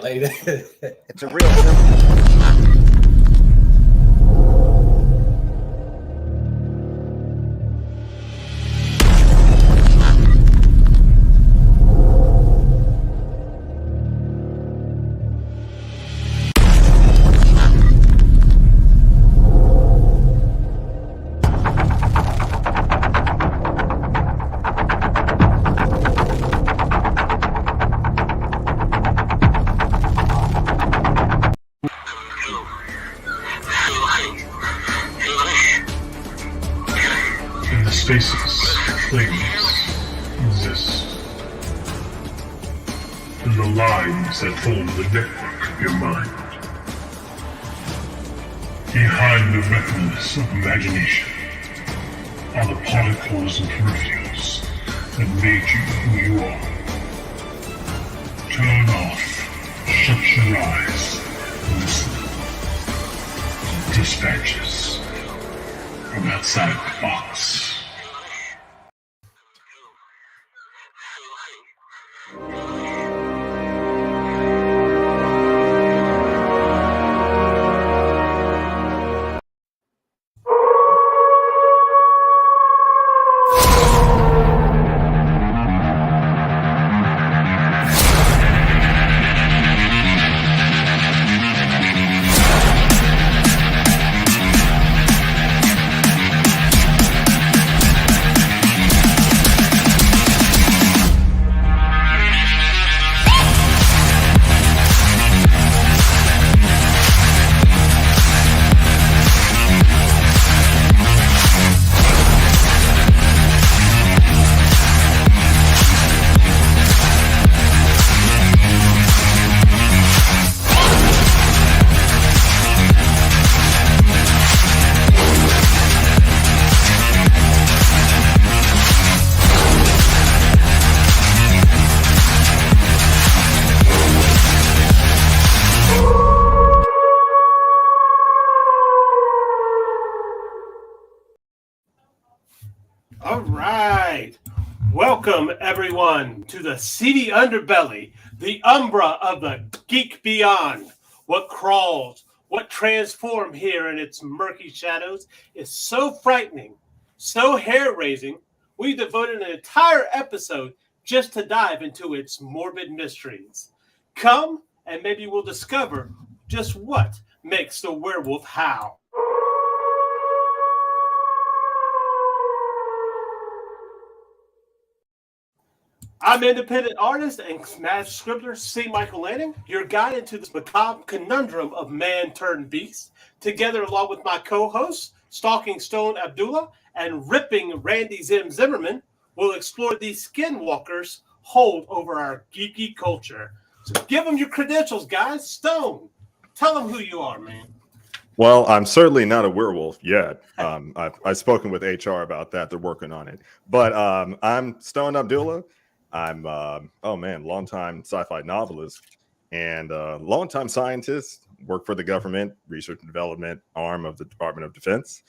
Like It's a real simple. Spaces, things exist. And the lines that form the network of your mind. Behind the vectors of imagination are the particles and peripherals that made you who you are. Turn off, shut your eyes, and listen to dispatches from outside the box. All right. Welcome, everyone, to the seedy underbelly, the umbra of the geek beyond. What crawls, what transforms here in its murky shadows is so frightening, so hair-raising, we devoted an entire episode just to dive into its morbid mysteries. Come, and maybe we'll discover just what makes the werewolf howl. I'm independent artist and smash scribbler C Michael Lanning, your guide into this macabre conundrum of man turned beast. Together, along with my co-hosts, Stalking Stone Abdullah and Ripping Randy Zimmerman, we'll explore these skinwalkers' hold over our geeky culture. So give them your credentials, guys. Stone, tell them who you are, man. Well, I'm certainly not a werewolf yet. I've spoken with HR about that. They're working on it. But I'm Stone Abdullah. I'm, longtime sci-fi novelist and longtime scientist. Worked for the government, research and development arm of the Department of Defense.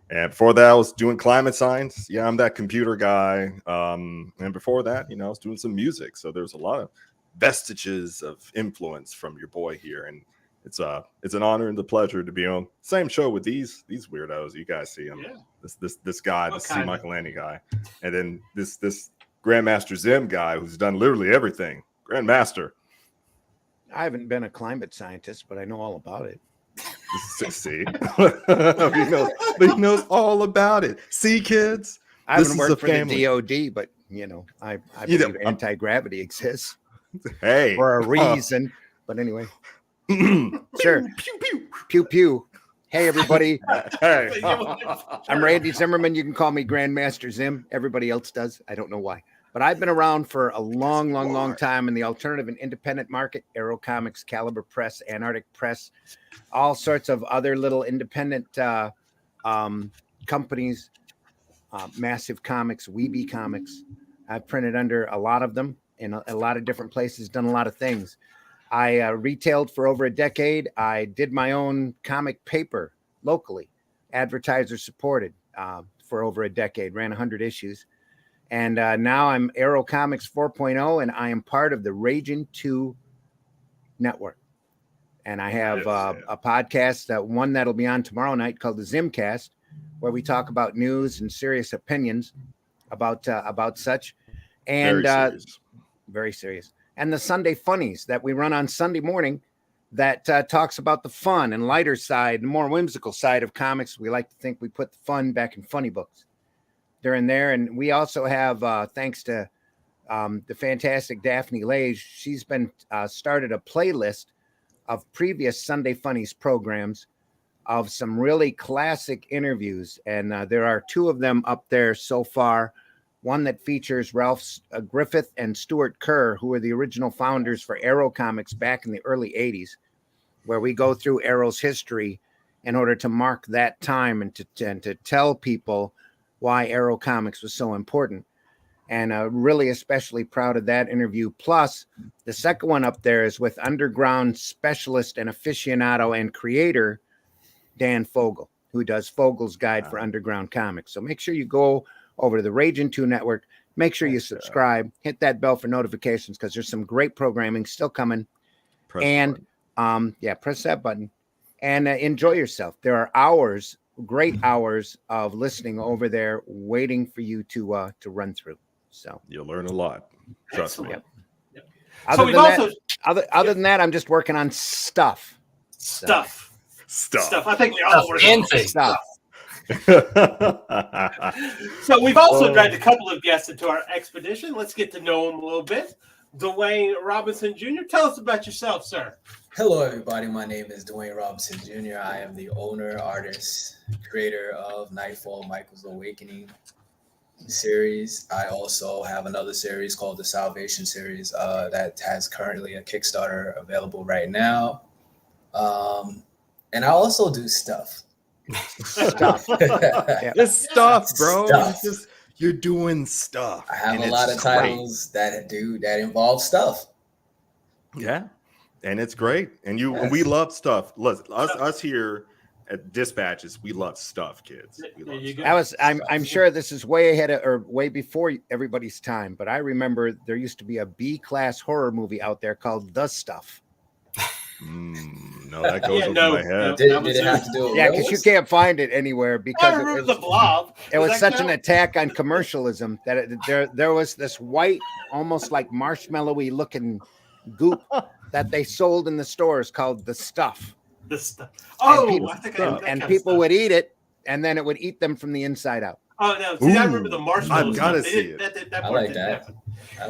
And before that, I was doing climate science. Yeah, I'm that computer guy. And before that, I was doing some music. So there's a lot of vestiges of influence from your boy here. And it's an honor and a pleasure to be on the same show with these weirdos. You guys see him. Yeah. This guy, the C Michael Lanning guy. And then this Grandmaster Zim guy who's done literally everything. Grandmaster. I haven't been a climate scientist, but I know all about it. See, he knows all about it. See, kids, I haven't worked for the DOD, but I believe anti-gravity exists. Hey, for a reason. But anyway, sure. Pew pew. Hey, everybody. Hey. I'm Randy Zimmerman. You can call me Grandmaster Zim. Everybody else does. I don't know why. But I've been around for a long time in the alternative and independent market. Arrow Comics, Caliber Press, Antarctic Press, all sorts of other little independent companies, Massive Comics, Weeby Comics. I've printed under a lot of them in a lot of different places, done a lot of things. I retailed for over a decade. I did my own comic paper locally, advertiser supported for over a decade, ran 100 issues. And now I'm Arrow Comics 4.0, and I am part of the Raging 2 Network. And I have a podcast, one that'll be on tomorrow night called the Zimcast, where we talk about news and serious opinions about such. And very serious. And the Sunday Funnies that we run on Sunday morning that talks about the fun and lighter side, the more whimsical side of comics. We like to think we put the fun back in funny books. They're in there. And we also have, thanks to the fantastic Daphne Lage, she's been started a playlist of previous Sunday Funnies programs of some really classic interviews. And there are two of them up there so far. One that features Ralph Griffith and Stuart Kerr, who were the original founders for Arrow Comics back in the early 80s, where we go through Arrow's history in order to mark that time and to tell people why Arrow Comics was so important. And really especially proud of that interview. Plus, the second one up there is with underground specialist and aficionado and creator Dan Fogel, who does Fogel's Guide for Underground Comics. So make sure you go over to the Raging 2 Network. Make sure you subscribe, hit that bell for notifications, because there's some great programming still coming. Press that button and enjoy yourself. There are hours, great hours of listening over there waiting for you to run through. So you'll learn a lot. Trust me. Yep. Other than that, I'm just working on stuff. Stuff. I think we all work on stuff. So we've also dragged a couple of guests into our expedition. Let's get to know them a little bit. Dwayne Robinson Jr., tell us about yourself, sir. Hello, everybody. My name is Dwayne Robinson Jr. I am the owner, artist, creator of Nightfall, Michael's Awakening series. I also have another series called the Salvation series that has currently a Kickstarter available right now. And I also do stuff. Just stuff, bro. Stuff. You're doing stuff. I have a lot of titles that involve stuff. Yeah, and it's great. And we love stuff. Us here at Dispatches, we love stuff, kids. We love stuff. I'm sure this is way ahead of, or way before everybody's time, but I remember there used to be a B-class horror movie out there called The Stuff. No, that goes over my head. Did it have to do with because you can't find it anywhere because I remember the Blob. It was such an attack on commercialism that there was this white, almost like marshmallowy looking goop that they sold in the stores called The Stuff. The Stuff. Oh, and people would eat it, and then it would eat them from the inside out. Oh no! See, I remember the marshmallows. I've got to see it. I like that.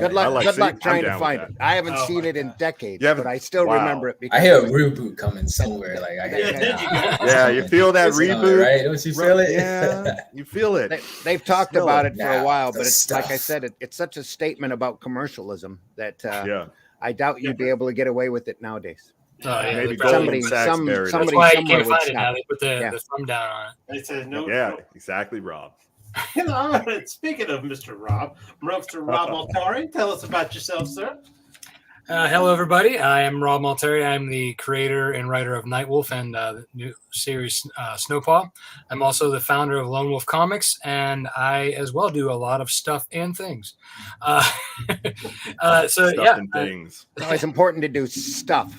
Good luck trying to find it. I haven't seen it in decades, but I still remember it. Because I hear a reboot coming somewhere. Like you feel that reboot, right? Don't you feel it? Yeah, you feel it. They've talked about it for a while, but it's like I said, it's such a statement about commercialism that I doubt you'd be able to get away with it nowadays. Maybe somebody That's why you can't find it now. They put the thumb down on it. They said no. Yeah, exactly, Rob. Speaking of Mr. Rob Multari, tell us about yourself, sir. Hello, everybody. I am Rob Multari. I'm the creator and writer of Nightwolf and the new series Snowpaw. I'm also the founder of Lone Wolf Comics, and I as well do a lot of stuff and things. Things. It's important to do stuff.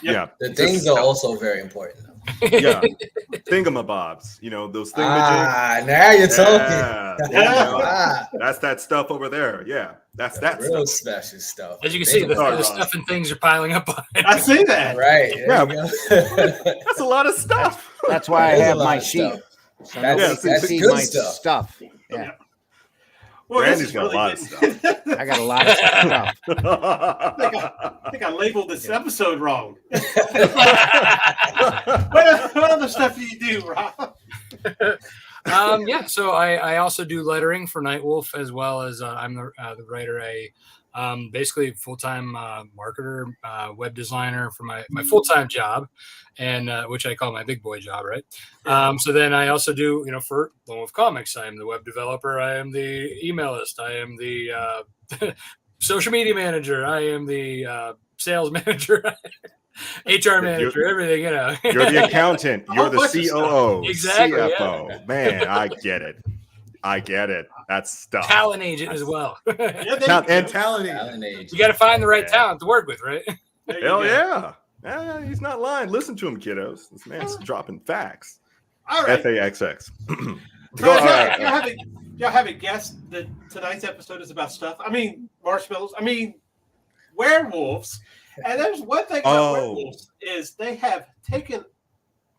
Yeah, the things are also very important. Yeah, thingamabobs. Those thingamajigs. Now you're talking. That's that stuff over there. Yeah, that's that real stuff. Special stuff. As you can see, the stuff and things are piling up on it. I see that. Right. That's a lot of stuff. That's why I have my sheet. So that's see good my stuff. Yeah. Well, Randy's got a lot of stuff. I got a lot of stuff. I think I labeled this episode wrong. What other stuff do you do, Rob? So I also do lettering for Nightwolf, as well as I'm the writer, basically full-time marketer, web designer for my full-time job, and which I call my big boy job, right? So then I also do, for Lone Wolf Comics, I am the web developer, I am the emailist, I am the social media manager, I am the sales manager, HR manager, everything, You're the accountant, you're the COO, exactly, CFO. Yeah. Man, I get it. That's stuff. Talent agent as well. Talent agent. You got to find the right talent to work with, right? There you Hell go. yeah. Yeah, he's not lying. Listen to him, kiddos. This man's dropping facts. All right. FAXX. So y'all haven't guessed that tonight's episode is about stuff. I mean, marshmallows. I mean, werewolves. And there's one thing about werewolves is they have taken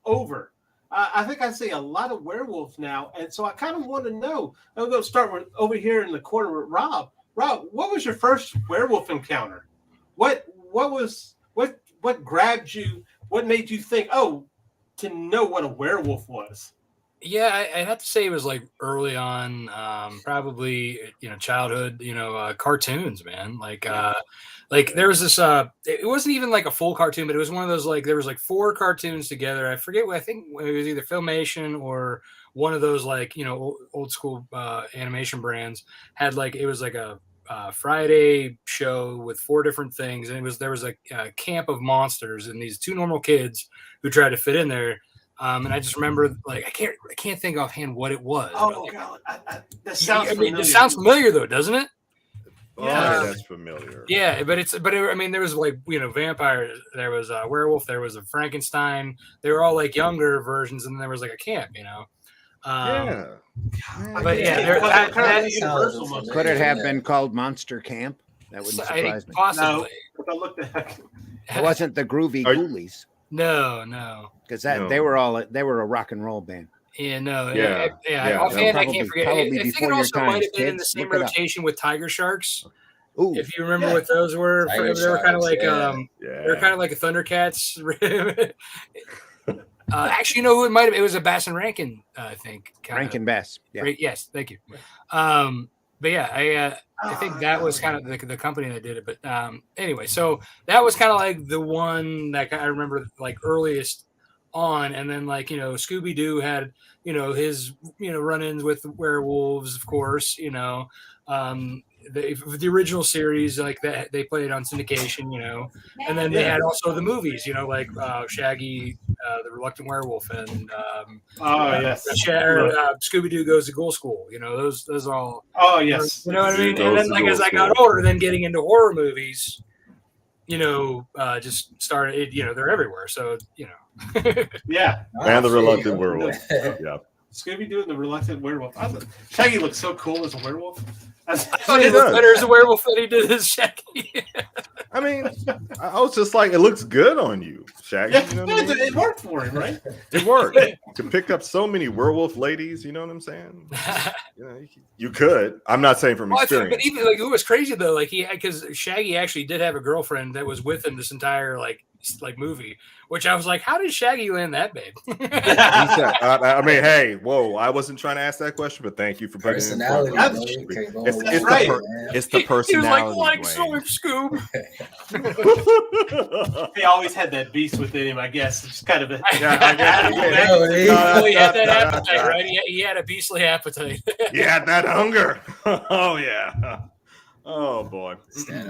over. I think I see a lot of werewolves now, and so I kind of want to know. I'm going to start with over here in the corner with Rob. Rob, what was your first werewolf encounter? What grabbed you? What made you think, to know what a werewolf was? Yeah, I'd have to say it was like early on, probably childhood, cartoons, man. Like there was this. It wasn't even like a full cartoon, but it was one of those there was like 4 cartoons together. I forget what I think it was either Filmation or one of those old school animation brands had it was like a Friday show with 4 different things, and there was a camp of monsters and these 2 normal kids who tried to fit in there. And I just remember, I can't think offhand what it was. Oh God, that sounds familiar. It sounds familiar though, doesn't it? Yeah, that's familiar. Yeah, I mean, there was vampire. There was a werewolf. There was a Frankenstein. They were all younger versions, and then there was a camp. Yeah. But yeah, that sounds Could it have been called Monster Camp? That wouldn't surprise me. Possibly. No, look at It wasn't the Groovy Ghoulies, No. because they were a rock and roll band. Yeah, no. Yeah. Offhand, I can't forget. I think before it your also might times, have been in the kids. same Look it up. rotation with Tiger Sharks. Ooh, If you remember what those were, Tiger they were kind of Sharks, they were kind of like a Thundercats. Actually, you know who it might have? It was a Bass and Rankin, I think. Rankin Bass. Yeah. Yes, thank you. But yeah, I think that was kind of the company that did it. But anyway, so that was kind of the one that I remember earliest on, and then Scooby Doo had his run-ins with werewolves, of course. The original series that they played on syndication, and then they had also the movies, Shaggy, the Reluctant Werewolf, and Scooby Doo Goes to Ghoul School. Those all. Oh yes. You know what I mean? And then as I got older, then getting into horror movies, just started. They're everywhere. So Yeah. And the Reluctant Werewolf. Yeah. Scooby Doo and the Reluctant Werewolf. Shaggy looks so cool as a werewolf. I thought he looked better as a werewolf than he did as Shaggy. I mean, I was just it looks good on you, Shaggy. Yeah, You know what I mean? it worked for him, right? It worked to pick up so many werewolf ladies. You know what I'm saying? You could. I'm not saying from experience. But even it was crazy though. Because Shaggy actually did have a girlfriend that was with him this entire movie, which I was like, how did Shaggy land that babe? I mean, hey, whoa! I wasn't trying to ask that question, but thank you for putting Personality. it in. It's right. It's the personality. He was Scoob. He always had that beast within him, I guess. It's kind of a He had that appetite, right? He had a beastly appetite. He had that hunger. Oh yeah. Oh boy.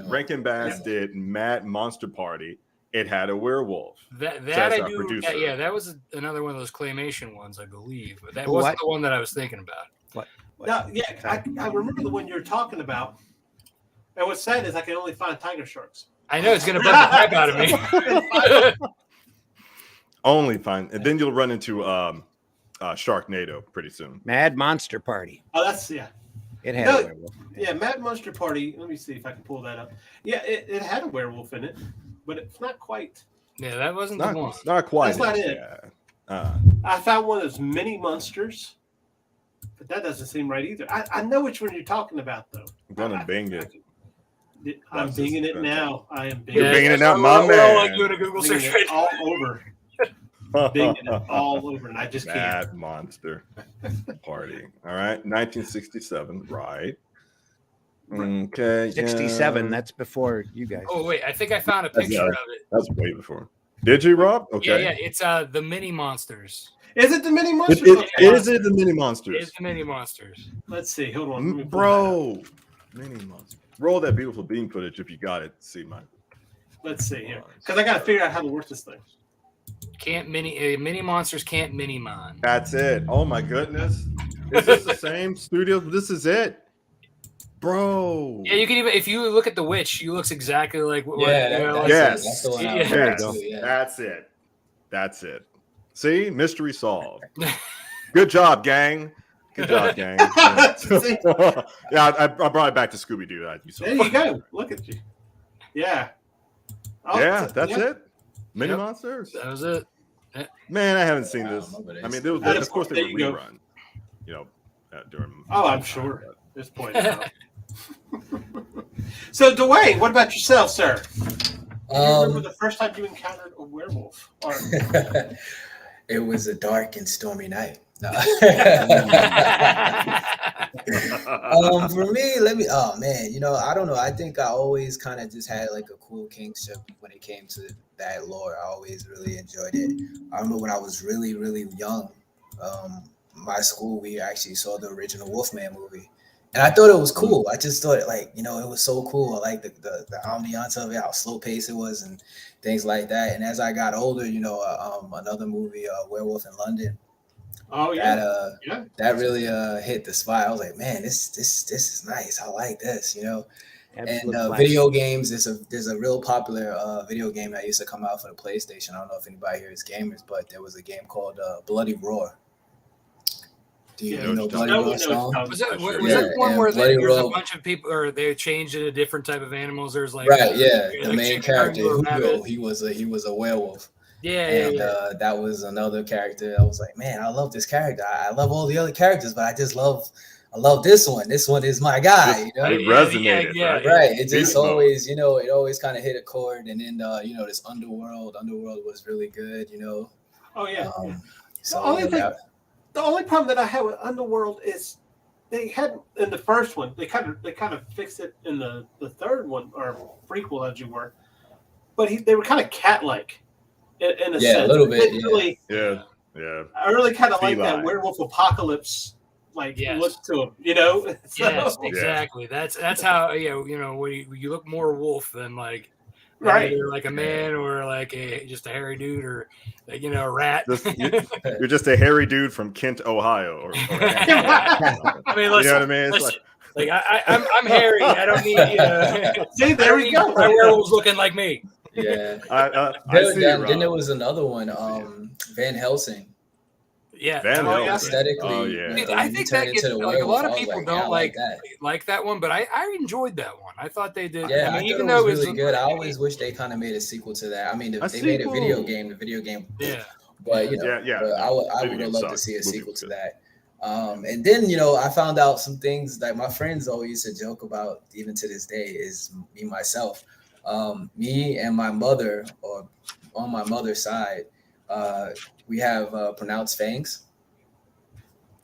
Rankin Bass did Mad Monster Party. It had a werewolf. That I do. Yeah, that was another one of those claymation ones, I believe. But that wasn't the one that I was thinking about. No, yeah, I remember the one you're talking about. And what's sad is I can only find tiger sharks. I know it's going to bug the crap out of me. Only find, and then you'll run into Sharknado pretty soon. Mad Monster Party. Oh, that's It had a werewolf. Yeah, Mad Monster Party. Let me see if I can pull that up. Yeah, it had a werewolf in it, but it's not quite. Yeah, that wasn't the one. Not quite. That's not it. Yeah. I found one of those mini monsters, but that doesn't seem right either. I know which one you're talking about, though. I'm gonna bing it. I'm binging it now. I am binging You're binging it now, my We're all man. doing a Google search it right now. all over. Binging it all over, and I just can't. Mad Monster Party. All right, 1967. Right. Okay. 67. Yeah. That's before you guys. Oh wait, I think I found a picture of it. That's way before. Did you, Rob? Okay. Yeah, it's the mini monsters. Is it the mini monsters? Is it the mini monsters? It's the mini monsters. Let's see. Hold on, let me pull Bro. Mini monsters. Roll that beautiful bean footage if you got it. C Michael. Let's see here, because I got to figure out how to work this thing. Mini monsters can't mini mon. That's it. Oh my goodness. Is this the same studio? This is it. bro. Yeah, you can even if you look at the witch, she looks exactly like what. Yes. That's the one I Yeah. remember Yes. too, yeah. That's it. See, mystery solved. Good job, gang. Good job, gang. Yeah, I brought it back to Scooby Doo. There you go. Look at you. Yeah. Oh, Yeah, that's it. Mini Yep. Monsters. That was it. Man, I haven't seen this. remember this. I mean, there was, There of course, they you would go. rerun. You know, during. Oh, I'm sure. At this point. So, Dwayne, what about yourself, sir? Do you remember the first time you encountered a werewolf? Or... It was a dark and stormy night. No. For me, oh man, I don't know. I think I always kind of just had like a cool kingship when it came to that lore. I always really enjoyed it. I remember when I was really, really young, my school, we actually saw the original Wolfman movie. And I thought it was cool. I just thought, like, it was so cool. I like the ambiance of it, how slow paced it was, and things like that. And as I got older, another movie, Werewolf in London. Oh yeah. That really hit the spot. I was like, man, this is nice. I like this, Absolute And video games. There's a real popular video game that used to come out for the PlayStation. I don't know if anybody here is gamers, but there was a game called Bloody Roar. Do you know Bloody Roar? Was that Yeah, the one where Bloody there's a Roar. bunch of people, or they changed into different type of animals? There's like Right, yeah. The like main chicken, character, or Hugo, rabbit. he was a werewolf. Yeah, That was another character. I was like, man, I love this character. I love all the other characters, but I love this one. This one is my guy. It resonated, right? Right. It just Beast always, it always kind of hit a chord. And then, this Underworld was really good. Oh yeah. So The only problem that I had with Underworld is they had in the first one, they kind of fixed it in the third one, or prequel as you were, but they were kind of cat-like in a sense. a little bit. Yeah. I really kind of like Feline. that werewolf apocalypse look to them, So, yes, exactly. That's how when you look more wolf than like right, either like a man or like just a hairy dude or like, a rat. You're just a hairy dude from Kent, Ohio. I mean, listen, you know what I mean? It's like I'm hairy. I don't need. See, there we go. My werewolf's looking like me. Yeah. I see Then there was another one, Van Helsing. Yeah, Van Helsing. Aesthetically. Oh, yeah. I think that gets, like a lot of people don't like that one, but I enjoyed that one. I thought they did. Yeah, I mean, even though it was really good. I always wish they kind of made a sequel to that. I mean, they made a video game. The video game. Yeah. But but I would have loved to see a sequel to that. And then I found out some things that my friends always used to joke about, even to this day, is myself. Me and my mother, or on my mother's side, we have pronounced fangs.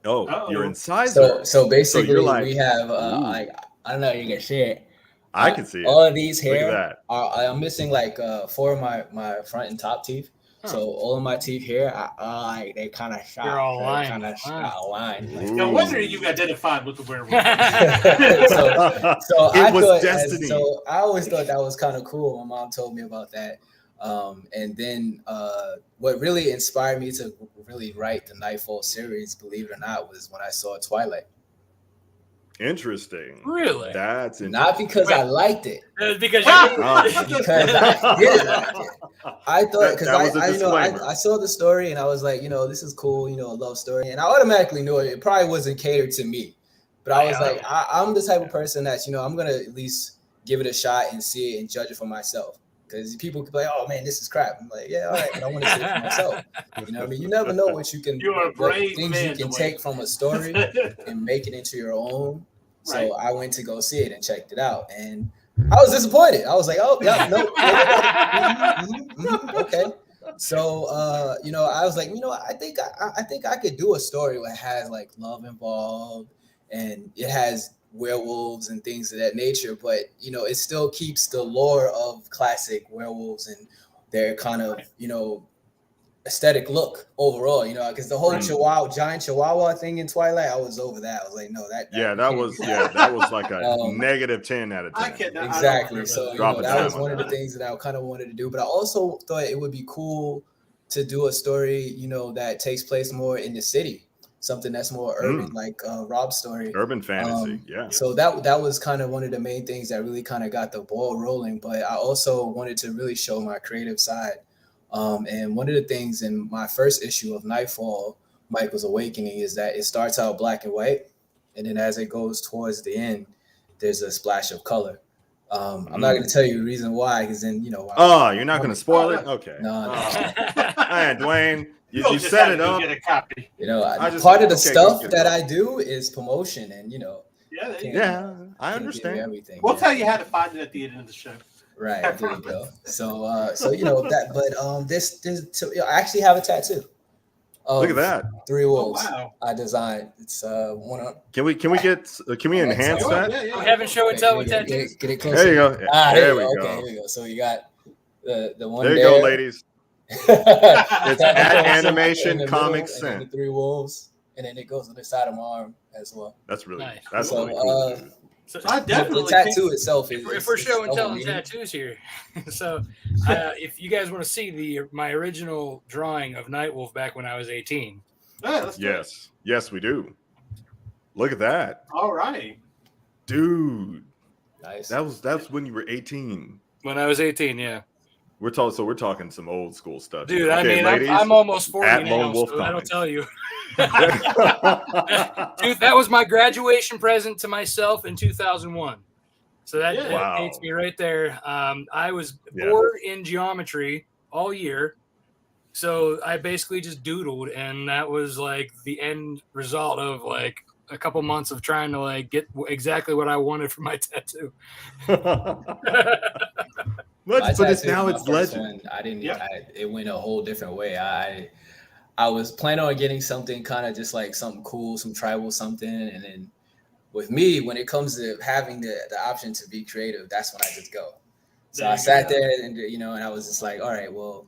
Oh, you're incisor. So basically, like, we have like, I don't know, you can see it. I can see it. All of these hair Look at that. I'm missing like 4 of my front and top teeth. So all of my teeth here, they kind of shot. They're all lined. Kind of shot line. No wonder you identified with the werewolf. so It was destiny. So I always thought that was kind of cool. My mom told me about that. And then what really inspired me to really write the Nightfall series, believe it or not, was when I saw Twilight. Interesting. Really? That's interesting. Not because I liked it. Because Because I did like it. I thought, because I I saw the story and I was like, this is cool, a love story. And I automatically knew it probably wasn't catered to me. But I was like, I'm the type of person that's, I'm going to at least give it a shot and see it and judge it for myself. Because people could be like, oh man, this is crap. I'm like, yeah, all right, but I want to see it for myself. You know what I mean? You never know what you can, You're a brave things man, you can Dwayne. take from a story and make it into your own. So Right. I went to go see it and checked it out. And I was disappointed. I was like, oh, yeah, no. Okay. So, I was like, I think I could do a story where it has like love involved and it has werewolves and things of that nature, but it still keeps the lore of classic werewolves and their kind of aesthetic look overall, because the whole giant chihuahua thing in Twilight, I was over that. I was like, no, that was like a negative 10 out of 10. I cannot. exactly. So Drop it that was down. one of the things that I kind of wanted to do, but I also thought it would be cool to do a story, that takes place more in the city. something that's more urban, like Rob's story. Urban fantasy, yeah. So that was kind of one of the main things that really kind of got the ball rolling. But I also wanted to really show my creative side. And one of the things in my first issue of Nightfall, Michael's Awakening, is that it starts out black and white, and then as it goes towards the end, there's a splash of color. I'm not going to tell you the reason why, because then you're not going to spoil it. Okay. No. Man, Dwayne, you set it up. Get a copy. Part of the stuff that I do is promotion, and I understand. Everything. We'll tell you how to find it at the end of the show. Right, there you go. So that, but this I actually have a tattoo. Look at that. 3 wolves. Oh, wow. I designed. It's one of. Can we enhance that? We're having show and tell with tattoos. Get it closer. There you go. There we go. Okay, here we go. So you got the one. There you go, ladies. It's at Animation Comics and the 3 wolves, and then it goes on the side of my arm as well. That's really nice. That's really cool. So I definitely the tattoo itself is. If we're showing telling tattoos here, so if you guys want to see my original drawing of Nightwolf back when I was 18, yes, we do. Look at that. All right, dude. Nice. That's when you were 18. When I was 18, yeah. We're talking some old school stuff, dude. I mean, ladies, I'm almost 40 now, so that'll tell you. Dude, that was my graduation present to myself in 2001. So that dates me right there. I was bored in geometry all year, so I basically just doodled, and that was like the end result of like a couple months of trying to like get exactly what I wanted for my tattoo. But it's legend. I didn't. It went a whole different way. I was planning on getting something kind of just like something cool, some tribal something, and then with me, when it comes to having the option to be creative, that's when I just go. So I sat there and and I was just like, all right, well,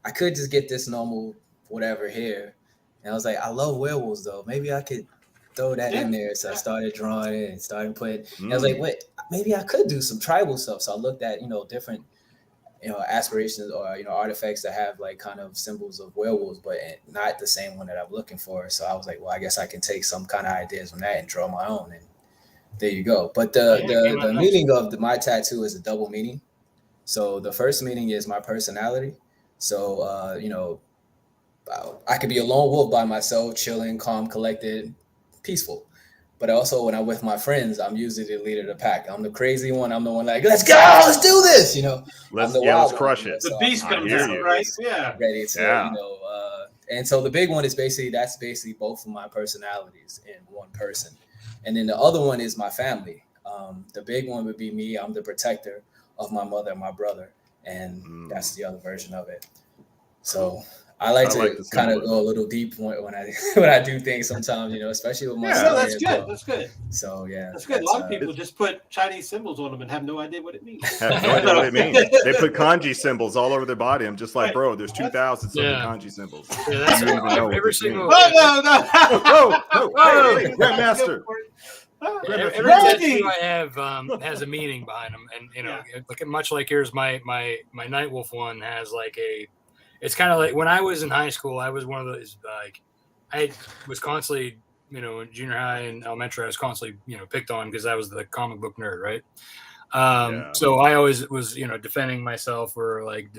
I could just get this normal whatever here, and I was like, I love werewolves though. Maybe I could throw that in there. So I started drawing it and started putting. And I was like, wait, maybe I could do some tribal stuff. So I looked at different aspirations or artifacts that have like kind of symbols of werewolves, but not the same one that I'm looking for. So I was like, well, I guess I can take some kind of ideas from that and draw my own, and there you go. But the meaning of my tattoo is a double meaning. So the first meaning is my personality. So I could be a lone wolf by myself, chilling, calm, collected, peaceful. But also when I'm with my friends, I'm usually the leader of the pack. I'm the crazy one. I'm the one like, let's go, let's do this. Let's crush it. The beast comes out, right? Yeah. Ready to, and so the big one is that's basically both of my personalities in one person. And then the other one is my family. The big one would be me. I'm the protector of my mother and my brother. And that's the other version of it. So I like to kind of go a little deep when I do things sometimes, especially with my son. That's good. That's good. So that's good. A lot of people just put Chinese symbols on them and have no idea what it means. Have no idea what it means. They put kanji symbols all over their body. I'm just like, bro, there's 2,000 something kanji symbols. Yeah, that's every single. No, hey, Grandmaster. Every tattoo I have has a meaning behind them, and much like yours, my Nightwolf one has like it's kind of like when I was in high school, I was one of those like I was constantly, in junior high and elementary, I was constantly, picked on because I was the comic book nerd, right? So I always was, defending myself, or like,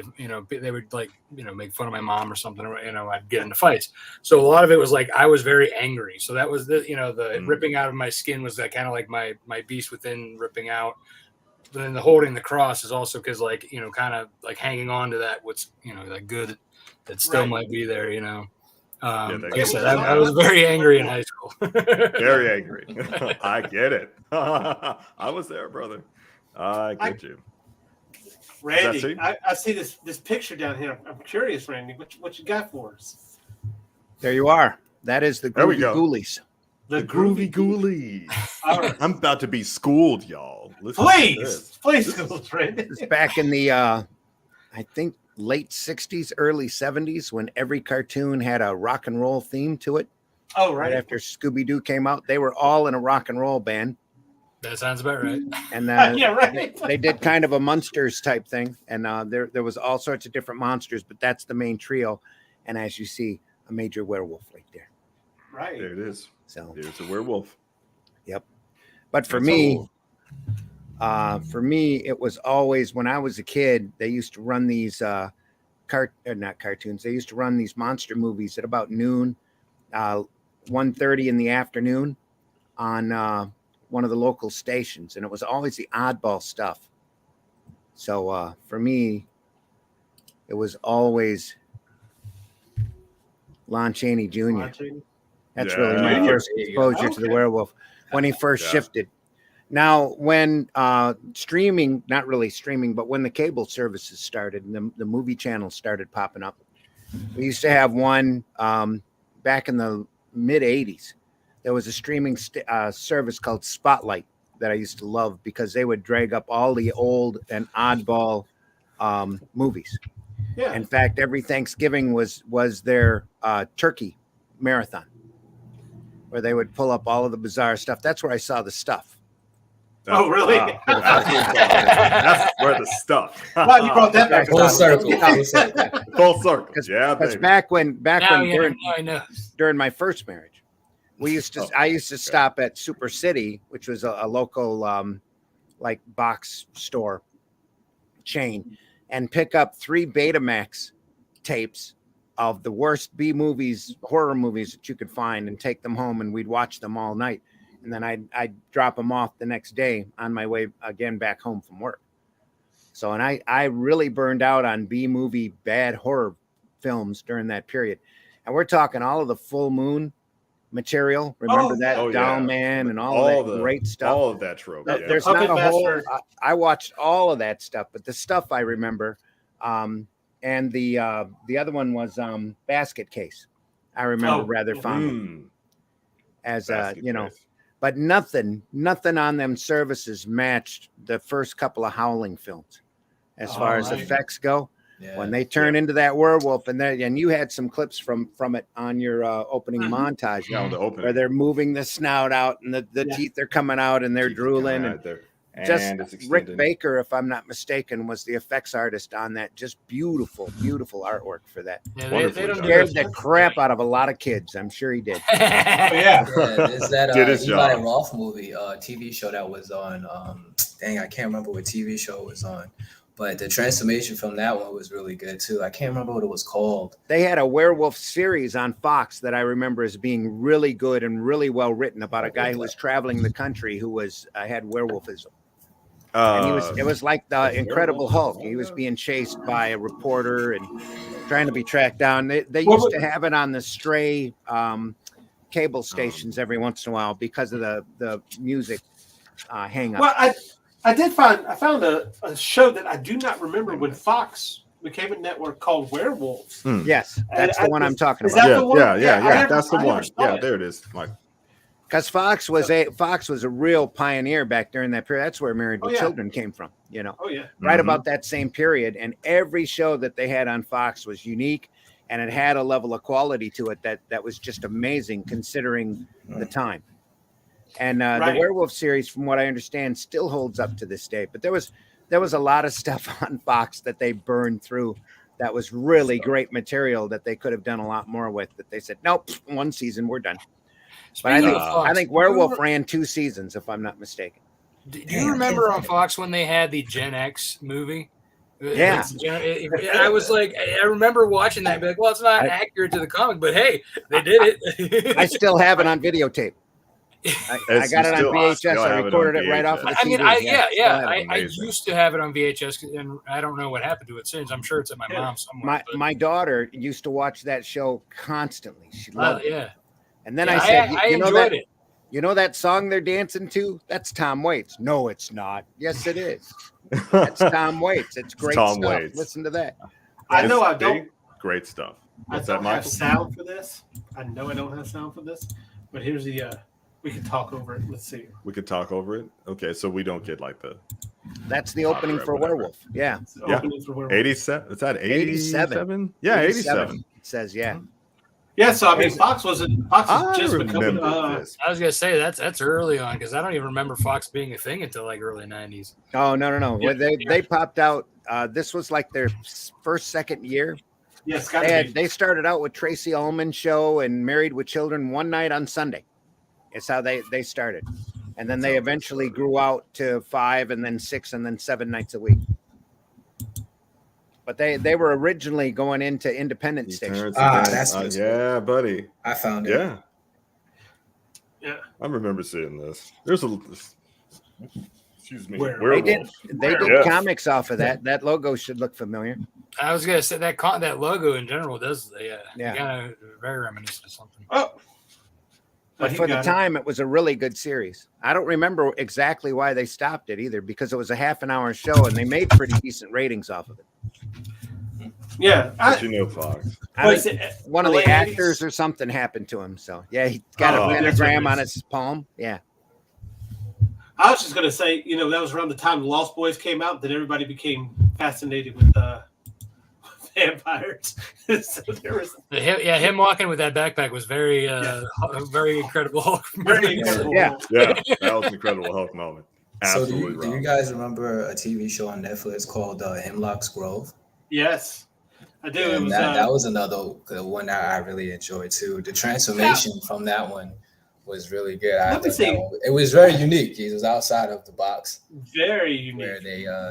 they would like, make fun of my mom or something, or, I'd get into fights. So a lot of it was like, I was very angry. So that was the ripping out of my skin was that kind of like my beast within ripping out. But then the holding the cross is also because like, kind of like hanging on to that, what's, that good that still might be there, like I said, I was very angry in high school. Very angry. I get it. I was there, brother. I get you. Randy, I see this picture down here. I'm curious, Randy, what you got for us? There you are. That is the Groovy Ghoulies. The Groovy Ghoulies. Right. I'm about to be schooled, y'all. Please, Randy. It's back in the, I think, late 60s, early 70s, when every cartoon had a rock and roll theme to it. Oh, right. After Scooby-Doo came out, they were all in a rock and roll band. That sounds about right. And right. They did kind of a Munsters type thing. And there was all sorts of different monsters, but that's the main trio. And as you see, a major werewolf right there. right. There it is. So, Here's a werewolf. but for That's me, cool. for me, it was always when I was a kid. They used to run these not cartoons. They used to run these monster movies at about noon, 1:30 in the afternoon, on one of the local stations, and it was always the oddball stuff. So for me, it was always Lon Chaney Jr. Watching. That's Yeah. really my Junior. first exposure to the Okay. werewolf when he first Yeah. shifted. Now, when streaming, not really streaming, but when the cable services started and the movie channels started popping up, we used to have one back in the mid 80s. There was a streaming service called Spotlight that I used to love because they would drag up all the old and oddball movies. Yeah. In fact, every Thanksgiving was their turkey marathon, where they would pull up all of the bizarre stuff. That's where I saw the stuff. Oh, really? That's where the stuff. Wow, you brought that back. Full circle. Full circle. Full circle. Because Yeah, Because baby. back when Now I know. during my first marriage, I used to stop at Super City, which was a local like box store chain, and pick up 3 Betamax tapes of the worst B movies, horror movies that you could find, and take them home, and we'd watch them all night. And then I'd drop them off the next day on my way again back home from work. So, and I really burned out on B movie bad horror films during that period. And we're talking all of the Full Moon material. Remember Oh, that oh, Doll yeah. Man and all that great stuff. All of that trope. There- Yeah. There's Puppet not a whole. Master. I watched all of that stuff, but the stuff I remember, and the other one was Basket Case. I remember Oh, rather yeah. fondly as Basket you know. case. But nothing on them services matched the first couple of Howling films, as far as Alright. effects go. Yeah. When they turn into that werewolf, and you had some clips from it on your opening montage, Yeah, on the where opening. they're moving the snout out and the Yeah. teeth are coming out and they're Teeth are coming drooling. out And there. just And it's Rick extending. Baker, if I'm not mistaken, was the effects artist on that. Just beautiful artwork for that. Yeah, Wonderfully they don't done. do Scared those the sorts of crap out of a lot of kids. I'm sure he did. Oh, yeah. Yeah, there's that Did his Eli job. Roth movie, TV show that was on. Dang, I can't remember what TV show it was on, but the transformation from that one was really good too. I can't remember what it was called. They had a werewolf series on Fox that I remember as being really good and really well written about a guy who was traveling the country who was had werewolfism. And it was like the Incredible Hulk. He was being chased by a reporter and trying to be tracked down. They used to have it on the stray cable stations every once in a while because of the music hang up. Well, I found a show that I do not remember when Fox became a network called Werewolves. Yes, that's the one I'm talking is about. that yeah, the one? yeah, Yeah, yeah, I never- that's the I never one. saw Yeah, it. there it is, Mike. Because Fox was a real pioneer back during that period. That's where Married with yeah. Children came from, Oh yeah. right Mhm. about that same period. And every show that they had on Fox was unique, and it had a level of quality to it that was just amazing considering the time. And the Right. Werewolf series, from what I understand, still holds up to this day. But there was a lot of stuff on Fox that they burned through that was really great material that they could have done a lot more with. That they said, nope, one season, we're done. But Speaking of Fox, I think Werewolf ran 2 seasons, if I'm not mistaken. Do you remember on Fox when they had the Gen X movie? Yeah. I was like, I remember watching that and be like, well, it's not accurate to the comic, but hey, they did it. I still have it on videotape. I got it on VHS. I recorded it right off of the TV. I mean, I Still have it. I Amazing. used to have it on VHS, and I don't know what happened to it since. I'm sure it's at my mom's somewhere. My daughter used to watch that show constantly. She loved it. yeah. And then Yeah, I said, I you know enjoyed that it. you know that song they're dancing to? That's Tom Waits. No, it's not. Yes, it is. That's Tom Waits. It's great Tom stuff. Waits. Listen to that. I know I It's don't. big, great stuff. I What's don't that, have Michael? sound for this. I know I don't have sound for this. But here's the. We can talk over it. Let's see. We could talk over it. Okay, so we don't get like the That's the opening for Whatever. Werewolf. Yeah. It's Yeah. opening for Werewolf. 87. Is that 87? Yeah, 87. It says, yeah. Yeah, so I mean, Fox was just becoming. remember this. I was gonna say that's early on because I don't even remember Fox being a thing until like early '90s. Oh, no. Yeah. They popped out. This was like their first, second year. Yes, gotta be. They started out with Tracy Ullman show and Married with Children one night on Sunday. It's how they started. And then they eventually grew out to 5 and then 6 and then 7 nights a week. But they were originally going into independent stations. That's yeah, buddy. I found it. Yeah. Yeah. I remember seeing this. There's a excuse me. They did comics off of that. That logo should look familiar. I was gonna say that logo in general does kind of very reminiscent of something. Oh. But for the time, it was a really good series. I don't remember exactly why they stopped it either, because it was a half an hour show and they made pretty decent ratings off of it. Yeah. Fox. One of the actors or something happened to him. So, yeah, he got a pentagram on his palm. Yeah. I was just going to say, that was around the time the Lost Boys came out, that everybody became fascinated with vampires. So there was him walking with that backpack was very very incredible. Very incredible. Yeah, that was an incredible Hulk moment. Absolutely. So do you guys remember a TV show on Netflix called Hemlock's Grove? Yes, I do. And that was another one that I really enjoyed too. The transformation from that one was really good. It was very unique. It was outside of the box. Very unique. Where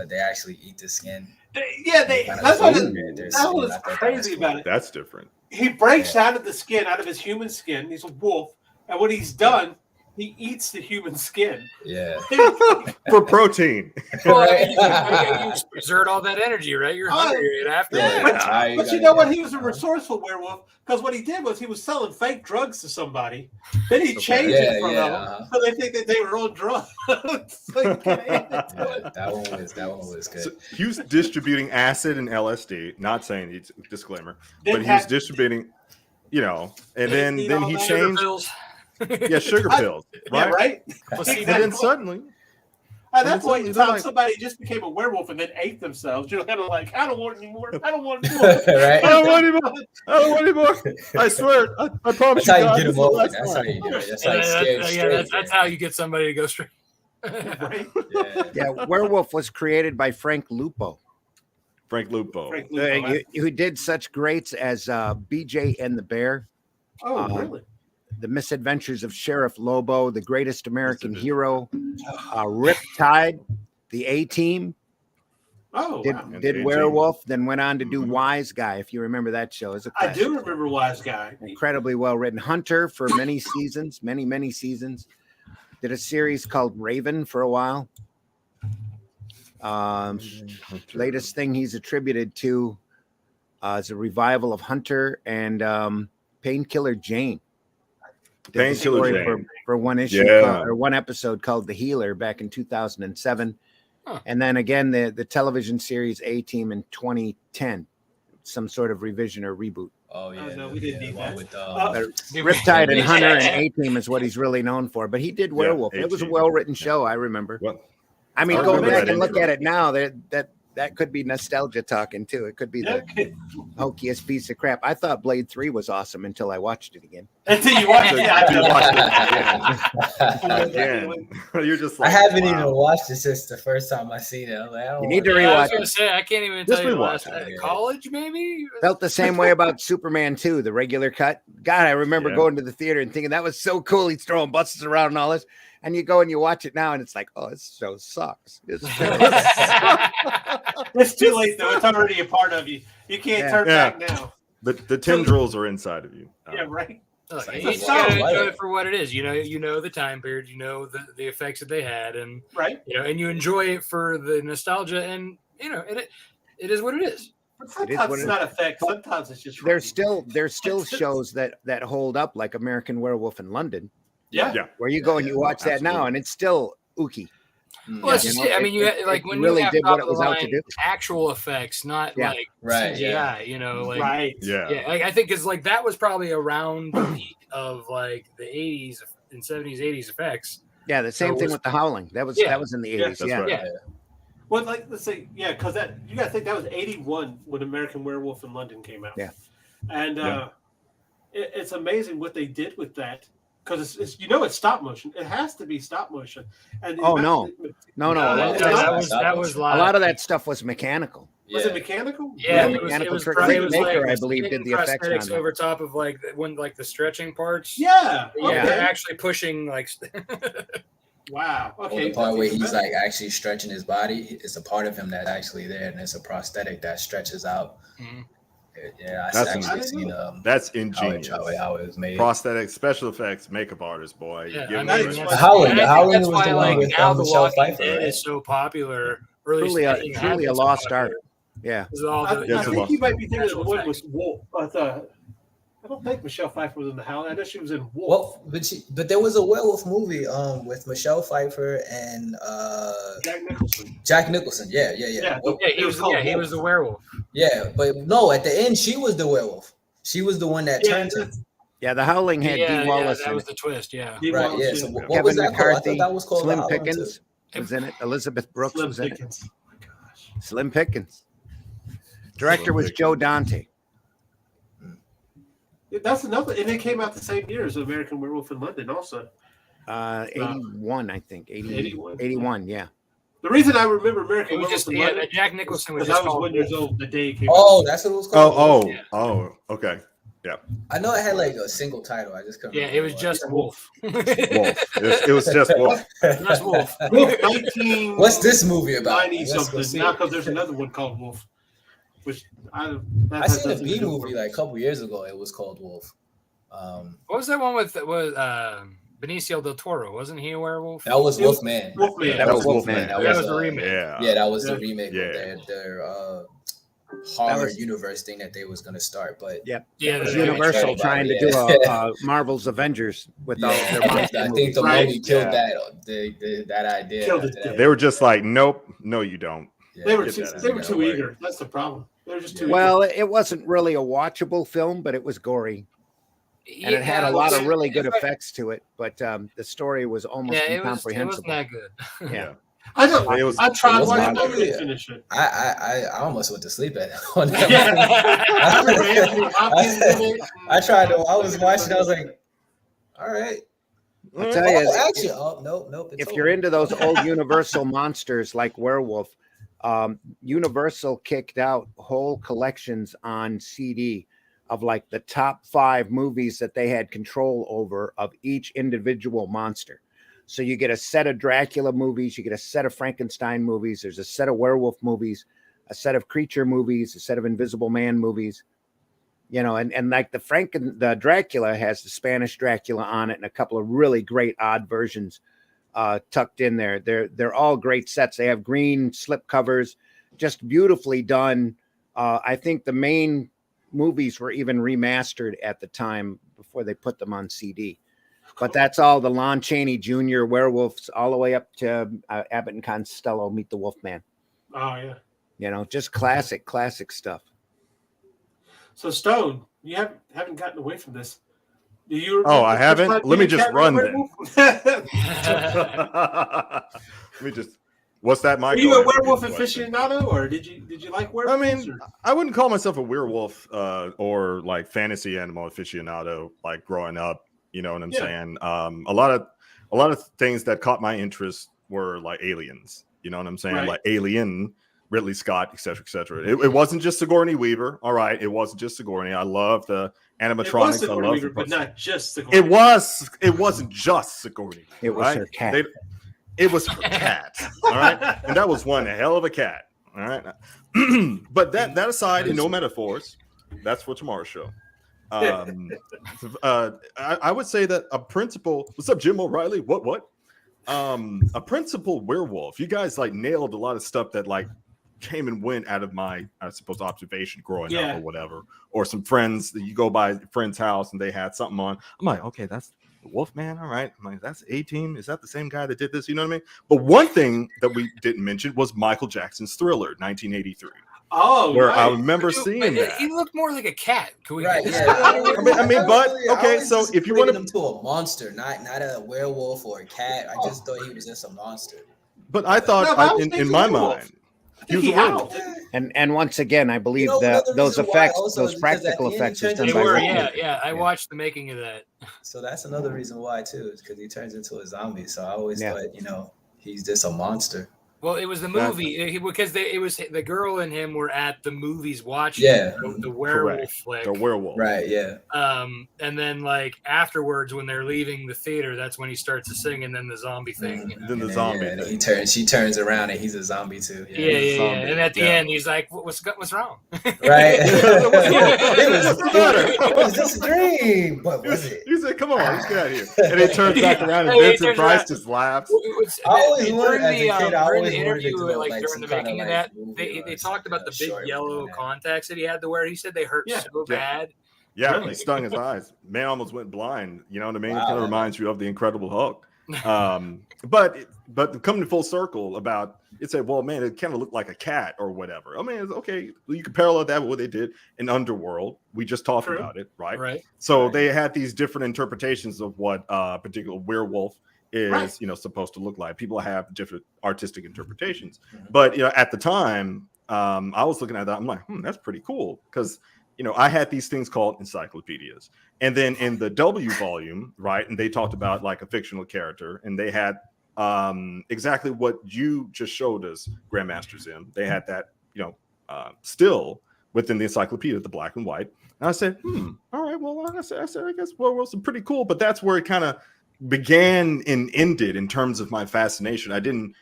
they actually eat the skin. That's what was crazy about it. That's different. He breaks out of the skin, out of his human skin. He's a wolf, and when he's done, he eats the human skin. Yeah, for protein. Well, you exert all that energy, right? You're hungry after. Yeah. But you know what? He was a resourceful werewolf, because what he did was he was selling fake drugs to somebody. Then he changed it for them, so they think that they were on drugs. That one was good. So he was distributing acid and LSD. Not saying it's disclaimer, but he was distributing, and then he changed. Yeah, sugar pills. Right? Yeah, right? And then suddenly. At that point in time, somebody just became a werewolf and then ate themselves. You're kind of like, I don't want any more. I don't want any more. Right? I don't want any more. I don't want any more. I swear. I promise that's how you get them over. That's how you get it. That's how you get somebody to go straight. Right? Yeah, Werewolf was created by Frank Lupo. Who did such greats as BJ and the Bear. Oh, really? The Misadventures of Sheriff Lobo, The Greatest American Hero, Riptide, The A-Team. Oh, did Werewolf, then went on to do Wise Guy, if you remember that show. I do remember Wise Guy. Incredibly well written. Hunter for many seasons, many seasons. Did a series called Raven for a while. Latest thing he's attributed to is a revival of Hunter and Painkiller Jane. Painkiller Jane for one issue or one episode called The Healer back in 2007. And then again the television series A-Team in 2010, some sort of revision or reboot. Oh yeah, no, we didn't need that. With, Riptide and Hunter and A-Team is what he's really known for. But he did Werewolf. It was a well-written show, I remember. Well, I mean, go back and look at it now. That could be nostalgia talking too. It could be the hokiest piece of crap. I thought Blade 3 was awesome until I watched it again. Until you watched it again. You're just like, I haven't even watched it since the first time I seen it. I'm like, you need to rewatch I was going to say, I can't even tell you the last college, maybe? Felt the same way about Superman 2, the regular cut. God, I remember going to the theater and thinking that was so cool. He's throwing buses around and all this. And you go and you watch it now, and it's like, oh, this show sucks. It's too late, though. It's already a part of you. You can't turn back now. The tendrils are inside of you. Yeah, right. You just gotta enjoy it for what it is. You know the time period. You know the effects that they had, and and you enjoy it for the nostalgia, and it is what it is. But sometimes it's not effects. Sometimes it's just there's still shows that hold up, like American Werewolf in London. Yeah. Where you go and you watch that now, and it's still ooky. Well, it's just, I mean, you like when really you have did what it was out to do. Actual effects, not like CGI. I think it's like that was probably around the peak of like the 80s and 70s, 80s effects. Yeah, the same thing with The Howling. That was in the 80s. Yeah. Well, let's say, because you got to think that was 81 when American Werewolf in London came out. Yeah. And it's amazing what they did with that. because it's stop motion. It has to be stop motion. And Oh, no. No. that was A live. lot of that stuff was mechanical. Was it mechanical? Yeah, Mechanical it was Trick it was Maker, like I believe, did the effects on prosthetics that. over top of like the stretching parts. Yeah. Yeah, Okay. they're actually pushing like. Wow. Or Okay. the part where he's like actually stretching his body, it's a part of him that's actually there, and it's a prosthetic that stretches out. Mhm. Yeah, That's actually seen That's how ingenious. it was made. Prosthetics, special effects, makeup artist, boy. Yeah, Give I me mean, respect. that's- The Howling- and the I think Howling that's was why, the one like, with, now The Michelle Walking Pfeiffer, Dead right? is so popular. Or at least Truly I a think it has truly been a so lost popular. art. Yeah. This is all I the- Yes, think it you was. might be thinking of the Natural one with Wolf. I don't think Michelle Pfeiffer was in the Howling. I know she was in Wolf. Well, but there was a werewolf movie with Michelle Pfeiffer and Jack Nicholson. Jack Nicholson. Yeah. Yeah. Yeah, It was called he Wolf. was the werewolf. Yeah, but no, at the end she was the werewolf. She was the one that Yeah, turned him. that's- Yeah, The Howling had Yeah, Dee Wallace that in was it. the twist. Yeah. Dee Right, Wallace, yeah. So what Kevin was that called? I McCarthy, thought that was called Slim The Howling, Pickens too. was in it. Elizabeth Brooks Slim was in it. Pickens. Oh my gosh. Slim Pickens. Director was Joe Dante. That's another, and it came out the same year as American Werewolf in London, also. 81, I think. 81. 81, yeah. The reason I remember It American was Werewolf just in yeah. London Jack Nicholson was because just I was called 1 year Wolf. old the day it came Oh, out. that's what it was called. Oh, okay. I know it had like a single title. I just couldn't. Yeah, it was remember just Wolf. Wolf. It was just Wolf. Just Wolf. Wolf 19. What's this movie about? 90 Let's go something. see Now it. because there's another one called Wolf, which I has seen a nothing to B do movie with- like a couple years ago. It was called Wolf. What was that one with Benicio del Toro? Wasn't he a werewolf? That was It was- Wolfman. Wolfman. That was Wolfman. That That was was the a remake. Yeah. that was the Yeah. remake Yeah. of their horror was- universe thing that they was gonna start. But Yeah. Yeah, It was the remake. Universal Yeah. trying to do a Marvel's Avengers with all their yeah, monster I think movies. the Right. movie killed Yeah. that idea. Killed after it. that. They were just like, nope, no, you don't. Yeah. They were Get too, that they were out too of the way. eager. That's the problem. They were just too Well, it wasn't really a watchable film, but it was gory. And it had a lot of really good effects to it, but the story was almost Yeah, it wasn't incomprehensible. that good. Yeah. I don't. It was- I tried it was watching not it. I didn't good. finish it. I almost went to sleep at on that. Anthony Hopkins in it. I tried to. I was watching. I was like, all right. I'll tell you, Oh, actually, nope. It's if you're over. into those old Universal monsters like Werewolf, Universal kicked out whole collections on CD of like the top 5 movies that they had control over of each individual monster. So you get a set of Dracula movies, you get a set of Frankenstein movies, there's a set of werewolf movies, a set of creature movies, a set of Invisible Man movies. You know, and like the Dracula has the Spanish Dracula on it and a couple of really great odd versions tucked in there. They're all great sets. They have green slip covers, just beautifully done. I think the main movies were even remastered at the time before they put them on CD. But that's all the Lon Chaney Jr. Werewolves all the way up to Abbott and Costello Meet the Wolfman. Oh yeah. You know, just classic stuff. So Stone, you haven't gotten away from this. Do you? Oh, I haven't? first time Let me being a just cat run werewolf? Let me just. What's that, Were Michael? you a That's werewolf good question. aficionado, or did you like I werewolves? mean, or- I wouldn't call myself a werewolf or like fantasy animal aficionado. Like growing up, you know what I'm Yeah. saying. A lot of things that caught my interest were like aliens. You know what I'm saying? Right. Like Alien, Ridley Scott, etc., etc. It wasn't just Sigourney Weaver. All right, it wasn't just Sigourney. I love the it was animatronics. I Sigourney love Weaver, the but not just Sigourney. It was. It wasn't just Sigourney. It was right? her cat. It was her cat. All right, and that was one hell of a cat. All right, but that aside, and no metaphors. That's for tomorrow's show. I would say that a principal. What's up, Jim O'Reilly? What? A principal werewolf. You guys like nailed a lot of stuff that like came and went out of my, I suppose, observation growing Yeah. up or whatever. Or some friends that you go by a friend's house and they had something on. I'm like, okay, that's the Wolfman. All right. I'm like, that's A-Team. Is that the same guy that did this? You know what I mean? But one thing that we didn't mention was Michael Jackson's Thriller, 1983. Oh, Where right. I remember But seeing that. he looked more like a cat. Can we? Right, yeah. I mean, but okay. So if you want him to a monster, not a werewolf or a cat, I just thought he was just a monster. but I thought No, but I was in thinking my werewolf. mind, I think he howled. And once again, I believe know, that another those reason why effects, also those is because at practical the end he effects, is turns done They by into were, Ripley. Ripley. yeah. I watched the making of that. So that's another reason why too, is because he turns into a zombie. So I always Yeah. thought, he's just a monster. Well, it was the movie because it was the girl and him were at the movies watching Yeah. the werewolf Correct. flick. The werewolf. Right, yeah. And then like afterwards when they're leaving the theater, that's when he starts to sing, and then the zombie thing. Then the And zombie. yeah, and thing. she turns around and he's a zombie too. Yeah. zombie. And at the Yeah. end, he's like, "What's wrong?" Right. What's it was just a dream. What was it? He said, "Come on, let's get out of here." And he turns back around, and Hey, he Vincent turns Price around. just laughs. I always wanted, during as a kid, I during always the wanted it to interview, look like like during some the kind making of of that, movie they or talked about the big short yellow movie. contacts that he had to wear. He said they hurt so bad. Yeah, Really? he stung his eyes. Man almost went blind. You know what I mean? It Wow. kind of reminds you of the Incredible Hulk. But coming full circle about it, said, well, man, it kind of looked like a cat or whatever. I mean, it's okay. You can parallel that with what they did in Underworld. We just talked True. about it, right? Right. So Right. they had these different interpretations of what a particular werewolf is, Right. supposed to look like. People have different artistic interpretations. Mhm. But at the time, I was looking at that. I'm like, that's pretty cool because I had these things called encyclopedias, and then in the W volume, right, and they talked about like a fictional character, and they had exactly what you just showed us, Grandmaster Zim. They had that, still within the encyclopedia, the black and white. And I said, all right, well, I guess werewolves are pretty cool, but that's where it kind of began and ended in terms of my fascination. I didn't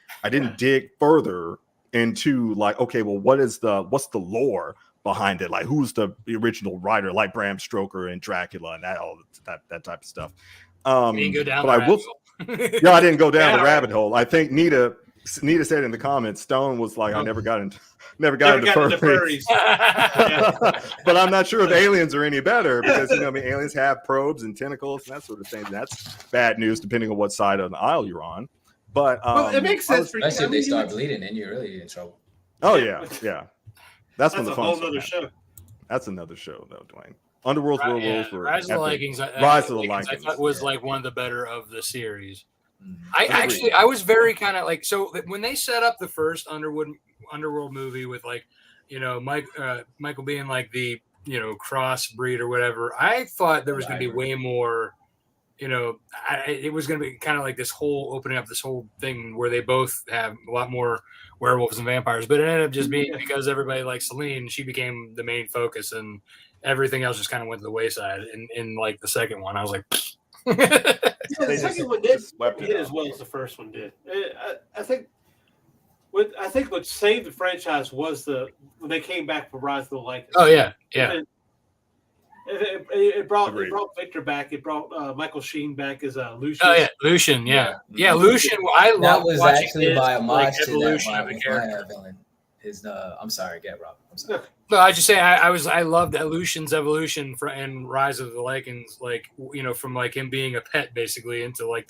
dig further into like, okay, well, what's the lore behind it? Like, who's the original writer, like Bram Stoker and Dracula and that type of stuff. You didn't go down but the I will. rabbit No, I didn't go down Yeah, the right. rabbit hole. I think Nita said in the comments, Stone was like, I never got into Never got into furries. furries. But I'm not sure if aliens are any better because aliens have probes and tentacles and that sort of thing. That's bad news depending on what side of the aisle you're on. But Well, it makes sense for Especially if they you start would- bleeding, then you're really in trouble. oh yeah. That's when That's the a fun whole stuff other happens. show. That's another show though, Dwayne. Underworld werewolves were Rise of the epic. Vikings. Rise of the I Vikings. thought was like one of the better of the series. Mhm. I was very kind of like, so when they set up the first Underworld movie with like, Michael being like the, crossbreed or whatever, I thought there was going to be way more, it was going to be kind of like this whole opening up this whole thing where they both have a lot more werewolves and vampires, but it ended up just being because everybody likes Celine, she became the main focus and everything else just kind of went to the wayside. In like the second one, I was like, Yeah, They the just second one did swept it hit up. as well as the first one did. I think what saved the franchise was when they came back for Rise of the Lycans. oh yeah. It brought Agreed. Victor back. It brought Michael Sheen back as Lucius. Oh yeah, Lucian. Yeah, Yeah. Lucian. I That love was watching actually his, my homage like, to evolution that of the Maya character. villain. I'm sorry, get Rob. I'm sorry. No, I just say I loved Lucian's evolution and Rise of the Lycans, like from like him being a pet basically into like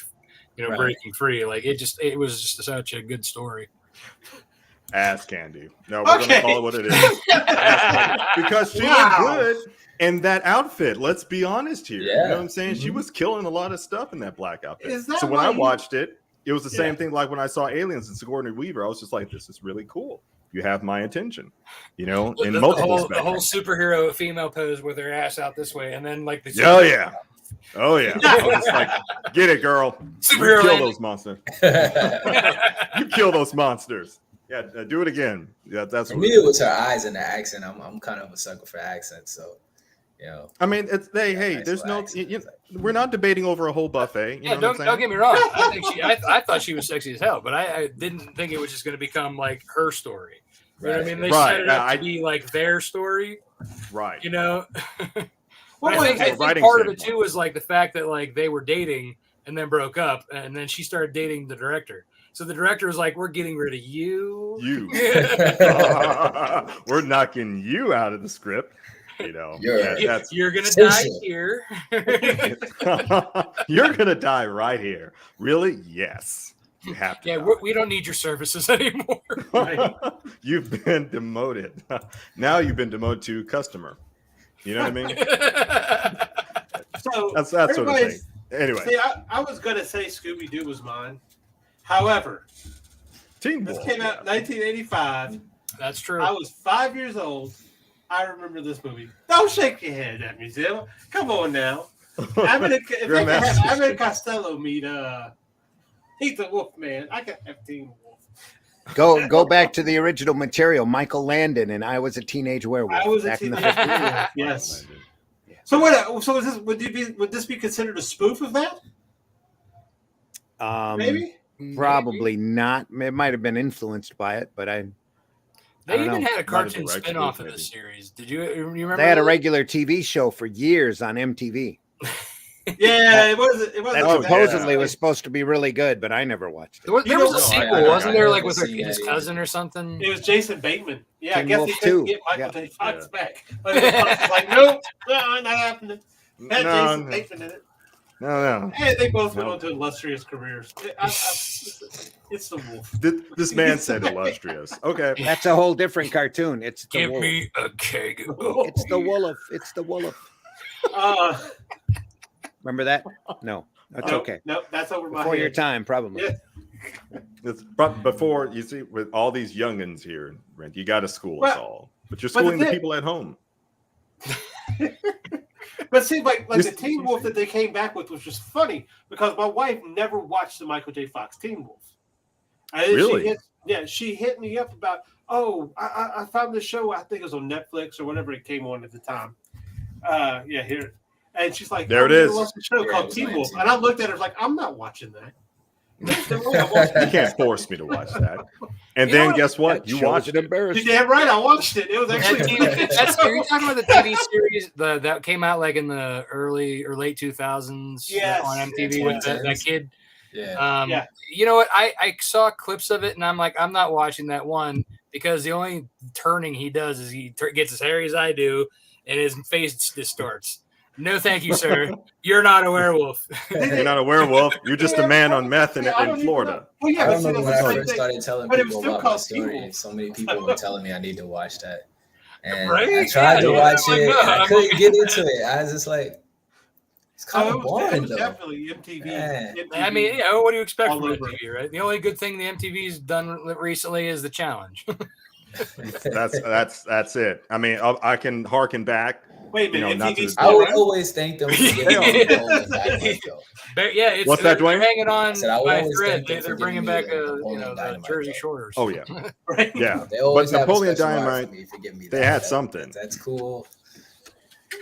Right. breaking free. Like it was just such a good story. Ass candy. No, we're Okay. gonna call it what it is. Ass candy. Because she Wow. looked good in that outfit. Let's be honest here. You Yeah. know what I'm saying? She Mhm. was killing a lot of stuff in that black outfit. Is that So when why I you- watched it, it was the Yeah. same thing like when I saw Aliens and Sigourney Weaver. I was just like, this is really cool. You have my attention. In The multiple whole spectrums. superhero female pose with her ass out this way, and then like the Oh yeah. Oh yeah. I was just like, get it, girl. Superhero You kill landing. those monsters. You kill those monsters. Yeah, do it again. Yeah, that's For what me, it it is. was her eyes and the accent. I'm kind of a sucker for accents, so I mean, hey, nice there's little no, accents. we're not debating over a whole buffet. You know don't what I'm saying? get me wrong. I thought she was sexy as hell, but I didn't think it was just going to become like her story. You know what I mean? They Right. set it up I- to be like their story. Right. But Well, I think from a writing part of it standpoint. too was like the fact that like they were dating and then broke up, and then she started dating the director. So the director was like, "We're getting rid of you." You. We're knocking you out of the script. You're gonna Say die so. here. You're gonna die right here. Really? Yes. You have to. Yeah, die. we don't need your services anymore. You've been demoted. Now you've been demoted to customer. You know what I mean? So That's that sort of thing. everybody's- Anyway, See, I was gonna say Scooby Doo was mine. However, Teen this Wolf. came out in 1985. That's true. I was 5 years old. I remember this movie. Don't shake your head at me, Zim. Come on now. Abbott Costello meet the Wolf Man. I can have Teen Wolf. Go back to the original material. Michael Lanning and I Was a Teenage Werewolf. I was a back in the teenage 50s. werewolf. Yes. So what? So is this? Would this be considered a spoof of that? Maybe. Probably not. It might have been influenced by it, but They don't even know. had a cartoon Not a direct spin-off movie. of this series. Did you remember? they had a that? regular TV show for years on MTV. Yeah, it was. It was. That Oh, supposedly yeah. was supposed to be really good, but I never watched it. There was a No, sequel, wasn't there? Like with seen his that cousin or something. It was Jason Bateman. Yeah, I Teen guess Wolf he couldn't 2. get Michael Yeah. J. Fox back. Michael J. Fox was like, nope, no, not happening. Had Jason Bateman in it. No. Hey, they both went No. on to illustrious careers. It's the Wolf. This man said illustrious. Okay. That's a whole different cartoon. It's the Give wolf. me a keg. It's the wolf. It's the wolf. Remember that? No, that's okay. Nope, that's over my Before head. your time, probably. Yeah. But before you see, with all these youngins here, Randy, you got to school us Well, all. But you're but the schooling the thing- people at home. But see, like You the Teen Wolf that they came back with was just funny because my wife never watched the Michael J. Fox Teen Wolf. Really? She hit me up about, I found this show, I think it was on Netflix or whatever it came on at the time. Here. And she's like, There it I'm is. gonna watch a show Yeah, it called was Teen on Wolf. MTV. And I looked at her like, I'm not watching that. There's no way I'm You watching it. can't force me to watch that. And You know then what? guess what? That You shows watched an it. embarrassment. You're damn right, I watched it. It was That actually you're talking about the TV series that came out like in the early or late 2000s Yes. on MTV with that kid. Yeah. Yeah. You know what? I saw clips of it and I'm like, I'm not watching that one because the only turning he does is he gets as hairy as I do and his face distorts. No, thank you, sir. You're not a werewolf. You're not a werewolf. You're just a man on meth Yeah, I in don't even Florida. know. Well, yeah, I but see, remember that's when the I same first thing. started telling But it was people still about my called Teen story. Wolf. So many people were telling me I need to watch that. And Right? I tried to Yeah, watch I'm like, it. no, And I I'm couldn't like- get into it. I was just like, it's kind Oh, of it boring was though. definitely MTV. Yeah. I mean, what do you expect All from over MTV, right? The only good thing the MTV's done recently is the challenge. That's it. I mean, I can harken back. Wait a minute, You know, not MTV's to- I would around? always thank them for getting Napoleon Dynamite though. But yeah, it's What's that, they're Dwayne? hanging on I said, I would by a always thread. thank them for They're bringing giving me back the the Napoleon the Dynamite, Jersey though. Shores. Oh yeah, Right? yeah. They always But have Napoleon a special art Dynamite, for me for giving me they that. had something. That's cool.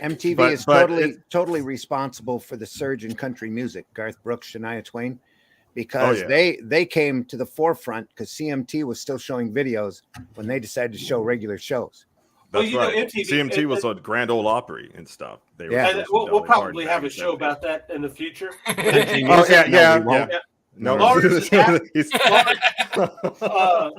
MTV But- is but totally responsible for the surge in country music. Garth Brooks, Shania Twain, Oh, because yeah. they came to the forefront because CMT was still showing videos when they decided to show regular shows. Well, That's you know, right. MTV CMT was on Grand Ole Opry and stuff. They were Yeah. supposed And to we'll Dolly probably Parton have a back in show the 70s. about that in the future. Oh yeah, No, we won't. No, Lars is he's-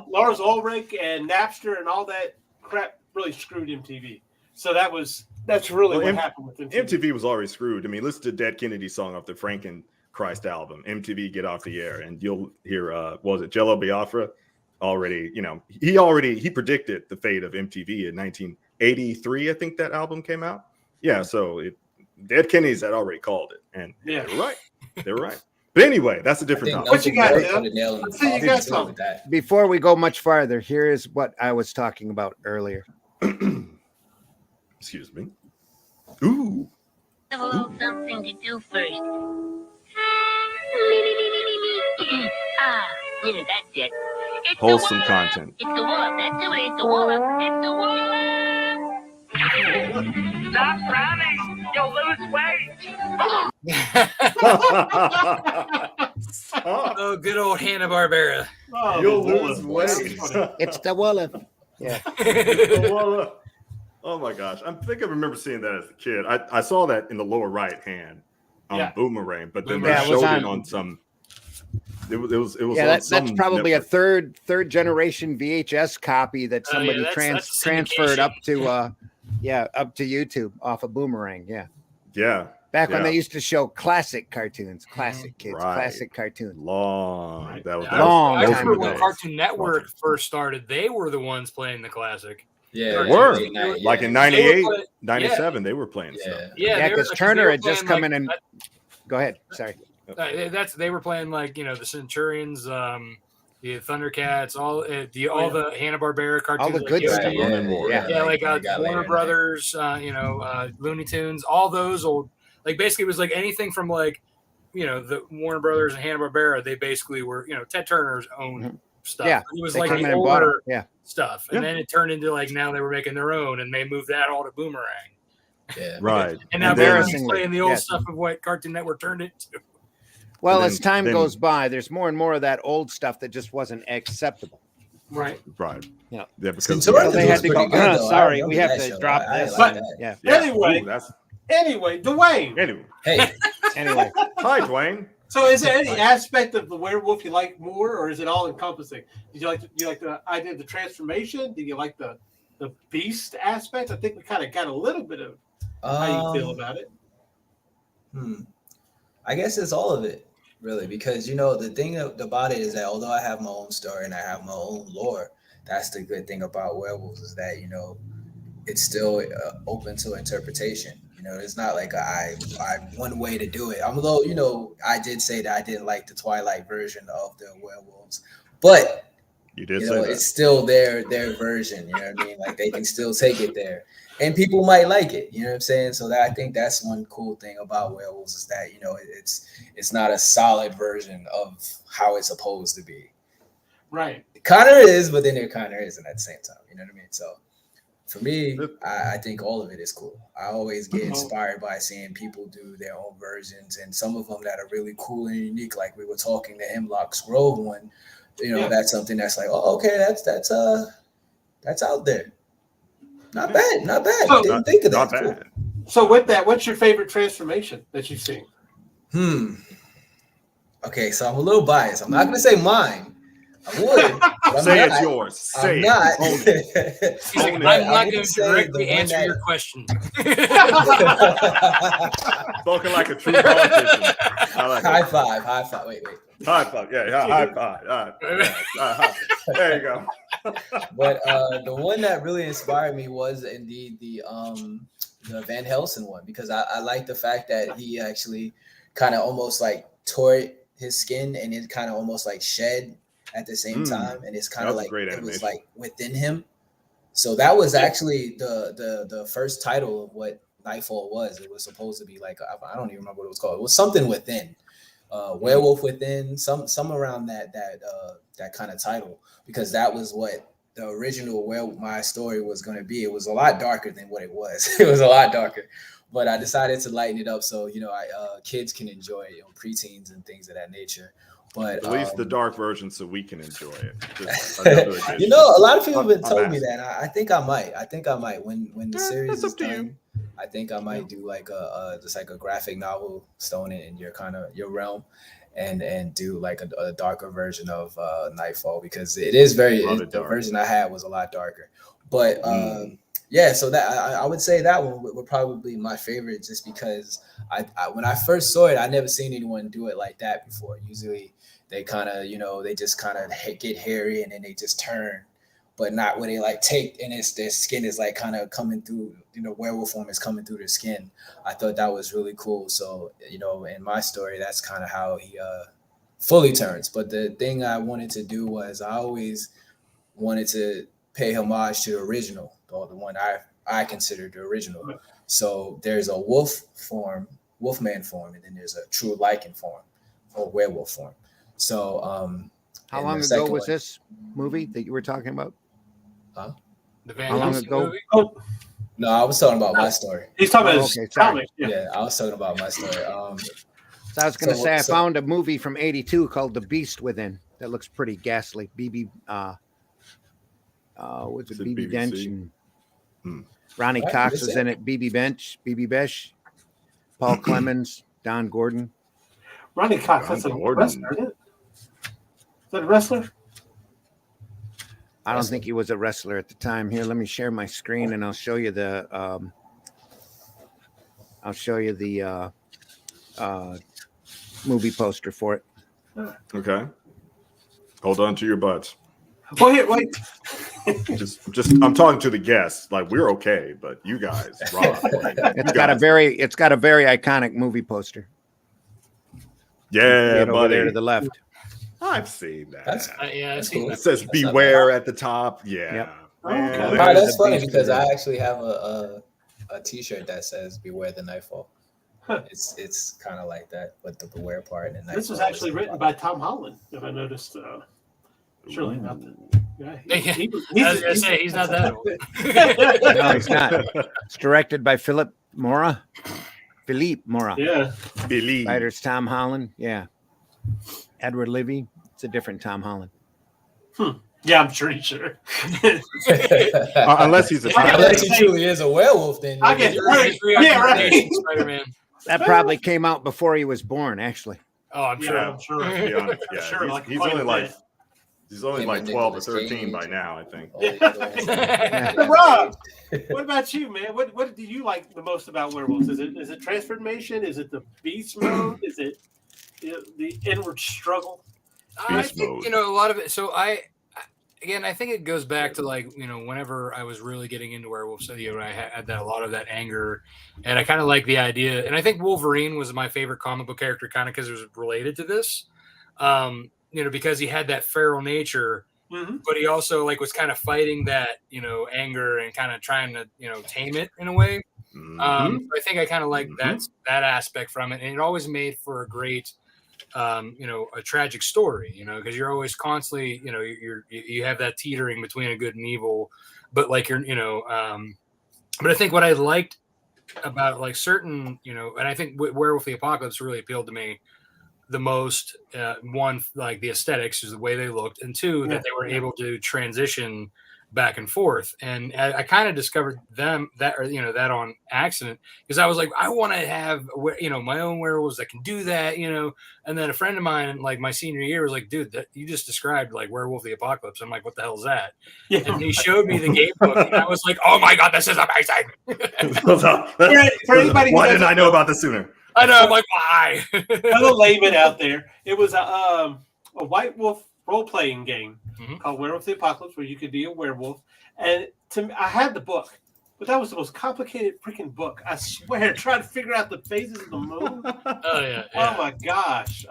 Lars Ulrich and Napster and all that crap really screwed MTV. So that's really Well, what happened with MTV. MTV was already screwed. I mean, listen to Dead Kennedy song off the Frankenchrist album, MTV Get Off the Air, and you'll hear what was it, Jello Biafra already, he predicted the fate of MTV in 1983, I think that album came out. Yeah, so Dead Kennedys had already called it, and Yeah. they were right. They were right. But anyway, that's a different topic. What you got, Nothing Dale? put a nail in the Let's see, you coffin, got too, something. with that. Before we go much farther, here is what I was talking about earlier. Excuse me. Ooh. Have a little something to do first. Yeah, that's it. It's the Wholesome Wolf. content. It's the Wolf. That's it. It's the Wolf. It's the Wolf. Stop running. You'll lose weight. Oh, good old Hanna-Barbera. Oh, You'll the lose Wolf. weight. It's the wolf. Yeah. Oh my gosh. I think I remember seeing that as a kid. I saw that in the lower right hand on Yeah. Boomerang, but then Yeah, they it was showed it on- on some. It was Yeah, on that's some probably network. a third generation VHS copy that Oh, yeah, somebody that's transferred syndication. up to YouTube off of Boomerang. Yeah. Yeah, Back when Yeah. they used to show classic cartoons, classic kids, Right. classic cartoons. long. Right. That was I Long those remember were when the Cartoon Network first started, they were the ones playing the classic. Yeah, They were. late night, like in yeah. 98, They were 97, they were playing stuff. Yeah. Yeah, Yeah, they were- 'cause they Turner were had just playing, come in and- Go ahead. Sorry. they were playing like the Centurions, the Thundercats, all the Hanna-Barbera cartoons, All the like good Yogi, stuff. Warner Brothers, Looney Tunes, all those old, like basically it was like anything from like, the Warner Brothers and Hanna-Barbera, they basically were, Ted Turner's own stuff. Yeah, it was they like came the in and bought older stuff, and Yeah. then it turned into like now they were making their own, and they moved that all to Boomerang. Yeah. Right. And now then- Boomerang's playing the old stuff of what Cartoon Network turned it to. Well, And as time then- goes by, there's more and more of that old stuff that just wasn't acceptable. Right. Right. Yeah. Yeah, because Cinderella they had to was go. pretty good, though. I Sorry, remember we have that to show. drop I this. like that. Yeah. yeah. Anyway. Ooh, that's Anyway, Dwayne. anyway. Hey, Anyway, Hi, Dwayne. So, is there any aspect of the werewolf you like more, or is it all encompassing? Did you like the idea of the transformation? Did you like the beast aspect? I think we kind of got a little bit of how you feel about it. I guess it's all of it, really, because the thing about it is that although I have my own story and I have my own lore, that's the good thing about werewolves is that it's still open to interpretation. It's not like I one way to do it. Although I did say that I didn't like the Twilight version of the werewolves, but You did say that. it's still their version. You know what I mean? Like they can still take it there, and people might like it. You know what I'm saying? So I think that's one cool thing about werewolves is that it's not a solid version of how it's supposed to be. Right. It kind of is, but then it kind of isn't at the same time. You know what I mean? So for me, I think all of it is cool. I always get inspired by seeing people do their own versions, and some of them that are really cool and unique. Like we were talking the Hemlock Grove one. That's something that's like, oh, okay, that's out there. Not bad. So, Didn't think of that. Not Cool. bad. So, with that, what's your favorite transformation that you've seen? Okay, so I'm a little biased. I'm not gonna say mine. I would. But I'm Say not. it's yours. Say I'm it. not. Own it. He's like, Own I'm it. not I going would to say directly the one answer that- your question. Spoken like a true politician. I like High it. five. Wait. High five. Yeah, high five. All right. There you go. But the one that really inspired me was indeed the Van Helsing one, because I like the fact that he actually kind of almost like tore his skin and it kind of almost like shed at the same time, and it's kind of like great it was animation. like within him. So that was actually the first title of what Nightfall was. It was supposed to be like I don't even remember what it was called. It was something within, Werewolf Within, some around that kind of title, because that was what the original my story was going to be. It was a lot darker than what it was. It was a lot darker, but I decided to lighten it up so kids can enjoy it, preteens and things of that nature. But Release the dark version so we can enjoy it. Just another edition. a lot of people have been I'm told me asking. that. I think I might when the series that's is up to you. done. I think I might do like just like a graphic novel, stone it in your realm, and do like a darker version of Nightfall, because it is the dark. version I had was a lot darker. But so that I would say that one would probably be my favorite, just because I when I first saw it, I never seen anyone do it like that before. Usually they kind of they just kind of get hairy and then they just turn, but not when they like take and their skin is like kind of coming through, werewolf form is coming through their skin. I thought that was really cool. So in my story, that's kind of how he fully turns. But the thing I wanted to do was I always wanted to pay homage to the original, or the one I consider the original. So there's a wolfman form, and then there's a true lichen form, or werewolf form. So how and long the ago second was one- this movie that you were talking about? The Van How long Helsing ago? movie? Oh, No, I was talking about my story. he's talking about Oh, his okay, sorry. comics. Yeah. Yeah, I was talking about my story. So I was going to So- say I so- found a movie from '82 called The Beast Within that looks pretty ghastly. Was it Is it BB BBC? Dench and Ronnie Right, Cox that's was it. in it. BB Besh, Paul Clemens, Don Gordon. Ronnie Cox, that's a Gordon. wrestler, isn't it? Is that a wrestler? I don't think he was a wrestler at the time. Here, let me share my screen and I'll show you the movie poster for it. Okay. Hold on to your butts. Oh, here, wait. I'm talking to the guests. Like, we're okay, but you guys, rock. Like, It's got a very iconic movie poster. See yeah, it over buddy. there to the left. I've seen that. That's Yeah, I've That's seen cool. It says That's "Beware" at the top. Yeah. Yep. Man, Okay. there's- Wow, that's a funny beast because of I it. actually have a T-shirt that says "Beware the Nightfall." Huh. It's kind of like that, but the beware part and This was Nightfall actually is written by Tom Holland, if I noticed. Surely not. Yeah, I was gonna say he's not that old. No, he's not. It's directed by Philippe Mora. Yeah. Believe. Writers Tom Holland. Yeah. Edward Livy. It's a different Tom Holland. Yeah, I'm pretty sure. Unless he's a Yeah, Unless he truly is a werewolf, then I get you're- right. Yeah, right. Spider-Man. That probably came out before he was born, actually. Oh, I'm sure. Yeah, I'm sure. To be honest, I'm yeah, sure, like he's quite only a like bit. he's only Him like and 12 or Nicolas 13 by Cage. now, I think. all these other- So, Rob, what about you, man? What do you like the most about werewolves? Is it transformation? Is it the beast mode? Is it the inward struggle? I Beast think mode. you know a lot of it. So I think it goes back to like whenever I was really getting into werewolves, so I had that a lot of that anger, and I kind of like the idea. And I think Wolverine was my favorite comic book character, kind of because it was related to this. Because he had that feral nature, but he also like was kind of fighting that anger and kind of trying to tame it in a way. I think I kind of like that aspect from it, and it always made for a great a tragic story, because you're always constantly, you have that teetering between a good and evil, but like but I think what I liked about like certain, and I think Werewolf the Apocalypse really appealed to me the most. One, like the aesthetics is the way they looked, and two, that they were able to transition back and forth. And I kind of discovered that on accident, because I was like, I want to have my own werewolves that can do that, and then a friend of mine like my senior year was like, dude, that you just described like Werewolf the Apocalypse. I'm like, what the hell is that? Yeah. And he showed me the game book, and I was like, oh my god, this is amazing. For anybody who Why doesn't didn't I know about this sooner? I know, I'm like, why? For the layman out there, it was a White Wolf role-playing game called Werewolf the Apocalypse, where you could be a werewolf. And to me, I had the book, but that was the most complicated freaking book. I swear, trying to figure out the phases of the moon. Oh yeah. Oh my gosh!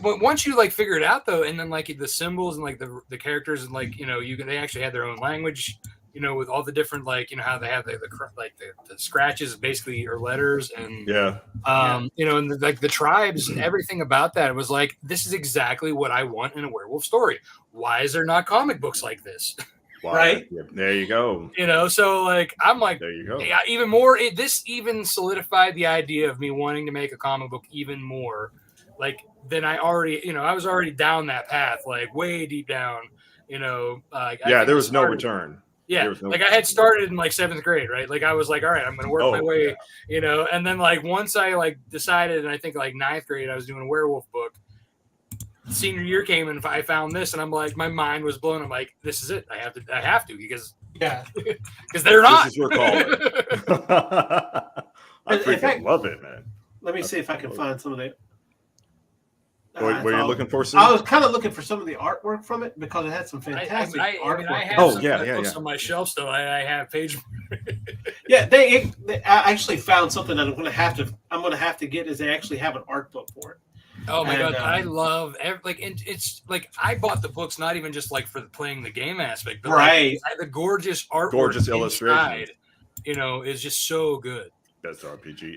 But once you like figure it out though, and then like the symbols and like the characters and like they actually had their own language, with all the different like how they have the scratches basically are letters and and the tribes and everything about that was like, this is exactly what I want in a werewolf story. Why is there not comic books like this? Wow. Right? Yeah, there you go. So like I'm like, There you go. yeah, even more. This even solidified the idea of me wanting to make a comic book even more, like than I already, I was already down that path, like way deep down, There was no return. Yeah, I had started in like 7th grade, right? Like I was like, all right, I'm going to work my way, and then like once I like decided, and I think like 9th grade, I was doing a werewolf book. Senior year came and I found this, and I'm like, my mind was blown. I'm like, this is it. I have to because they're not. This is your calling. I freaking love it, man. Let me see if I can find some of that. What are you looking for, Sue? I was kind of looking for some of the artwork from it because it had some fantastic artwork. I have some books on my shelf still. I have page. Yeah, I actually found something that I'm gonna have to get. Is they actually have an art book for it. Oh my god, I love it's like I bought the books not even just like for playing the game aspect, but like, the gorgeous artwork, gorgeous illustrations, is just so good. Best RPG.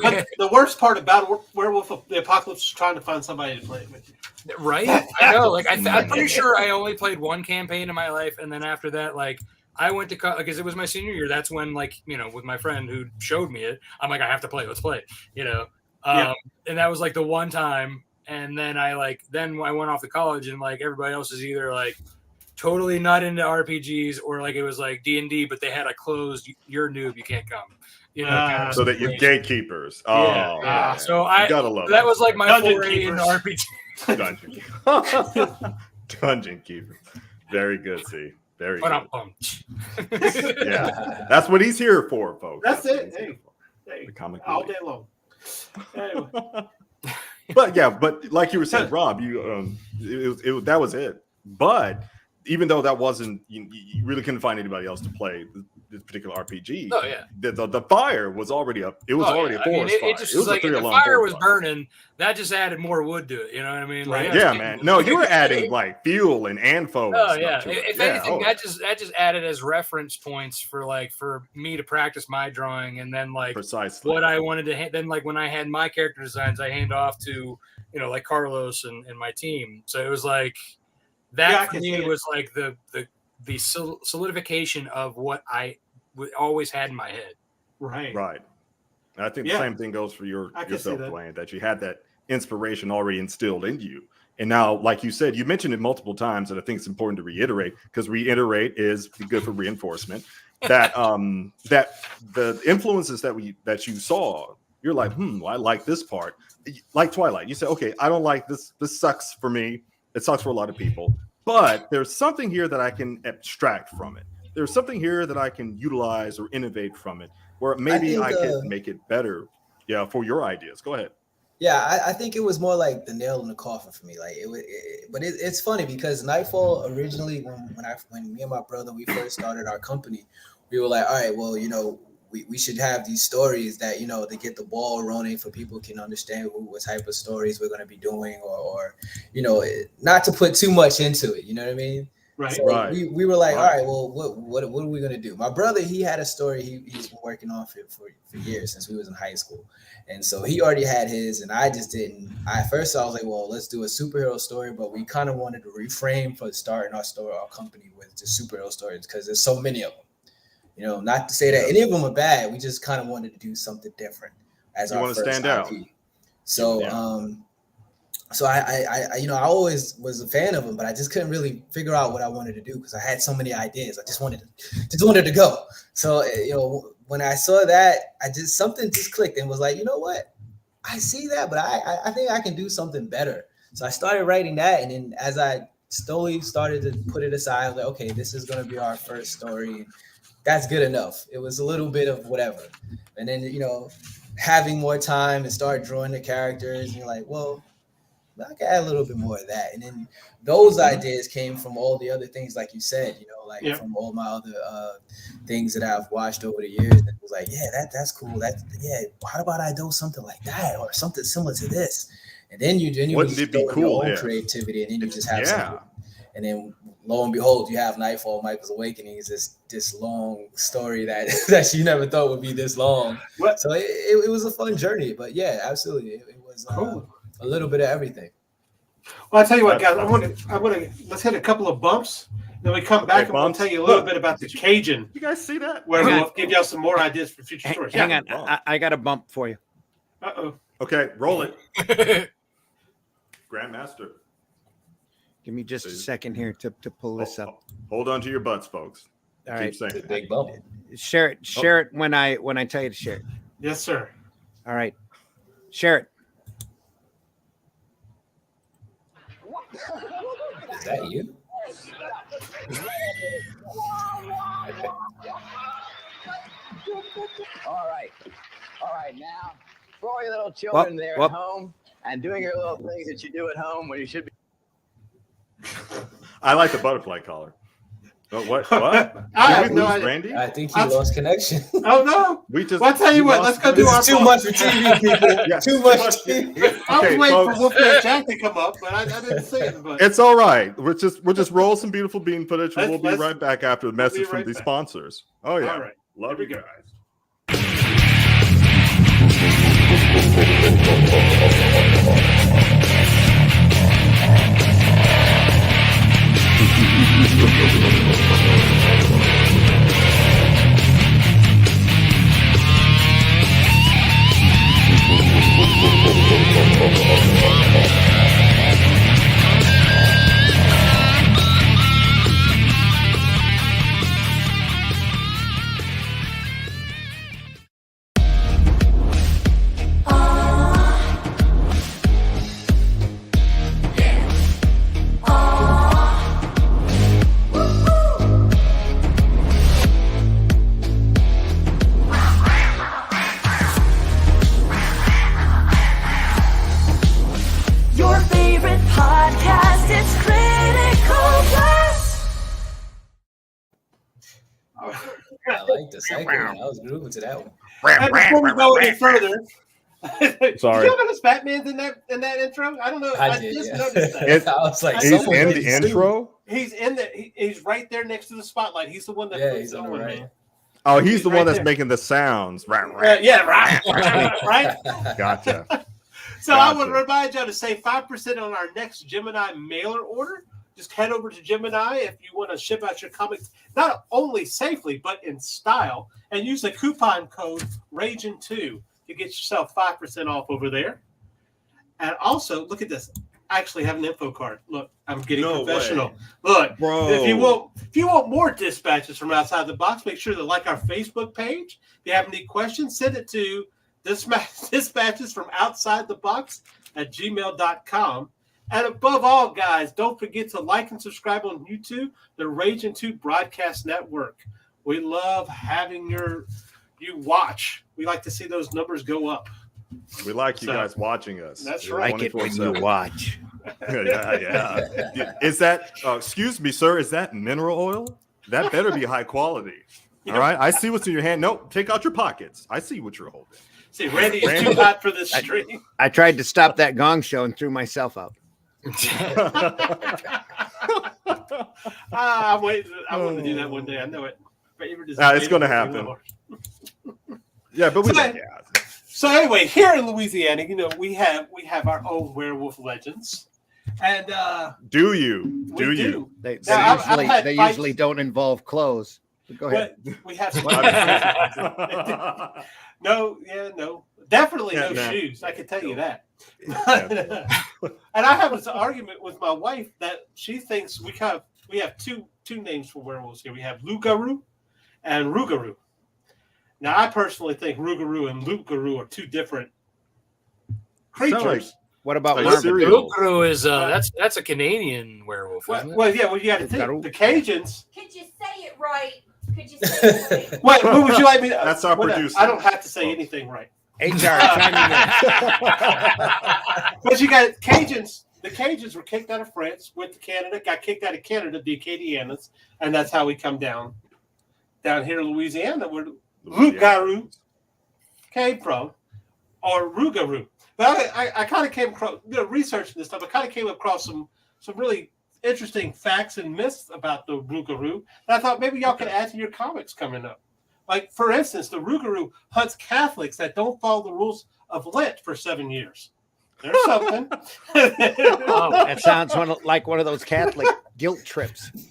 But the worst part about Werewolf of the Apocalypse is trying to find somebody to play it with you. Right? I know. Like I'm pretty sure I only played one campaign in my life, and then after that, like I went to because it was my senior year. That's when like with my friend who showed me it, I'm like, I have to play. Let's play. And that was like the one time. And then I went off to college, and like everybody else is either like totally not into RPGs or like it was like D&D, but they had a closed, you're a noob, you can't come. Kind of so that you gatekeepers. Oh, yeah. So I gotta love that it. was like my Dungeon foray into keepers. RPG. Dungeon keeper. Very good, see. Very good. Yeah. Yeah. That's what he's here for, folks. That's it. Hey, the comic all relief. day long. Anyway. But like you were saying, Rob, you that was it. But even though that wasn't, you really couldn't find anybody else to play this particular RPG. Oh yeah, the fire was already up. It was already a forest fire. It just was like the fire was burning. That just added more wood to it. You know what I mean? Like, yeah, man. No, you were adding like fuel and anfo. Oh yeah. If anything, that just added as reference points for me to practice my drawing, and then like precisely what I wanted to. Then like when I had my character designs, I hand off to like Carlos and my team. So it was like that for me was like the solidification of what I always had in my head. Right. And I think the same thing goes for yourself, Dwayne, that you had that inspiration already instilled in you. And now, like you said, you mentioned it multiple times, and I think it's important to reiterate, because reiterate is good for reinforcement, that that the influences that you saw, you're like, well, I like this part. Like Twilight, you say, okay, I don't like this. This sucks for me. It sucks for a lot of people. But there's something here that I can abstract from it. There's something here that I can utilize or innovate from it, where maybe I can make it better. Yeah, for your ideas. Go ahead. Yeah, I think it was more like the nail in the coffin for me. Like it's funny because Nightfall originally, when me and my brother we first started our company, we were like, all right, well, we should have these stories that to get the ball rolling for people can understand what type of stories we're going to be doing, or not to put too much into it. You know what I mean? Right. So we were like, all right, well, what are we gonna do? My brother, he had a story he's been working on for years, since we was in high school, and so he already had his, and I just didn't. I was like, well, let's do a superhero story, but we kind of wanted to reframe for starting our company with just superhero stories because there's so many of them. Not to say that any of them are bad. We just kind of wanted to do something different as our first stand out. So So I always was a fan of him, but I just couldn't really figure out what I wanted to do because I had so many ideas. I just wanted to go. So when I saw that, something just clicked and was like, you know what? I see that, but I think I can do something better. So I started writing that, and then as I slowly started to put it aside, I was like, okay, this is going to be our first story. That's good enough. It was a little bit of whatever, and then having more time and start drawing the characters, and you're like, well, I can add a little bit more of that. And then those ideas came from all the other things, like you said, from all my other things that I've watched over the years. And it was like, yeah, that's cool. How about I do something like that or something similar to this? And then wouldn't it be cool? Your own creativity, and then you just have something. And then lo and behold, you have Nightfall, Michael's Awakening is this long story that you never thought would be this long. So it was a fun journey. But yeah, absolutely, it was cool. A little bit of everything. Well, I'll tell you what, guys. I want to let's hit a couple of bumps. Then we come back and we'll tell you a little bit about the Cajun. You guys see that? Where we'll give y'all some more ideas for future stories. Hang on, I got a bump for you. Okay, roll it. Grandmaster. Give me just a second here to pull this up. Hold on to your butts, folks. All right. It's a big bump. Share it when I tell you to share it. Yes, sir. All right. Share it. Is that you? All right. Now, for all your little children there at home and doing your little things that you do at home when you should be. I like the butterfly collar. Oh, what? I have no idea. Randy? I think he lost connection. Oh no! I'll tell you what. Let's go do our too much for TV, people. Too much TV. I was waiting for Wolfman Jack to come up, but I didn't see it. But it's all right. We'll just roll some beautiful bean footage, and we'll be right back after the message from these sponsors. Oh yeah, all right. Love you guys. like the second one. I was grooving to that one. And before we go any further, Sorry. did you notice Batman's in that intro? I don't know. I did, just yeah. noticed that. It- I was like, He's someone in did the too. intro. He's in the. He's right there next to the spotlight. He's the one that puts He's it on on, the right. man. Oh, he's the Right one that's there. making the sounds. Right. Yeah, right. Right. Gotcha. So I Gotcha. would remind y'all to save 5% on our next Gemini mailer order. Just head over to Gemini if you want to ship out your comics not only safely but in style, and use the coupon code RAGIN2 to get yourself 5% off over there. And also, look at this. I actually have an info card. Look, I'm getting No professional. way. Look, Bro. if you want more dispatches from outside the box, make sure to like our Facebook page. If you have any questions, send it to dispatches from outside the box at gmail.com. And above all, guys, don't forget to like and subscribe on YouTube, the Raging 2 Broadcast Network. We love having you watch. We like to see those numbers go up. We like you So, guys watching us. that's You right. like it when you 24/7. watch. Yeah. Is that, excuse me, sir, is that mineral oil? That better be high quality. All right. I see what's in your hand. Nope. Take out your pockets. I see what you're holding. See, Randy is too hot for this stream. I tried to stop that gong show and threw myself out. I'm waiting. I want to do that one day. I know it. It's going to happen. Yeah, but we. So- Yeah. So anyway, here in Louisiana, we have our own werewolf legends, and Do you? we Do you? They Now, I've had usually fights- don't involve clothes. But go ahead. we have some. No, definitely no Yeah, nah. shoes. I can tell you that. And I have this argument with my wife that she thinks we have two names for werewolves here. We have Lugaru and Rugaru. Now, I personally think Rugaru and Lugaru are two different creatures. Sound like- What about Are you Marvin? serious? Lukru is that's a Canadian werewolf, isn't it? Well, yeah. You got to think the Cajuns. Could you say it right? Could you say it right? Wait, what would you like me to? That's our what- producer. I don't have to say anything right. HR chiming But you got Cajuns. The Cajuns were kicked out of France, went to Canada, got kicked out of Canada, the Acadianas, and that's how we come down here in Louisiana, where Lugaru came from, or Rugaru. But I kind of came across, researching this stuff. I kind of came across some really interesting facts and myths about the Rugaru. And I thought maybe y'all could add to your comics coming up. Like, for instance, the Rugaru hunts Catholics that don't follow the rules of Lent for 7 years. There's something. Oh, that sounds like one of those Catholic guilt trips. Be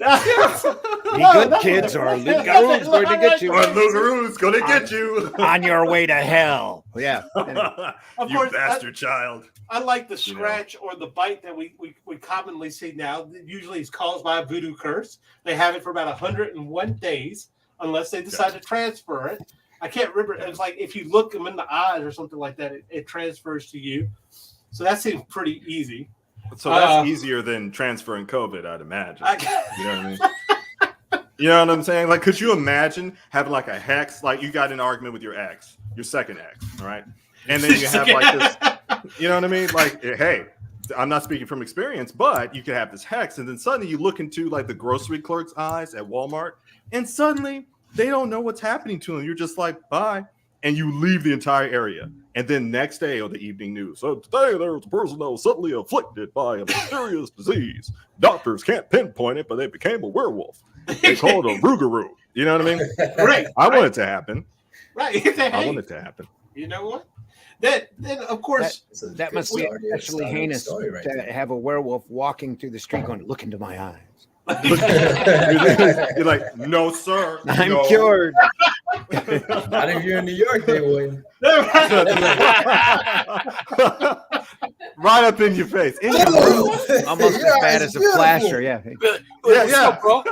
No, good, that's kids, what- or Lugaru's going to get you Or Lugaru's going to get you. on your way to hell. Yeah. Of You course, bastard child. Unlike the scratch or the bite that we commonly see now, usually it's caused by a voodoo curse. They have it for about 101 days, unless they decide to transfer it. I can't remember. It's like if you look them in the eyes or something like that, it transfers to you. So that seems pretty easy. So that's easier than transferring COVID, I'd imagine. You know what I mean? You know what I'm saying? Like, could you imagine having like a hex? Like, you got an argument with your ex, your second ex, all right? And then you have like this, you know what I mean? Like, hey, I'm not speaking from experience, but you could have this hex, and then suddenly you look into like the grocery clerk's eyes at Walmart, and suddenly they don't know what's happening to them. You're just like, bye. And you leave the entire area. And then next day on the evening news, so today there was a person that was suddenly afflicted by a mysterious disease. Doctors can't pinpoint it, but they became a werewolf. They called it a Rugaru. You know what I mean? Right. I want it to happen. Right. I want it to happen. You know what? Then of course, That must be actually heinous to have a werewolf walking through the street going, look into my eyes. You're like, no, sir. I'm no. cured. Not if you're in New York, they wouldn't. Right up in your face. In your room. Almost as bad as a flasher. Yeah. Yeah. bro.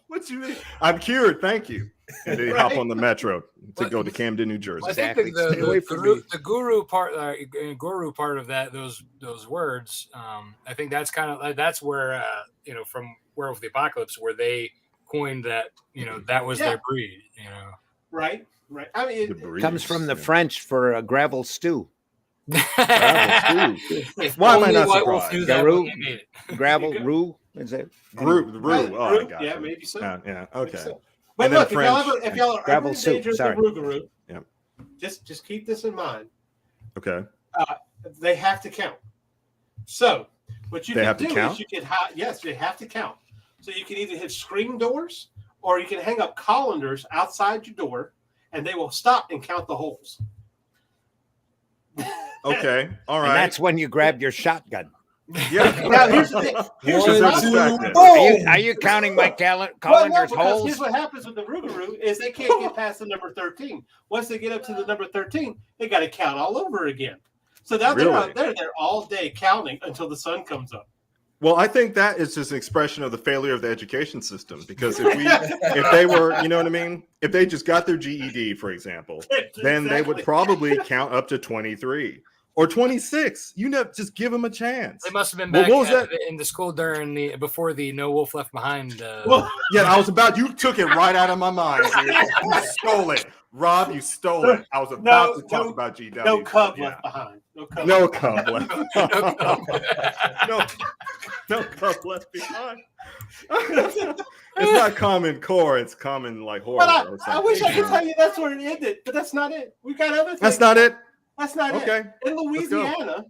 What you mean? I'm cured. Thank you. And then you hop on the metro to go to Camden, New Jersey. I think Exactly. Stay away from me. the guru part of that, those words, I think that's kind of that's where from Werewolf the Apocalypse, where they coined that, that was their breed, right. I mean, The It comes from the breeze. French for a gravel stew. Gravel stew. If Why am I only not White Wolf surprised? knew that Garou. when they made it. Gravel, roux, is it? Rue. Oh, I got yeah, it. maybe so. Yeah. Maybe Okay. so. But And then look, French. if y'all are ever Gravel in soup, danger of the sorry. Rougarou, Yeah. just keep this in mind. Okay. They have to count. So what you They can have to do count? is you can yes, they have to count. So you can either hit screen doors or you can hang up colanders outside your door, and they will stop and count the holes. Okay. All And right. that's when you grab your shotgun. Yeah. Now here's the thing. Here's the One, problem. two, boom. Are you counting my Well, no, colander's because holes? here's what happens with the Rougarou is they can't get past the number 13. Once they get up to the number 13, they got to count all over again. So now Really? they're there all day counting until the sun comes up. Well, I think that is just an expression of the failure of the education system. Because if they were, you know what I mean? If they just got their GED, for example, then they would Exactly. probably count up to 23 or 26. You know, just give them a chance. They must have been Well, back what was that? in the school before the No Wolf Left Behind. Well, Yeah, you took it right out of my mind, dude. You stole it. Rob, you stole it. I was about to talk about GW. no cub Yeah. left behind. No cub. No cub left. no cub left behind. It's not common core, it's common like horror. But or I wish I something. could tell you that's where it ended, but that's not it. We got other things. That's not it. That's not Okay. it. In go. Louisiana,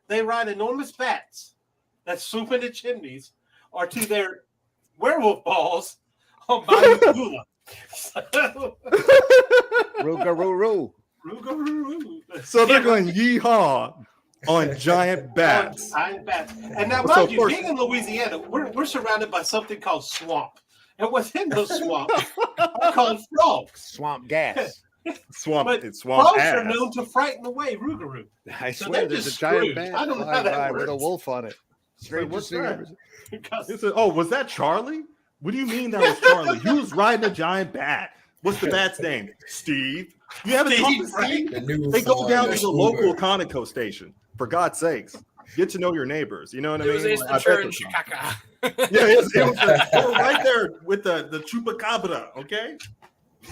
they ride enormous bats that swoop into chimneys or to their werewolf balls on Bayou Tula. Rougarou. Rougarou. So they're going yeehaw on giant bats. Giant bats. And now, So, mind of you, course- being in Louisiana, we're surrounded by something called swamp. And within those swamps are called frogs. Swamp gas. Swamp. But It's swamp frogs ass. are known to frighten away Rougarou. I So swear they're there's a just giant screwed. bat I don't know how flying that by with a works. wolf on it. Strangest what's thing that? ever seen. Because He said, "Oh, was that Charlie? What do you mean that was Charlie? He was riding a giant bat. What's the bat's name? Steve. You haven't talked to Steve, right? Steve? The new They go farm down to the Uber. local Conoco station. For God's sakes, get to know your neighbors. You know what I It was mean? Ace I bet Ventura they're and fine. Chicago. Yeah, it was they were right there with the chupacabra. Okay,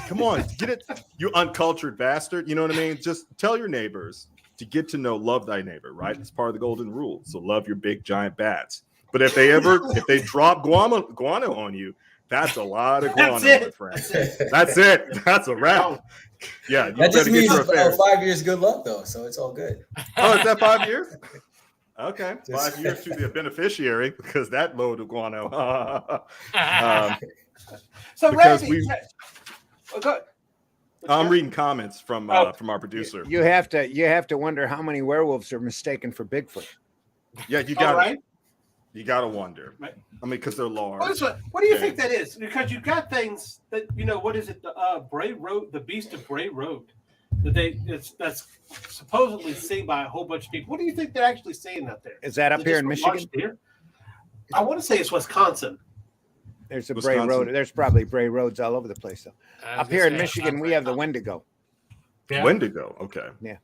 come on, get it, you uncultured bastard. You know what I mean? Just tell your neighbors to get to know, love thy neighbor. Right? It's part of the golden rule. So love your big giant bats. But if they drop guano on you, that's a lot of guano, That's it. my friend. That's it. That's a wrap. Yeah, you That better just get means your affairs. 5 years good luck though, so it's all good. Oh, is that 5 years? Okay, Just- 5 years to be a beneficiary because that load of guano. So Because Randy, we- I'm reading comments from our producer. You have to wonder how many werewolves are mistaken for Bigfoot. Yeah, you all got right. You got to wonder. Right. I mean, because they're large. What do you Okay. think that is? Because you've got things that what is it? The Bray Road, the Beast of Bray Road, that's supposedly seen by a whole bunch of people. What do you think they're actually seeing out there? Is that Is up it here just in a Michigan? large deer? I want to say it's Wisconsin. There's a Wisconsin. Bray Road. There's probably Bray Roads all over the place though. Up here in Michigan, we have the Wendigo. Yeah. Wendigo. Okay. Yeah.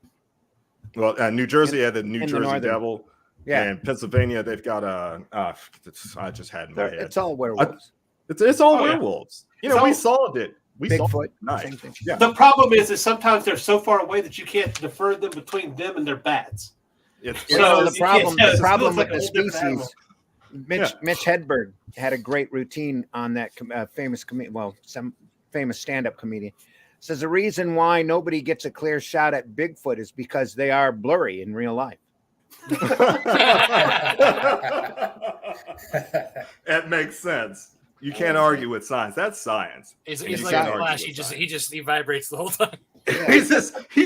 Well, New Jersey had the New in the Jersey northern- Devil. Yeah, And Pennsylvania, they've got I just had in my head. it's all werewolves. It's all Oh, yeah. werewolves. You It's know, we all- solved it. We solved Bigfoot, it. Nice. same thing. Yeah. The problem is that sometimes they're so far away that you can't defer them between them and their bats. It's You So know, you the can't problem, tell. the It problem feels with like the a whole different animal. species, Mitch Hedberg had a great routine on that famous some famous stand-up comedian. Says the reason why nobody gets a clear shot at Bigfoot is because they are blurry in real life. That makes sense. You can't argue with science. That's science. He's You like can't a argue Flash. with He just vibrates the whole time. he's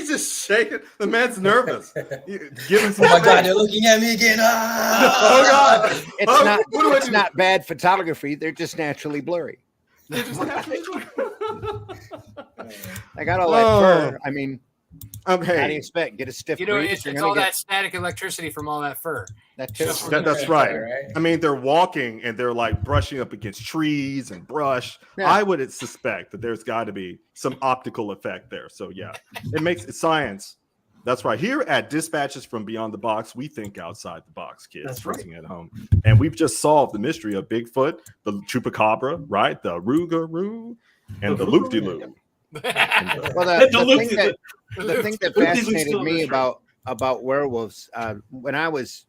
just shaking. The man's nervous. Give him some Oh my God, space. they're looking at me again. Ah! Oh God! It's Oh, not what do I it's do? not bad photography. They're just naturally blurry. They're just naturally- I got all that Oh. fur. I mean, how do you hey, expect? Get a stiff You know, breeze, it's you're all gonna that get static electricity from all that fur. that too. that's right. I mean, they're walking and they're like brushing up against trees and brush. Yeah. I would suspect that there's got to be some optical effect there. So yeah, it makes it science. That's right. Here at Dispatches from Beyond the Box, we think outside the box, kids. That's right. Listening at home, and we've just solved the mystery of Bigfoot, the chupacabra, right? The Rougarou, and the loop-de-loop. Well, The the thing that Loop-de-loop's fascinated still me in the about werewolves when I was,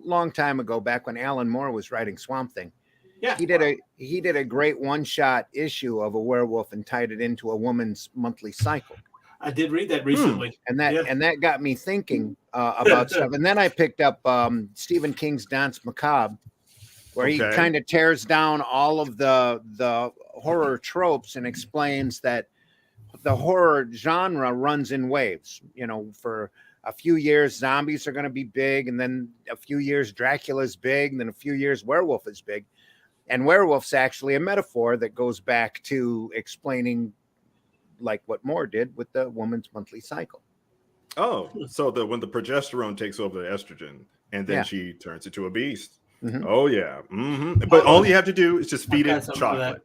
long time ago, back when Alan Moore was writing Swamp Thing, Yeah. He did a great one-shot issue of a werewolf and tied it into a woman's monthly cycle. I did read that recently. And that got me thinking about stuff. And then I picked up Stephen King's Danse Macabre, where he kind of tears down all of the horror tropes and explains that the horror genre runs in waves. You know, for a few years, zombies are going to be big, and then a few years, Dracula's big, and then a few years, werewolf is big. And werewolf's actually a metaphor that goes back to explaining, like what Moore did with the woman's monthly cycle. Oh, so when the progesterone takes over the estrogen, and then she turns into a beast. Mm-hmm. Oh yeah, but all you have to do is just feed it chocolate.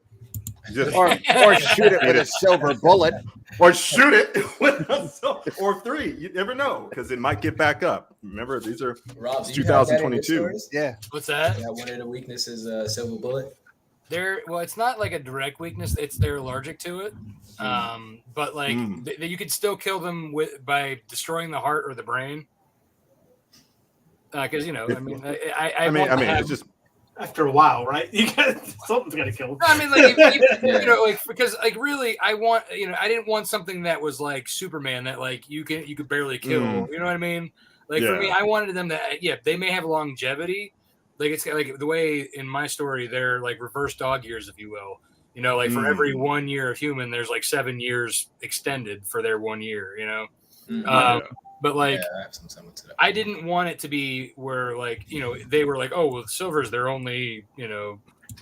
Or shoot it with a silver bullet. Or shoot it with a silver, or 3. You never know, because it might get back up. Remember, these are Rob, 2022. Yeah. What's that? Yeah, one of the weaknesses, silver bullet. Well, it's not like a direct weakness. They're allergic to it. But like you could still kill them by destroying the heart or the brain. Because I mean, I mean, it's just after a while, right? Something's got to kill them. I mean, like like because like really, I didn't want something that was like Superman that like you could barely kill. You know what I mean? Like for me, I wanted them to they may have longevity. Like it's like the way in my story, they're like reverse dog years, if you will. You know, like for every 1 year of human, there's like 7 years extended for their 1 year. You know, but like I have some similar to that. I didn't want it to be where like they were like, oh well, silver's their only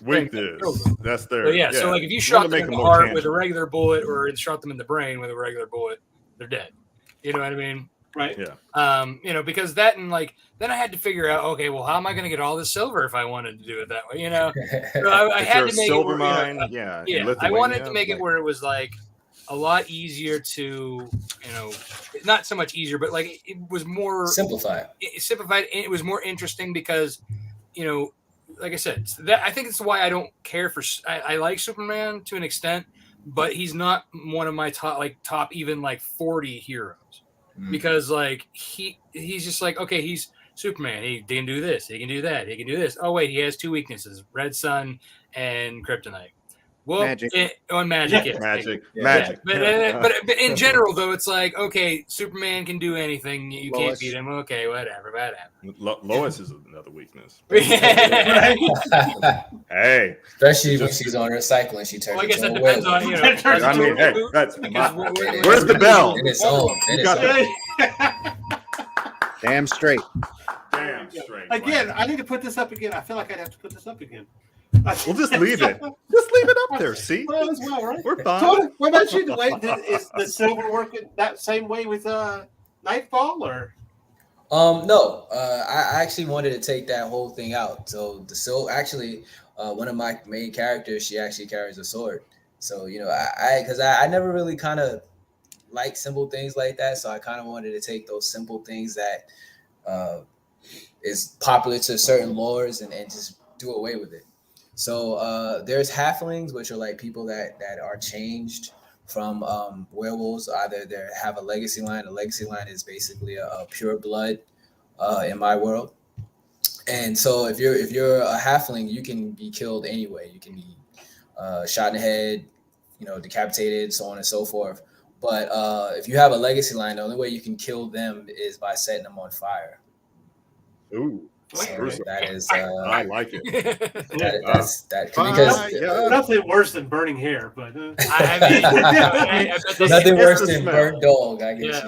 weakness. That's their So like if you shot them in the heart with a regular bullet or shot them in the brain with a regular bullet, they're dead. You know what I mean? Right. Yeah. Because that and like then I had to figure out, okay, well, how am I going to get all this silver if I wanted to do it that way? So I had to make silver it where, mine. I wanted to make it where it was like a lot easier to, not so much easier, but like it was more simplified. And it was more interesting because, like I said, I think it's why I don't care for. I like Superman to an extent, but he's not one of my top even like 40 heroes. Because like he's just like, okay, he's Superman. He can do this. He can do that. He can do this. Oh wait, he has 2 weaknesses: Red Sun and Kryptonite. Well, magic. Magic. But in general, though, it's like, okay, Superman can do anything. You can't beat him. Okay, whatever. Lois is another weekness. Hey, especially when she's on her cycle and she turns. Well, I guess it depends on I mean, that's where's the bell? In its own. Damn straight. Again, I need to put this up again. I feel like I'd have to put this up again. We'll just leave it. Just leave it up there. See, well, as well, right? We're fine. So, what about you, Dwayne? Is the silver working that same way with Nightfall, or? No. I actually wanted to take that whole thing out. So actually, one of my main characters, she actually carries a sword. So I never really kind of like simple things like that. So I kind of wanted to take those simple things that is popular to certain lores and just do away with it. So there's halflings, which are like people that are changed from werewolves. Either they have a legacy line. A legacy line is basically a pure blood in my world. And so if you're a halfling, you can be killed anyway. You can be shot in the head, decapitated, so on and so forth. But if you have a legacy line, the only way you can kill them is by setting them on fire. Ooh. So that is I like it. Because nothing worse than burning hair, but nothing worse than burnt dog. I guess.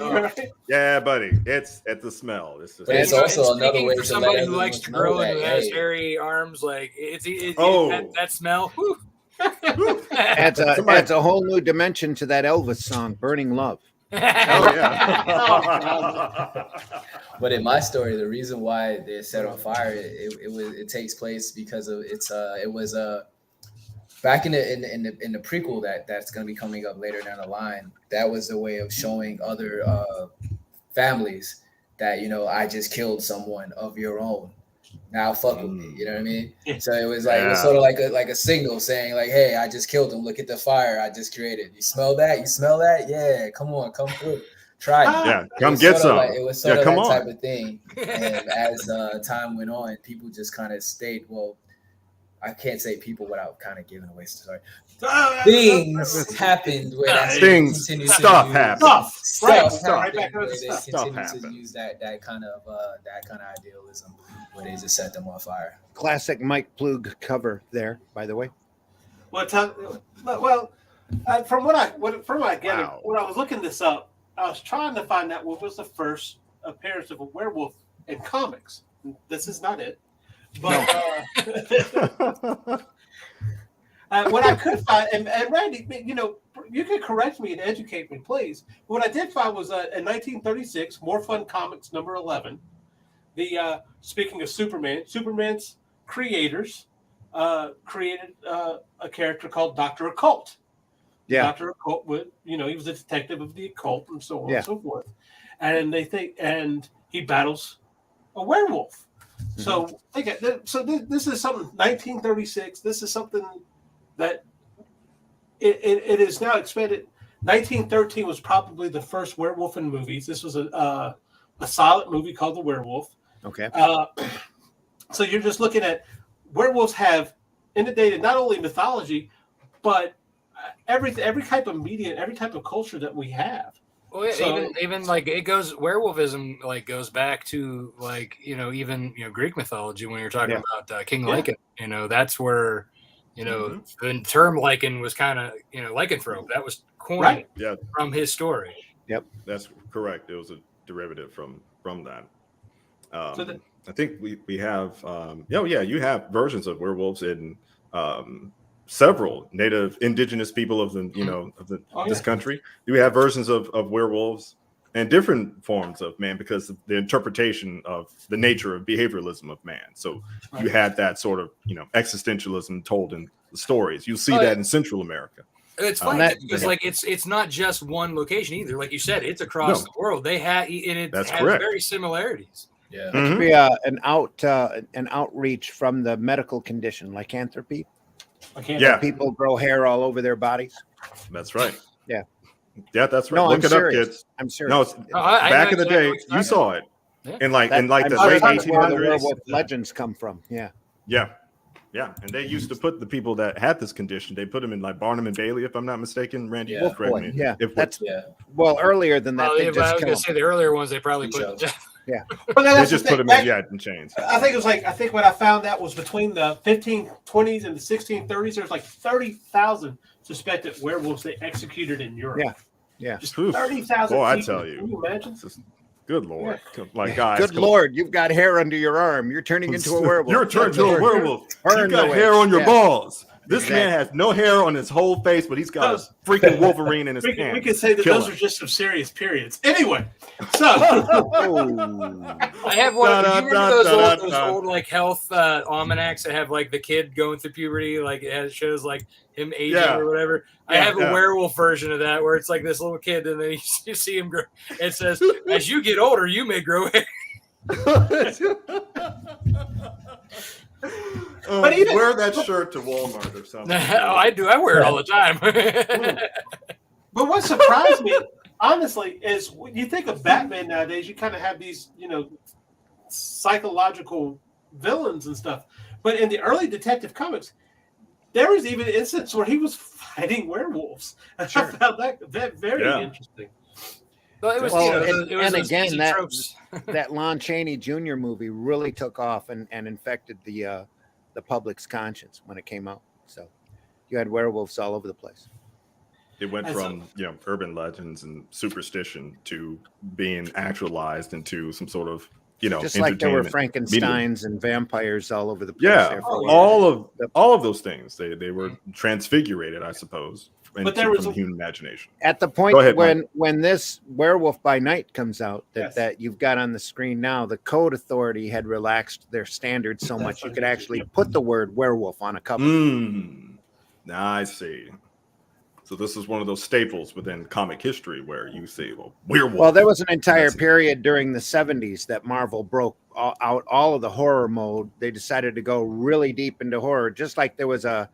Yeah, buddy. It's the smell. But it's also another way for somebody who likes to grill and who has hairy arms. Like that smell. Adds a whole new dimension to that Elvis song, "Burning Love." Oh yeah. But in my story, the reason why they're set on fire, it takes place because of it was back in the prequel that's going to be coming up later down the line. That was a way of showing other families that I just killed someone of your own. Now fuck with me, you know what I mean? So it was like it was sort of like a signal saying like, hey, I just killed him. Look at the fire I just created. You smell that? You smell that? Yeah, come on, come through. Try it. Yeah, come get some. It was sort of that type of thing. And as time went on, people just kind of stayed. Well, I can't say people without kind of giving away story. Things happened where that Things, stuff happened. Stuff To use that kind of idealism where they just set them on fire. Classic Mike Plug cover there, by the way. From what I get, when I was looking this up, I was trying to find out what was the first appearance of a werewolf in comics. This is not it, but what I could find, and Randy, you can correct me and educate me, please. What I did find was in 1936, More Fun Comics number 11. Speaking of Superman's creators created a character called Dr. Occult. Yeah. Dr. Occult he was a detective of the occult and so on and so forth. And he battles a werewolf. So this is something 1936. This is something that it is now expanded. 1913 was probably the first werewolf in movies. This was a silent movie called The Werewolf. Okay. So you're just looking at werewolves have inundated not only mythology, but every type of media, every type of culture that we have. Well, yeah, even like it goes, werewolfism like goes back to like even Greek mythology when you're talking about King Lycan. That's where the term Lycan was kind of lycanthrope. That was coined from his story. Yep, that's correct. It was a derivative from that. I think we have you have versions of werewolves in several native indigenous people of this country. You have versions of werewolves and different forms of man because of the interpretation of the nature of behavioralism of man. So you had that sort of existentialism told in the stories. You see that in Central America. It's funny because it's not just one location either. Like you said, it's across the world. They have has very similarities. Yeah, it could be an outreach from the medical condition lycanthropy. People grow hair all over their bodies. That's right. Yeah, that's right. No, Look it serious. Up, kids. I'm serious. No, back in the day, you saw it in like the late 1800s. The werewolf legends come from. Yeah, and they used to put the people that had this condition. They put them in like Barnum and Bailey, if I'm not mistaken. Randy, correct me. Yeah, well earlier than that. I was going to say the earlier ones they probably put. Yeah, but they just put them in chains. I think what I found out was between the 1520s and the 1630s, there's like 30,000 suspected werewolves they executed in Europe. Yeah, just 30,000. Oh, I tell you, can you imagine? Good Lord, like guys. Good Lord, you've got hair under your arm. You're turning into a werewolf. You're turning into a werewolf. You got hair on your balls. This man has no hair on his whole face, but he's got a freaking Wolverine in his pants. We can say that those are just some serious periods. Anyway, so I have one. Do you remember those old like health almanacs that have like the kid going through puberty, like it shows like him aging or whatever? I have a werewolf version of that where it's like this little kid, and then you see him grow. It says, "As you get older, you may grow hair." But even wear that shirt to Walmart or something. I do. I wear it all the time. But what surprised me, honestly, is when you think of Batman nowadays, you kind of have these, psychological villains and stuff. But in the early Detective Comics, there was even an instance where he was fighting werewolves. Sure. I found that very interesting. Well, it was, that Lon Chaney Jr. movie really took off and infected the public's conscience when it came out. So you had werewolves all over the place. It went from urban legends and superstition to being actualized into some sort of just like there were Frankensteins and vampires all over the place. Yeah, all of those things they were transfigurated, I suppose. But there was a human imagination. At the point when this Werewolf by Night comes out that you've got on the screen now, the Code Authority had relaxed their standards so much you could actually put the word werewolf on a cover. I see. So this is one of those staples within comic history where you see, werewolf. Well, there was an entire period during the 70s that Marvel broke out all of the horror mode. They decided to go really deep into horror, just like there was a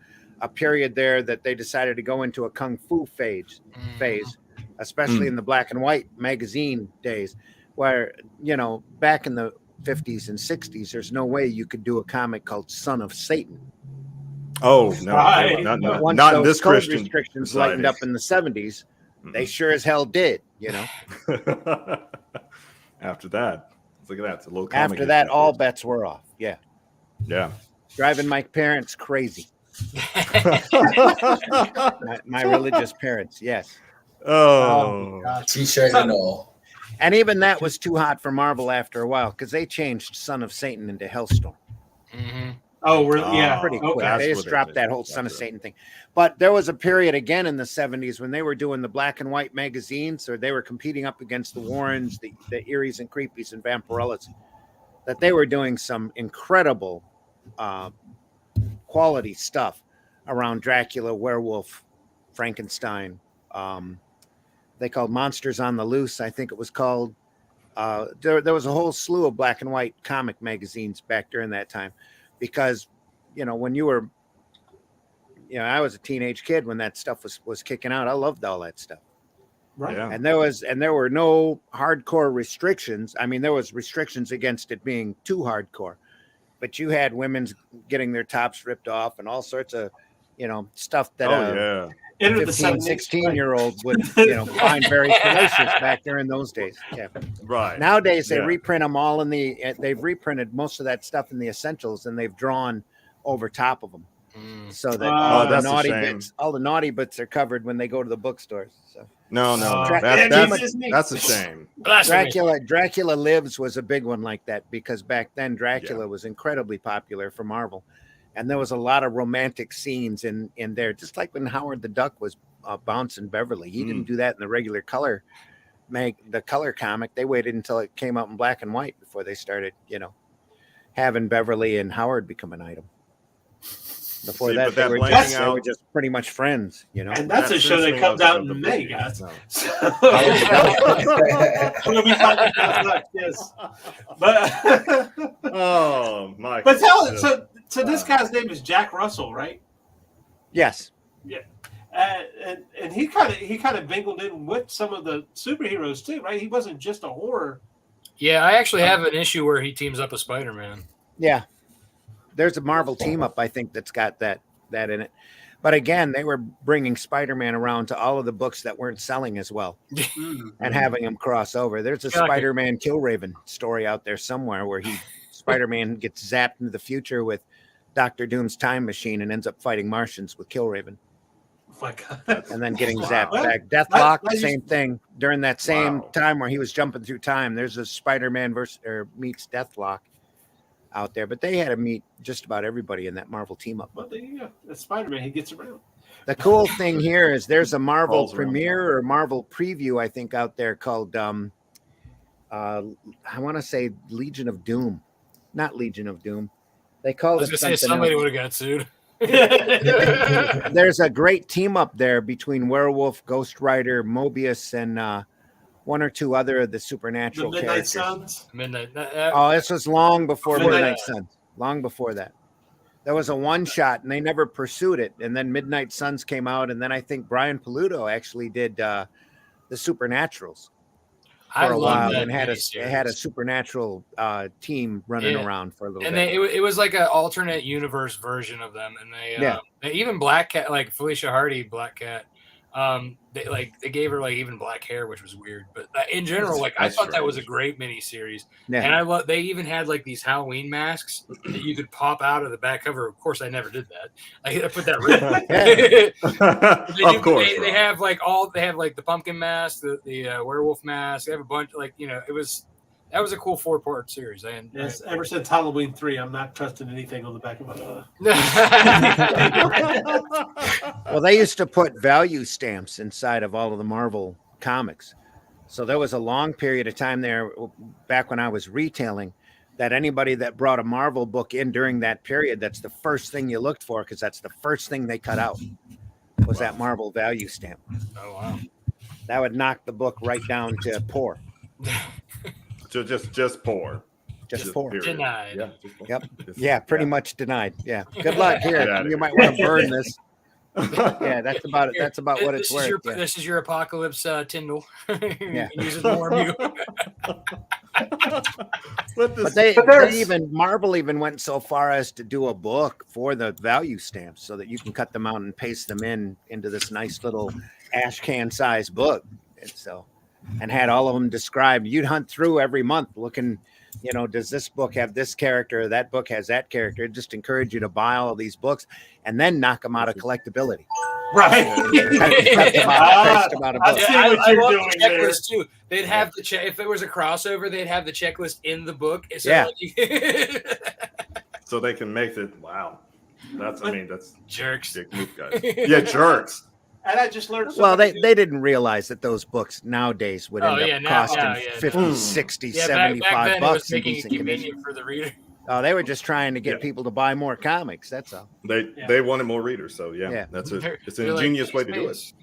period there that they decided to go into a kung fu phase, especially in the black and white magazine days, where, back in the 50s and 60s, there's no way you could do a comic called Son of Satan. Oh no, Right. not Once in those this code Christian restrictions society. lightened up in the 70s, they sure as hell did, you know. After that, look at that. It's a little comic After that, history all for bets were off. Yeah. Yeah. Driving my parents crazy. My religious parents, yes. Oh, T-shirt and all. And even that was too hot for Marvel after a while because they changed Son of Satan into Hellstorm. Mm-hmm. Oh, really? Yeah. Pretty quick. Okay. They just dropped that whole Son of Satan thing. But there was a period again in the 70s when they were doing the black and white magazines, or they were competing up against the Warrens, the Eries and Creepies and Vampirellas, that they were doing some incredible quality stuff around Dracula, Werewolf, Frankenstein. They called Monsters on the Loose, I think it was called. There was a whole slew of black and white comic magazines back during that time. Because, you know, when you were, you know, I was a teenage kid when that stuff was kicking out. I loved all that stuff. Right. Yeah. And there were no hardcore restrictions. I mean, there was restrictions against it being too hardcore, but you had women's getting their tops ripped off and all sorts of, you know, stuff that yeah. 15, 16-year-old would, you know, find very salacious back there in those days. Yeah. Right. Nowadays, they reprint them all they've reprinted most of that stuff in the essentials, and they've drawn over top of them. So that all the naughty bits are covered when they go to the bookstores. So No. That's a shame. Dracula Lives was a big one like that because back then Dracula was incredibly popular for Marvel. And there was a lot of romantic scenes in there, just like when Howard the Duck was bouncing Beverly. He didn't do that in the regular color comic. They waited until it came out in black and white before they started, you know, having Beverly and Howard become an item. Before they were just pretty much friends, you know. And that's a show that comes out in May, guys. No. We'll be talking about that, yes. But oh my! But so this guy's name is Jack Russell, right? Yes. Yeah. And he kind of mingled in with some of the superheroes too, right? He wasn't just a horror. Yeah, I actually have an issue where he teams up with Spider-Man. Yeah. There's a Marvel team up, I think, that's got that in it. But again, they were bringing Spider-Man around to all of the books that weren't selling as well and having them cross over. There's a Spider-Man Killraven story out there somewhere where Spider-Man gets zapped into the future with Dr. Doom's time machine and ends up fighting Martians with Killraven. Oh my God. And then getting zapped back. Deathlock, same thing. During that same time where he was jumping through time, there's a Spider-Man meets Deathlock out there, but they had to meet just about everybody in that Marvel team up. Well, there you go. That's Spider-Man. He gets around. The cool thing here is there's a Marvel premiere or Marvel preview, I think, out there called I want to say Legion of Doom, not Legion of Doom. They called it something. Somebody would have got sued. There's a great team up there between Werewolf, Ghost Rider, Mobius, and one or two other of the supernatural characters. Suns. Oh, this was long before Midnight Suns. Long before that. There was a one shot and they never pursued it. And then Midnight Suns came out. And then I think Brian Paluto actually did the Supernaturals for a while and had a supernatural team running around for a little bit. And it was like an alternate universe version of them. And they even Black Cat, like Felicia Hardy, Black Cat. They gave her like even black hair, which was weird, but in general, like I thought that was a great miniseries. Yeah. And they even had like these Halloween masks that you could pop out of the back cover. Of course, I never did that. I put that of course, they have like the pumpkin mask, the werewolf mask. They have a bunch, like, you know, that was a cool 4-part series. Yes, ever since Halloween 3, I'm not trusting anything on the back of my Well, they used to put value stamps inside of all of the Marvel comics. So there was a long period of time there back when I was retailing that anybody that brought a Marvel book in during that period, that's the first thing you looked for because that's the first thing they cut out was that Marvel value stamp. Oh, wow. That would knock the book right down to poor. Just poor. Just poor. Denied. Yeah. Yep. Yeah, pretty much denied. Yeah. Good luck here. You might want to burn this. Yeah, that's about it. That's about what it's worth. This is your apocalypse Tyndall. Yeah. Use it to warm you. What But this? Marvel even went so far as to do a book for the value stamps so that you can cut them out and paste them into this nice little ash can size book. And had all of them described. You'd hunt through every month looking, does this book have this character? That book has that character. It'd just encourage you to buy all of these books and then knock them out of collectability. Right. Cut them out, paste them out of books. I love doing the checklist too. They'd have the if there was a crossover, they'd have the checklist in the book. So Yeah. So they can make it. Wow. That's jerks. dick move, guys. Yeah, jerks. And I just learned Well, they didn't realize that those books nowadays would end up costing 50, 60, back 75 then bucks it was in making it decent condition. convenient for the reader. Oh, they were just trying to get people to buy more comics. That's all. They wanted more readers, so Yeah. it's They're an like, ingenious way to do it.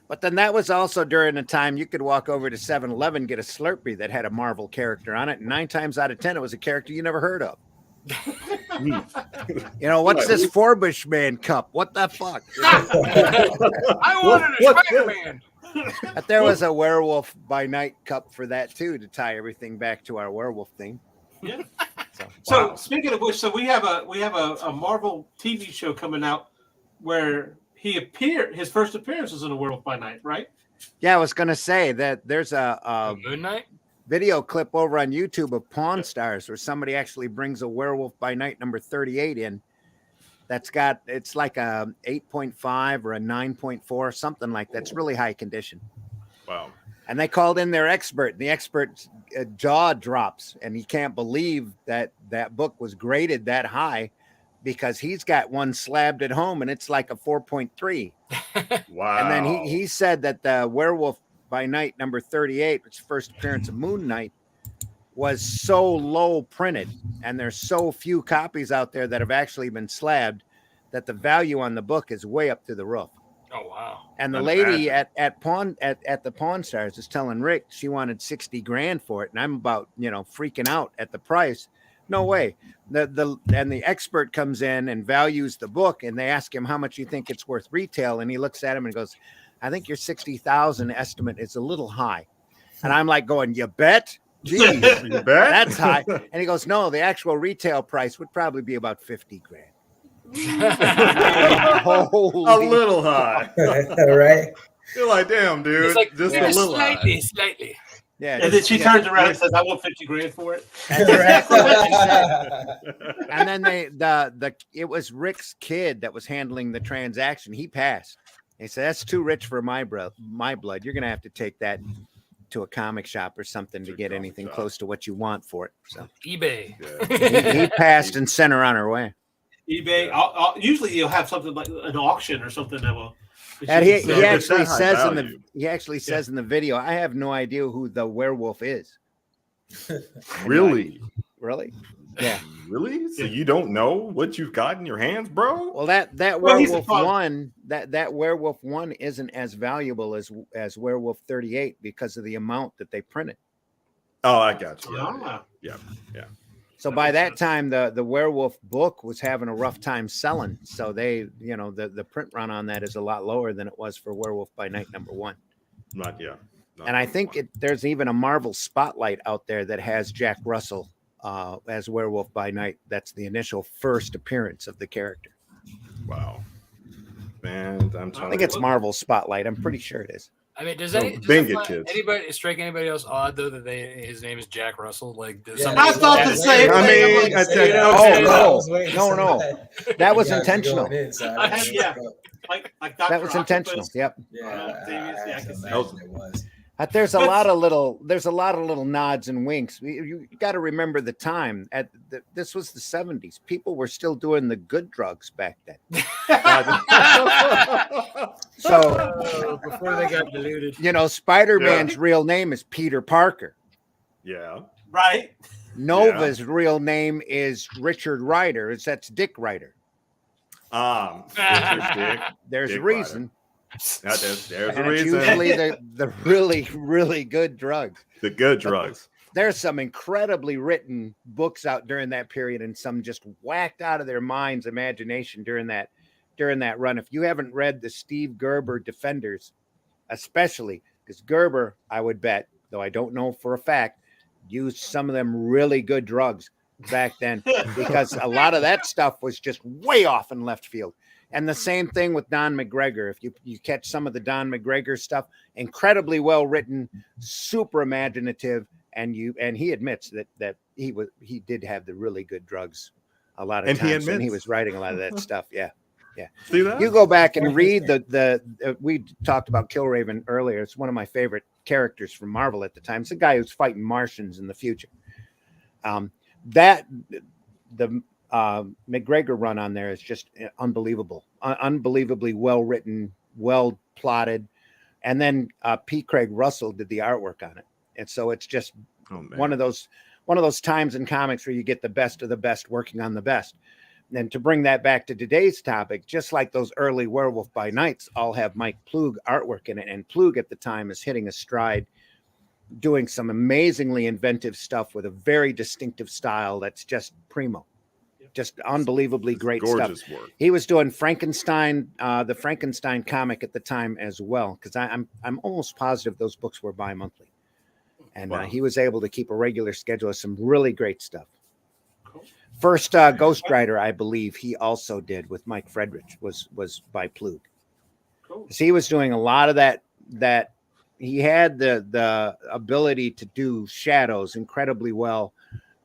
But then that was also during a time you could walk over to 7-Eleven, get a Slurpee that had a Marvel character on it. And 9 times out of 10, it was a character you never heard of. What's this Forbush Man cup? What the fuck? I wanted a Spider-Man. But there was a Werewolf by Night cup for that too, to tie everything back to our werewolf theme. Yeah. So speaking of which, we have a Marvel TV show coming out where his first appearance was in a Werewolf by Night, right? yeah, I was gonna say that there's a Moon Knight. video clip over on YouTube of Pawn Stars where somebody actually brings a Werewolf by Night number 38 in. It's like a 8.5 or a 9.4, something like that. It's really high condition. Wow. And they called in their expert. And the expert's jaw drops, and he can't believe that book was graded that high because he's got one slabbed at home, and it's like a 4.3. Wow. And then he said that the Werewolf by Night number 38, which first appearance of Moon Knight, was so low printed, and there's so few copies out there that have actually been slabbed that the value on the book is way up to the roof. Oh wow! And the lady at the Pawn Stars is telling Rick she wanted 60 grand for it, and I'm about freaking out at the price. No way. The expert comes in and values the book, and they ask him how much you think it's worth retail, and he looks at him and goes, "I think your 60,000 estimate is a little high." And I'm like going, "You bet." Jeez, You bet? that's high. And he goes, "No, the actual retail price would probably be about 50 grand. A little high. Right? You're like, damn, dude. It's like, just a little high. slightly. Yeah. And then she turns around and says, "I want 50 grand for it." And then it was Rick's kid that was handling the transaction. He passed. He said, "That's too rich for my blood. You're going to have to take that to a comic shop or something to get anything close to what you want for it." So eBay. he passed and sent her on her way. eBay. Usually you'll have something like an auction or something that will. And he it's actually that high says value. in the video, "I have no idea who the werewolf is." Really? Really? Yeah. Really? So you don't know what you've got in your hands, bro? Well, that Well, he's werewolf a fun- one, that werewolf one isn't as valuable as werewolf 38 because of the amount that they printed. Oh, I got you. Yeah. So by that time, the werewolf book was having a rough time selling. So they, the print run on that is a lot lower than it was for Werewolf by Night number 1. And I think there's even a Marvel Spotlight out there that has Jack Russell as Werewolf by Night. That's the initial first appearance of the character. Wow. Man, I think it's Marvel Spotlight. I'm pretty sure it is. I mean, does Bing it, kids. anybody strike anybody else odd though that his name is Jack Russell? Like, does Yeah. somebody I thought the same I thing. mean, I said, no. That was Yeah, intentional. Yeah. Like Dr. That was intentional. Octopus. Yep. I can see it was. But there's a lot of little nods and winks. You got to remember the time. This was the 70s. People were still doing the good drugs back then. So before they got diluted, Spider-Man's real name is Peter Parker. Yeah. Right. Nova's real name is Richard Ryder. That's Dick Ryder. There's Dick a reason. There's a And it's reason. usually the really, really good drugs. The good drugs. There's some incredibly written books out during that period, and some just whacked out of their minds' imagination during that run. If you haven't read the Steve Gerber Defenders, especially because Gerber, I would bet, though I don't know for a fact, used some of them really good drugs back then, because a lot of that stuff was just way off in left field. And the same thing with Don McGregor. If you catch some of the Don McGregor stuff, incredibly well written, super imaginative, and he admits that he did have the really good drugs a lot of times when he was writing a lot of that stuff. Yeah. See that? You go back and read the we talked about Killraven earlier. It's one of my favorite characters from Marvel at the time. It's a guy who's fighting Martians in the future. The McGregor run on there is just unbelievable, unbelievably well written, well plotted, and then P. Craig Russell did the artwork on it, and so it's just one of those times in comics where you get the best of the best working on the best. And to bring that back to today's topic, just like those early Werewolf by Nights all have Mike Ploog artwork in it, and Ploog at the time is hitting a stride, doing some amazingly inventive stuff with a very distinctive style that's just primo. Just unbelievably great stuff. Work. He was doing Frankenstein, the Frankenstein comic at the time as well, because I'm almost positive those books were bi-monthly. And he was able to keep a regular schedule of some really great stuff. Cool. First Ghost Rider, I believe he also did with Mike Friedrich, was by Ploog. Cool. So he was doing a lot of that he had the ability to do shadows incredibly well,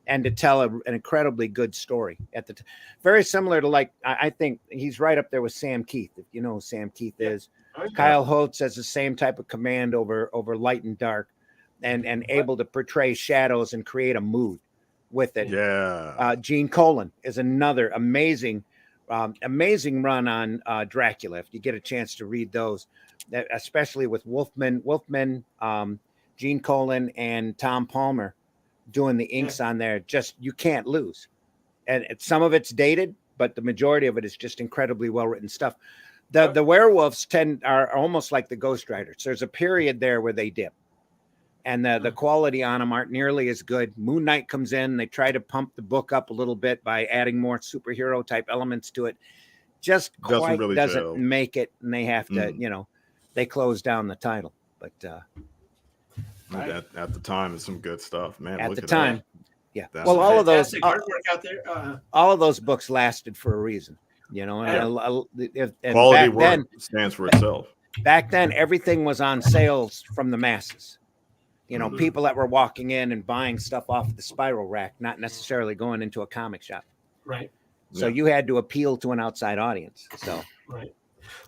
and to tell an incredibly good story at the very similar to, like, I think he's right up there with Sam Keith. If you know who Sam Keith is, Kyle Holtz has the same type of command over light and dark, and able to portray shadows and create a mood with it. Yeah. Gene Colan is another amazing run on Dracula. If you get a chance to read those, especially with Wolfman, Gene Colan, and Tom Palmer doing the inks on there, just you can't lose. And some of it's dated, but the majority of it is just incredibly well written stuff. The Werewolves are almost like the Ghost Riders. There's a period there where they dip, and the quality on them aren't nearly as good. Moon Knight comes in, they try to pump the book up a little bit by adding more superhero type elements to it. Just quite doesn't make it, and they have to, they close down the title. But at the time, it's some good stuff, man. At the time, That's well, all of those artwork out there. All of those books lasted for a reason, quality work stands for itself. Back then, everything was on sales from the masses. People that were walking in and buying stuff off the spiral rack, not necessarily going into a comic shop. Right. So you had to appeal to an outside audience. So right.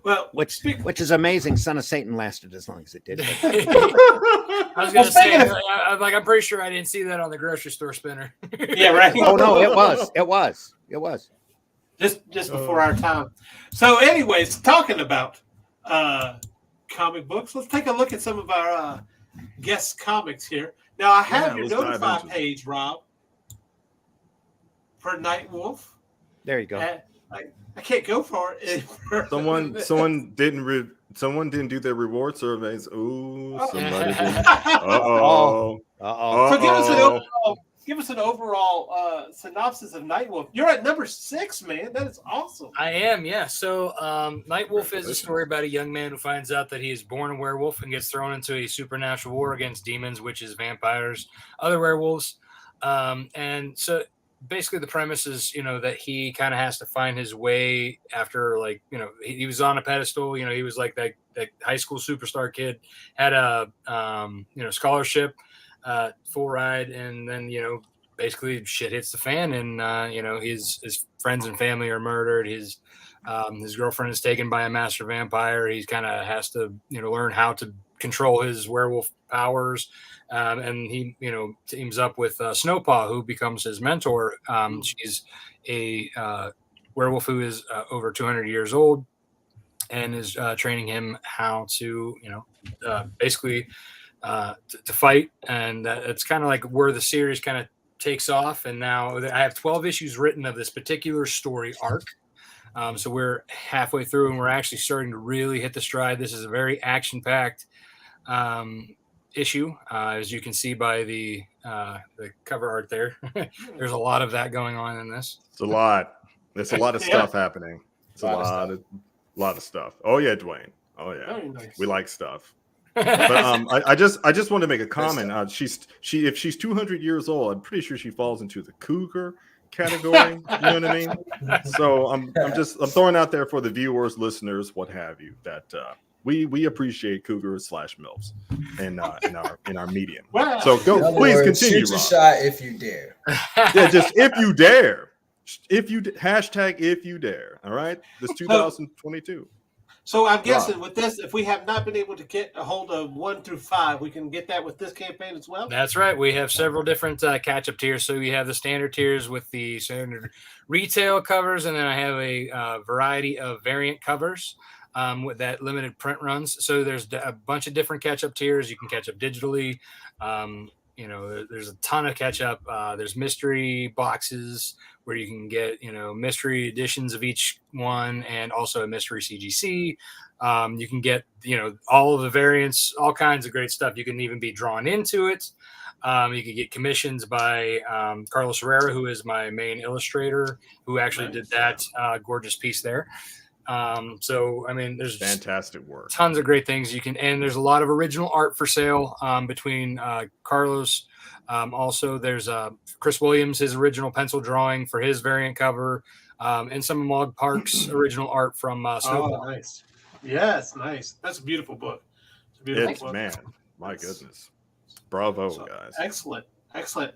Well, which is amazing. Son of Satan lasted as long as it did. I was going to say, I'm pretty sure I didn't see that on the grocery store spinner. Yeah, right. Oh no, it was. Just before our time. So, anyways, talking about comic books, let's take a look at some of our guest comics here. Now, I have your notify page, Rob, for Nightwolf. There you go. I can't go for it. Someone didn't do their reward surveys. Ooh, somebody didn't. Uh-oh. So give us an overall synopsis of Nightwolf. You're at number 6, man. That is awesome. I am, yeah. So Nightwolf is a story about a young man who finds out that he is born a werewolf and gets thrown into a supernatural war against demons, witches, vampires, other werewolves. And so basically the premise is, that he kind of has to find his way after, he was on a pedestal, he was like that high school superstar kid, had a, scholarship, full ride. And then, basically shit hits the fan, and, his friends and family are murdered. His girlfriend is taken by a master vampire. He's kind of has to, learn how to control his werewolf powers. And he, teams up with Snowpaw, who becomes his mentor. She's a werewolf who is over 200 years old, and is training him how to, basically to fight. And it's kind of like where the series kind of takes off. And now I have 12 issues written of this particular story arc. So we're halfway through, and we're actually starting to really hit the stride. This is a very action-packed issue, as you can see by the cover art there. There's a lot of that going on in this. It's a lot. There's a lot of stuff happening. It's a lot of stuff. Oh yeah, Dwayne. Oh yeah, nice. We like stuff. But I just want to make a comment. If she's 200 years old, I'm pretty sure she falls into the cougar category. You know what I mean? So I'm throwing out there for the viewers, listeners, what have you, that we appreciate cougars / milfs in our medium. Wow. So please continue. Shoot your shot if you dare. Yeah, just if you dare. If you dare. All right, this 2022. So I'm guessing with this, if we have not been able to get a hold of 1 through 5, we can get that with this campaign as well. That's right. We have several different catch-up tiers. So you have the standard tiers with the standard retail covers, and then I have a variety of variant covers with that limited print runs. So there's a bunch of different catch-up tiers. You can catch up digitally. There's a ton of catch-up. There's mystery boxes where you can get, mystery editions of each one, and also a mystery CGC. You can get, all of the variants, all kinds of great stuff. You can even be drawn into it. You can get commissions by Carlos Herrera, who is my main illustrator, who actually did that gorgeous piece there. There's fantastic work, tons of great things you can, and there's a lot of original art for sale between Carlos. Also, there's Chris Williams, his original pencil drawing for his variant cover, and some of Mog Park's original art from Snowball. Oh, nice. Yes, nice. That's a beautiful book. It's a beautiful book. Man, my goodness. Bravo, guys. Excellent.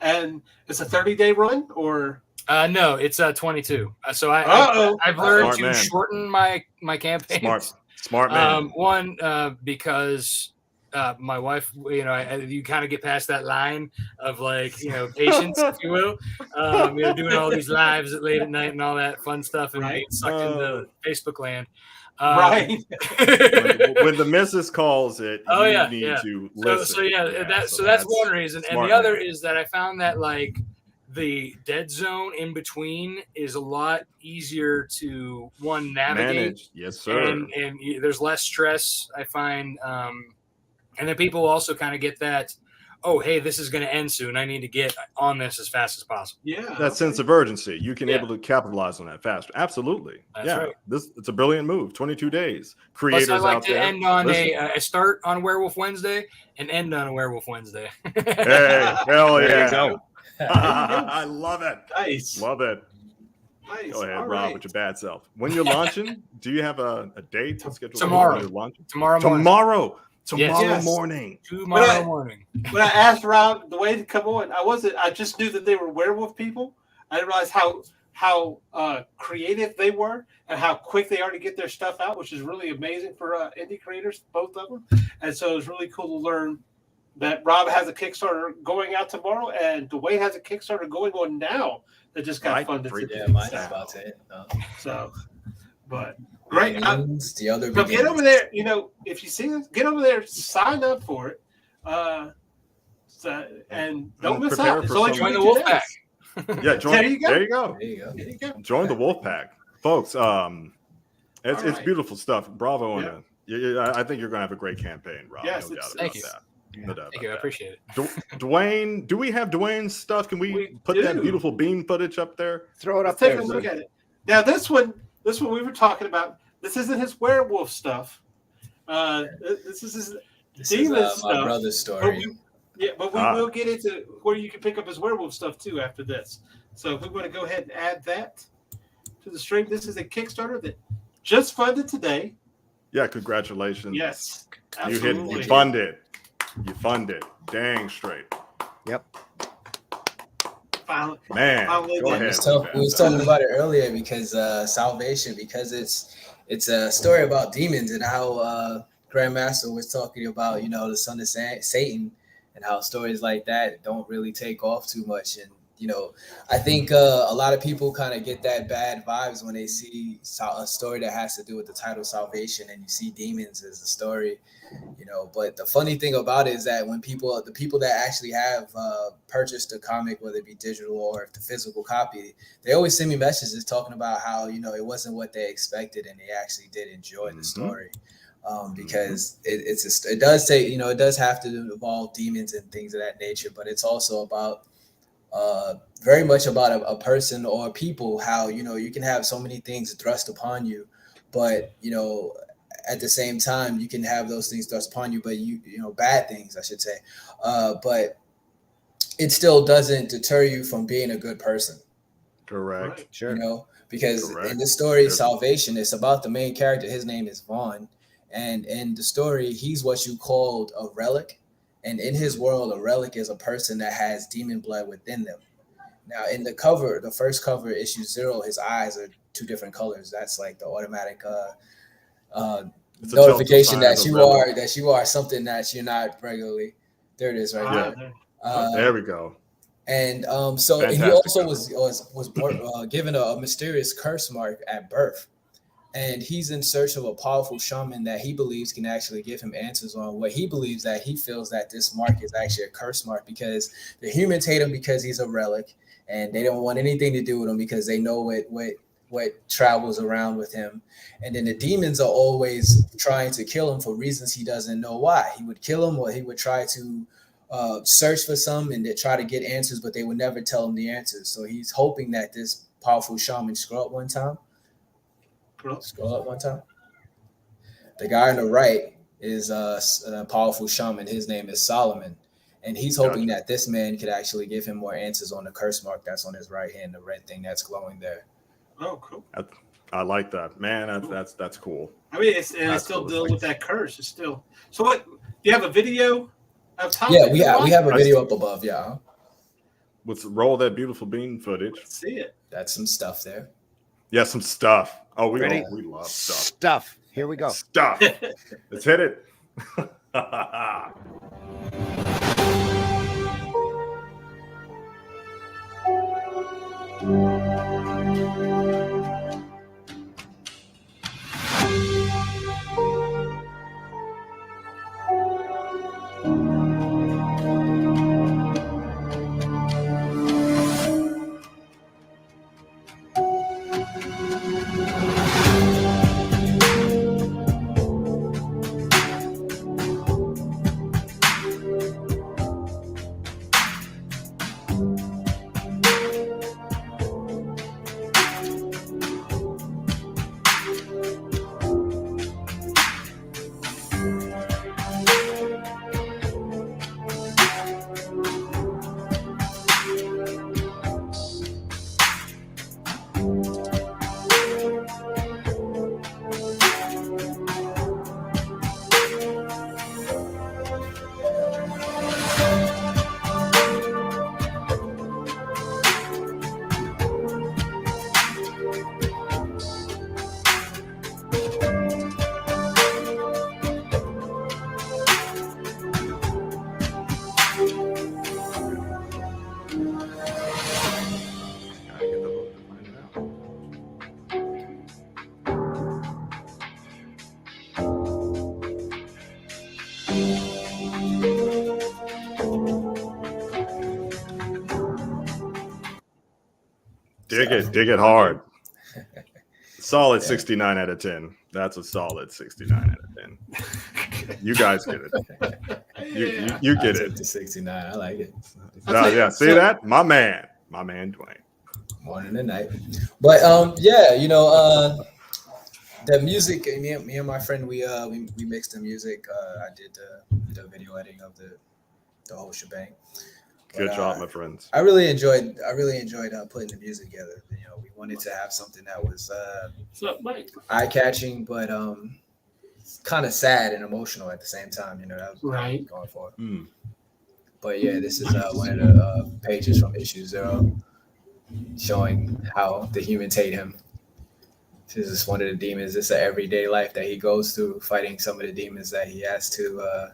And it's a 30-day run, or? No, it's 22. So I've learned to shorten my campaign. Smart man. Because my wife, you kind of get past that line of patience, if you will. Doing all these lives at late at night and all that fun stuff, and being sucked into Facebook land. Right. when the missus calls it, you need to listen. So that's one reason, and the other is that I found that the dead zone in between is a lot easier to navigate. Manage. Yes, sir. And there's less stress, I find. And then people also kind of get that, oh, hey, this is going to end soon. I need to get on this as fast as possible. Yeah. That sense of urgency. You can able to capitalize on that faster. Absolutely. That's right. It's a brilliant move. 22 days. Creators Plus, I like out to there. end on I start on Werewolf Wednesday and end on a Werewolf Wednesday. Hey, hell yeah. There you go. I love it. Nice. Love it. Nice. Go ahead, All Rob, with your bad self. When you're launching, do you have a date scheduled? Tomorrow. Tomorrow morning. Tomorrow morning. When I asked Rob the way to come on, I just knew that they were werewolf people. I didn't realize how creative they were and how quick they are to get their stuff out, which is really amazing for indie creators, both of them. And so it was really cool to learn that Rob has a Kickstarter going out tomorrow, and Dwayne has a Kickstarter going on now that just got funded. Yeah, mine is about to hit. So, but great. The other so get over there. If you see it, get over there, sign up for it, and don't miss out. It's only join the wolf pack. Yeah, join. There you go. There you go. Join the wolf pack, folks. It's beautiful stuff. Bravo on I think you're gonna have a great campaign, Rob. Yes, no doubt thank about you. that. Thank you. I appreciate it. Dwayne, do we have Dwayne's stuff? Can we put that beautiful beam footage up there? Throw it up Take there. a look at it. Now, this one we were talking about. This isn't his werewolf stuff. This is his demon stuff. My brother's story. But we will get into where you can pick up his werewolf stuff too after this. So if we want to go ahead and add that to the stream, this is a Kickstarter that just funded today. Yeah, congratulations. Yes, absolutely. You funded. You funded. Dang straight. Yep. Man, go ahead. We was talking about it earlier because Salvation, because it's a story about demons and how Grandmaster was talking about, the son of Satan and how stories like that don't really take off too much. And, I think a lot of people kind of get that bad vibes when they see a story that has to do with the title Salvation and you see demons as a story, But the funny thing about it is that when the people that actually have purchased the comic, whether it be digital or if the physical copy, they always send me messages talking about how, it wasn't what they expected and they actually did enjoy the story. Because it does say, it does have to involve demons and things of that nature, but it's also about very much about a person or people, how, you can have so many things thrust upon you, but, at the same time, you can have those things thrust upon you, but you know, bad things, I should say. But it still doesn't deter you from being a good person. Correct. Right. Sure. You know, because Correct. in the story, Yep. Salvation, it's about the main character. His name is Vaughn. And in the story, he's what you called a relic. And in his world, a relic is a person that has demon blood within them. Now, in the cover, the first cover, issue 0, his eyes are 2 different colors. That's like the automatic It's a notification telltale that sign you of a are rebel. something that you're not regularly. There it is, right Ah, there. there. There we go. And so he Fantastic also cover. was given a mysterious curse mark at birth. And he's in search of a powerful shaman that he believes can actually give him answers on what he believes, that he feels that this mark is actually a curse mark, because the humans hate him because he's a relic, and they don't want anything to do with him because they know what travels around with him. And then the demons are always trying to kill him for reasons he doesn't know why. He would kill him, or he would try to search for some and they try to get answers, but they would never tell him the answers. So he's hoping that this powerful shaman, scroll up one time. The guy on the right is a powerful shaman. His name is Solomon. And he's hoping that this man could actually give him more answers on the curse mark that's on his right hand, the red thing that's glowing there. Oh, cool. I like that, man. That's cool. I mean, it's still cool. dealing with that curse. It's still. So what? Do you have a video of how? Yeah, we have a video up above. Yeah, Let's roll that beautiful bean footage. Let's see it. that's some stuff there. Yeah, some stuff. Oh, we Ready? love stuff. Stuff. Here we go. Stuff. Let's hit it. Dig it hard. Solid 69 out of 10. That's a solid 69 out of 10. You guys get it. You get it. To 69. I like it. Yeah, see that? My man Dwayne. Morning and night. But yeah, you know, the music, me and my friend, we mixed the music. I did the video editing of the whole shebang. Good job, my friends. I really enjoyed putting the music together. You know, we wanted to have something that was eye-catching, but kind of sad and emotional at the same time. You know, that was what I was going for. But yeah, this is one of the pages from issue 0, showing how the humans hate him. This is one of the demons. It's an everyday life that he goes through, fighting some of the demons that he has to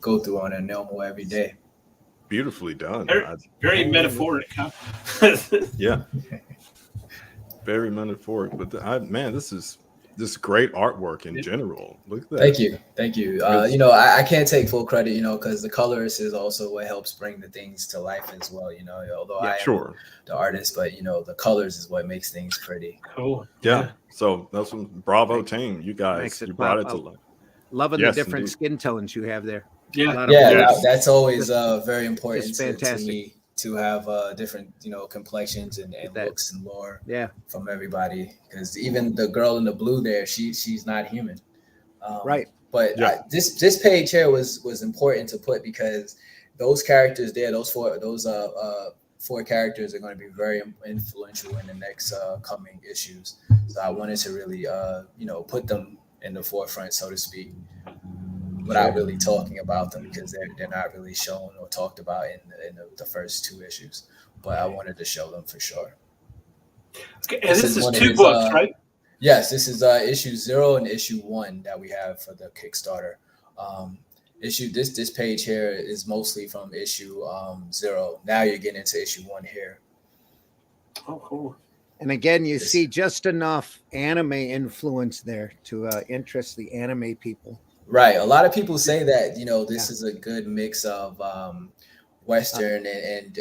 go through on a normal every day. Beautifully done. Very metaphoric, huh? Yeah. Very metaphoric. But man, this is great artwork in general. Look at that. Thank you. You know, I can't take full credit, you know, because the colorist is also what helps bring the things to life as well. You know, although I am the artist, but you know, the colors is what makes things pretty. Cool. Yeah. So that's bravo team. You guys, you brought it to life. Loving the different skin tones you have there. That's always very important to me, to have different, you know, complexions and looks and lore from everybody, because even the girl in the blue there, she's not human. Right. But Yeah. this page here was important to put because those characters there, those four characters are going to be very influential in the next coming issues. So I wanted to really put them in the forefront, so to speak, without really talking about them because they're not really shown or talked about in the first two issues. But I wanted to show them for sure. Okay, and this is one of two his, books, right? Yes, this is issue 0 and issue 1 that we have for the Kickstarter. This page here is mostly from issue 0. Now you're getting into issue 1 here. Oh, cool. And again, you see just enough anime influence there to interest the anime people. Right. A lot of people say that, this is a good mix of Western and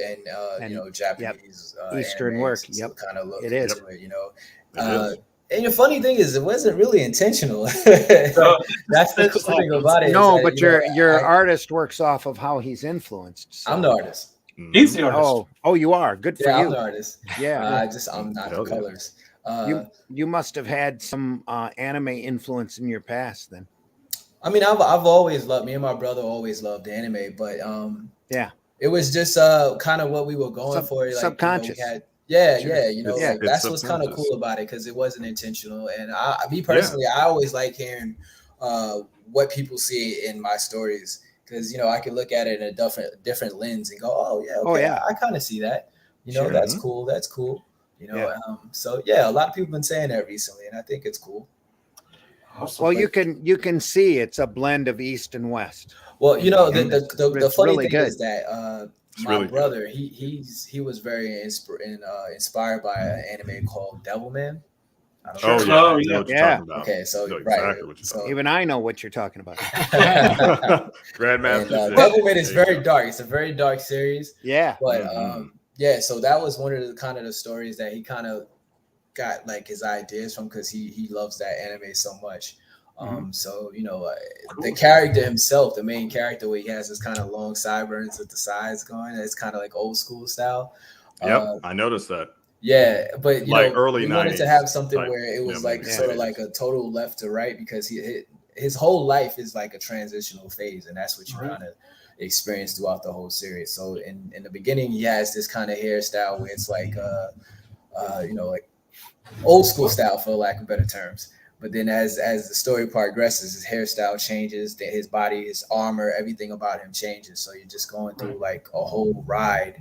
Japanese Eastern anime, work. so Yep. kind of look It is. into it, And the funny thing is, it wasn't really intentional. That's the cool thing about it. No, that, but your artist works off of how he's influenced. So. I'm the artist. He's the artist. Oh, you are. Good for you. I'm the artist. Yeah. I'm not the colors. You must have had some anime influence in your past then. I mean, I've always loved. Me and my brother always loved anime, but it was just kind of what we were going for. Like, subconscious. That's what's kind of cool about it because it wasn't intentional. And me personally, I always like hearing what people see in my stories because I can look at it in a different lens and go, I kind of see that. That's cool. That's cool. So a lot of people have been saying that recently, and I think it's cool. Awesome. Well, you can see it's a blend of East and West. Well, the funny really thing good. is that my really brother, he was very inspired by an anime called Devilman. Okay, so even I know what you're talking about. Grandmaster. Devilman is very dark. It's a very dark series. Yeah, but so that was one of the kind of the stories that he kind of got like his ideas from because he loves that anime so much. So the character himself, the main character, where he has this kind of long sideburns with the sides going, it's kind of like old school style. I noticed that. Yeah, but early we wanted to 90s have something type, where it was like yeah. sort of like a total left to right because his whole life is like a transitional phase, and that's what you kind of experience throughout the whole series. So in the beginning, he has this kind of hairstyle where it's like like old school style, for lack of better terms. But then as the story progresses, his hairstyle changes, his body, his armor, everything about him changes. So you're just going through like a whole ride,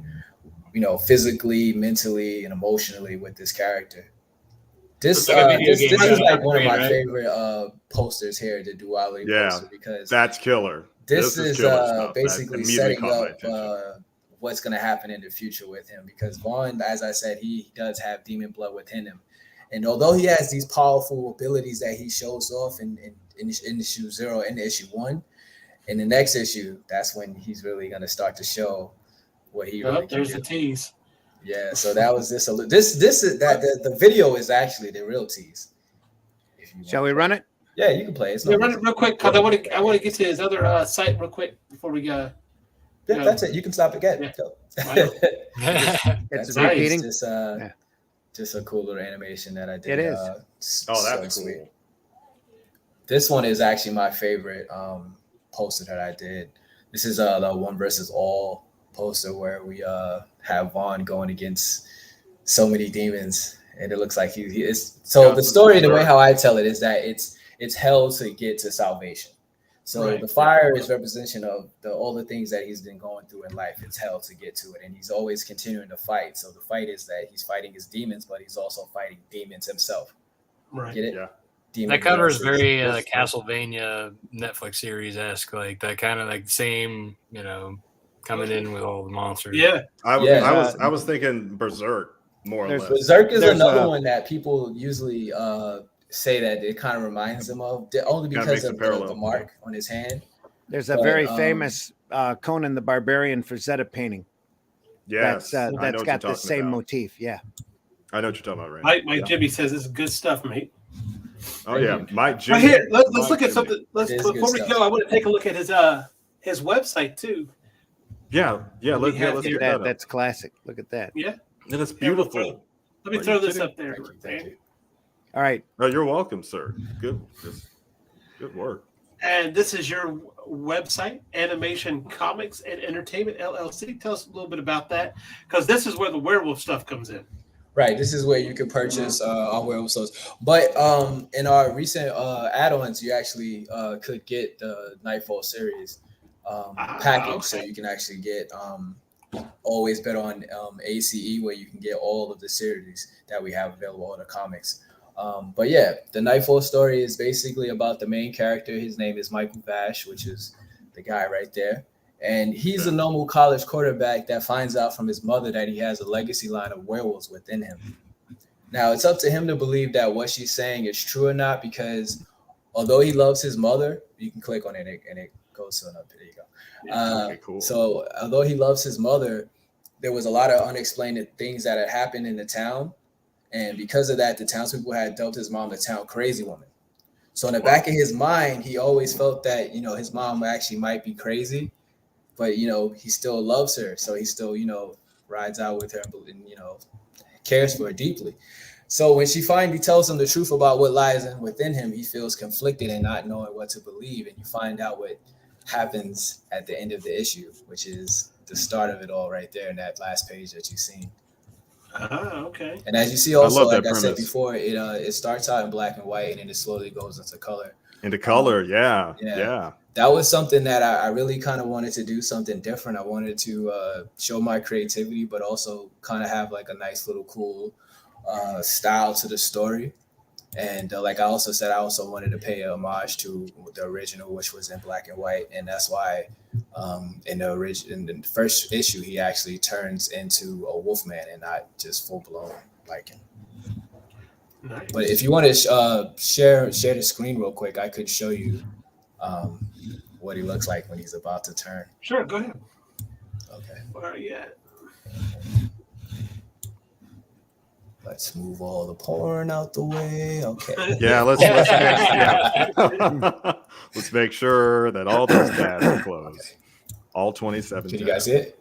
physically, mentally, and emotionally with this character. This is like one of my favorite posters here, the duality poster, because that's killer. This is basically setting up what's going to happen in the future with him, because Vaughn, as I said, he does have demon blood within him. And although he has these powerful abilities that he shows off in issue 0 and issue 1, in the next issue, that's when he's really going to start to show what he really can there's do. the tease. Yeah, so that was this is that the video is actually the real tease. Shall we run it? Yeah, you can play it. Run it real quick because I want to get to his other site real quick before we go. Yeah, that's it. You can stop again. Yeah. It's nice. repeating. Just a cool little animation that I did. It is. That's so cool. sweet. This one is actually my favorite poster that I did. This is the one versus all poster where we have Vaughn going against so many demons, and it looks like he is. So the story, the way how I tell it is that it's hell to get to salvation. So the fire is representation of all the things that he's been going through in life. It's hell to get to it, and he's always continuing to fight. So the fight is that he's fighting his demons, but he's also fighting demons himself. Right. Get it? Yeah. Demon that cover is versus- very Castlevania Netflix series esque, like that kind of like same, coming in with all the monsters. Yeah. I was thinking Berserk more or less. Berserk is another one that people usually say that it kind of reminds them of, only because of the mark on his hand. There's a very famous Conan the Barbarian for Zeta painting. Yes, that's got the same motif. Yeah, I know what you're talking about, right? Mike Jibby says this is good stuff, mate. Oh yeah, Mike Jibby. Right here, let's look at something. Before we go, I want to take a look at his website too. Yeah. Let's get that. That's classic. Look at that. Yeah, that's beautiful. Let me throw this up there. Thank you. All right. Oh, you're welcome, sir. Good. Good work. And this is your website, Animation Comics and Entertainment LLC. Tell us a little bit about that, because this is where the werewolf stuff comes in. Right. This is where you can purchase our werewolf stores. But in our recent add-ons, you actually could get the Nightfall series package, okay. so you can actually get Always Bet on ACE, where you can get all of the series that we have available, all the comics. But yeah, the Nightfall story is basically about the main character. His name is Michael Vash, which is the guy right there. And he's a normal college quarterback that finds out from his mother that he has a legacy line of werewolves within him. Now, it's up to him to believe that what she's saying is true or not, because although he loves his mother, you can click on it and it goes to another. There you go. Okay, cool. So although he loves his mother, there was a lot of unexplained things that had happened in the town. And because of that, the townspeople had dubbed his mom the town crazy woman. So in the back of his mind, he always felt that, his mom actually might be crazy, but, he still loves her. So he still, rides out with her and, cares for her deeply. So when she finally tells him the truth about what lies within him, he feels conflicted and not knowing what to believe. And you find out what happens at the end of the issue, which is the start of it all right there in that last page that you've seen. Okay. And as you see also, like I said premise. before, it starts out in black and white and then it slowly goes into color. Into color, yeah. That was something that I really kind of wanted to do something different. I wanted to show my creativity, but also kind of have like a nice little cool style to the story. And like I also said, I also wanted to pay homage to the original, which was in black and white. And that's why in the first issue, he actually turns into a wolfman and not just full blown like him. Nice. But if you want to share the screen real quick, I could show you what he looks like when he's about to turn. Sure, go ahead. Okay. Where are you at? Let's move all the porn out the way. Okay. Yeah, let's make sure that all those tabs are closed. Okay. All 27. Can you guys see it?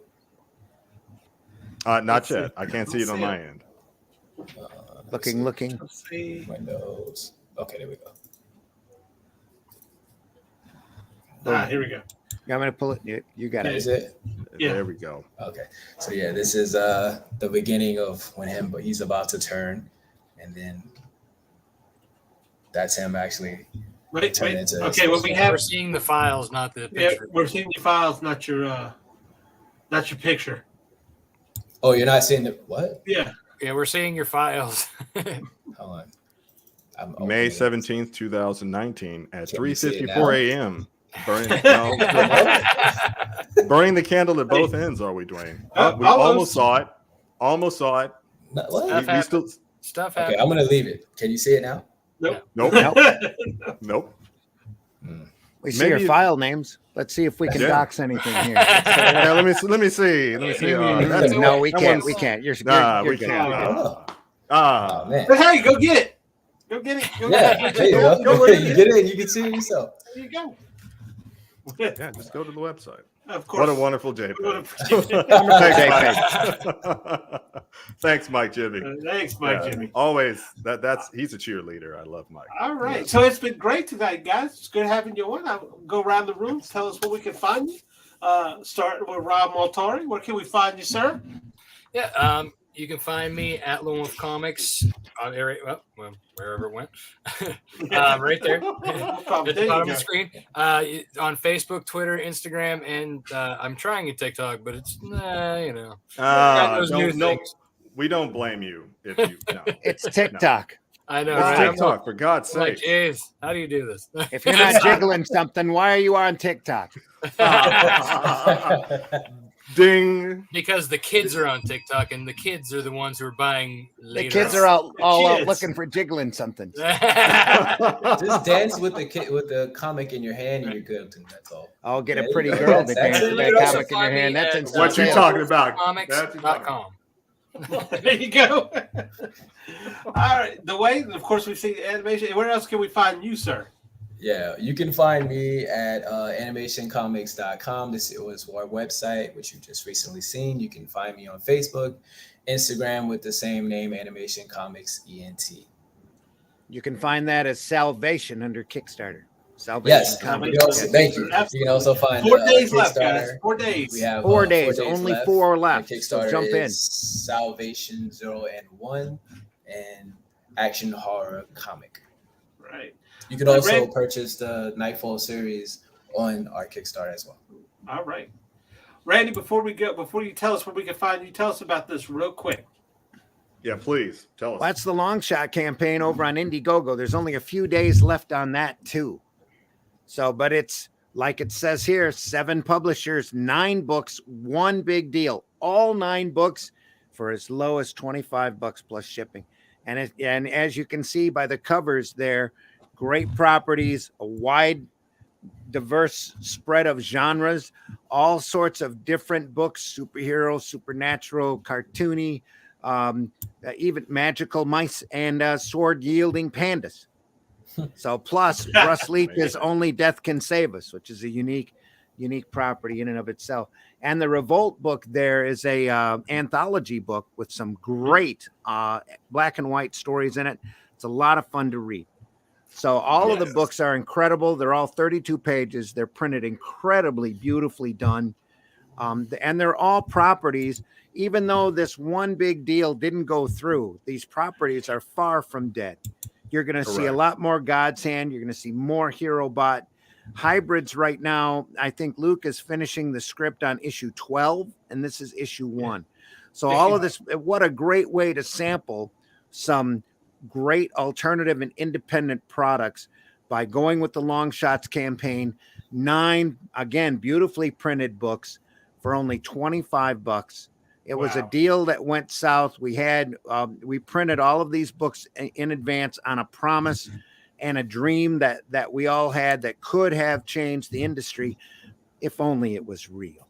Not yet. I can't see it on my end. Looking. Let's see. Windows. Okay, there we go. Here we go. Yeah, I'm gonna pull it. You got it. Is it? Yeah. There we go. Okay. So yeah, this is the beginning of when he's about to turn, and then that's him actually. Wait. Okay, well we have. We're seeing the files, not the picture. Yeah, we're seeing your files, not your picture. Oh, you're not seeing the what? Yeah. Yeah, we're seeing your files. Hold on. May 17th, 2019 at 3:54 a.m. Burning the candle at both ends, are we, Dwayne? We almost saw it. What? We still Stuff Okay, happens. I'm gonna leave it. Can you see it now? Nope. Nope. We see your file names. Let's see if we can dox anything here. Yeah, let me see. No, we can't. We can't. You're we good. can't. Oh man. But hey, go get it. Go get it. Yeah, there you go. You get it. You can see it yourself. There you go. Yeah, just go to the website. Of course. What a wonderful JPEG. Thanks, Mike Jimmy. Thanks, Mike Jimmy. Always he's a cheerleader. I love Mike. All right. So it's been great tonight, guys. It's good having you on. I'll go around the room, tell us where we can find you. Starting with Rob Multari. Where can we find you, sir? Yeah, you can find me at Lone Wolf Comics. Wherever it went. Right there. At the bottom of the screen. On Facebook, Twitter, Instagram, and I'm trying a TikTok, but it's we don't blame you if you no. It's TikTok. I know. It's Right? TikTok, for God's sake. Jeez, how do you do this? If you're not jiggling something, why are you on TikTok? Ding. Because the kids are on TikTok, and the kids are the ones who are buying later. The kids are all out looking for jiggling something. Just dance with the comic in your hand, and you're good. That's all. I'll get a pretty girl to dance with that comic in your hand. That's insane. What you talking about? Comics.com. There you go. All right. The way, of course, we see animation. Where else can we find you, sir? Yeah, you can find me at animationcomics.com. This was our website, which you've just recently seen. You can find me on Facebook, Instagram with the same name, Animation Comics ENT. You can find that as Salvation under Kickstarter. Salvation Yes, Comics. you can also, thank you. You can also find 4 a days left, guys. Kickstarter. 4 days. We have 4 days, only left. 4 The left. So Kickstarter jump in. is Salvation 0 and 1 and Action Horror Comic. Right. You can also purchase the Nightfall series on our Kickstarter as well. All right. Randy, before you tell us where we can find you, tell us about this real quick. Yeah, please tell us. Well, that's the long shot campaign over on Indiegogo. There's only a few days left on that too. So, but it's like it says here, 7 publishers, 9 books, one big deal. All 9 books for as low as $25 plus shipping. And as you can see by the covers there, great properties, a wide, diverse spread of genres, all sorts of different books, superhero, supernatural, cartoony, even magical mice and sword-yielding pandas. So plus Russ Leach's Only Death Can Save Us, which is a unique property in and of itself. And the Revolt book there is a anthology book with some great black and white stories in it. It's a lot of fun to read. So all of the books are incredible. They're all 32 pages. They're printed incredibly beautifully done. And they're all properties. Even though this one big deal didn't go through, these properties are far from dead. You're going to see a lot more God's Hand. You're going to see more Hero Bot hybrids right now. I think Luke is finishing the script on issue 12, and this is issue 1. So all of this, what a great way to sample some great alternative and independent products by going with the Long Shots campaign. 9, again, beautifully printed books for only $25. It was a deal that went south. We had we printed all of these books in advance on a promise and a dream that we all had that could have changed the industry if only it was real.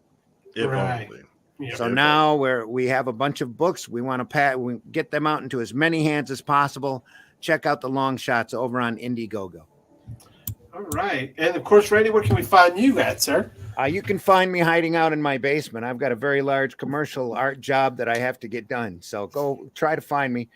If only. Yeah. So now we have a bunch of books. We want to get them out into as many hands as possible. Check out the Long Shots over on Indiegogo. All right. And of course, Randy, where can we find you at, sir? You can find me hiding out in my basement. I've got a very large commercial art job that I have to get done. So go try to find me.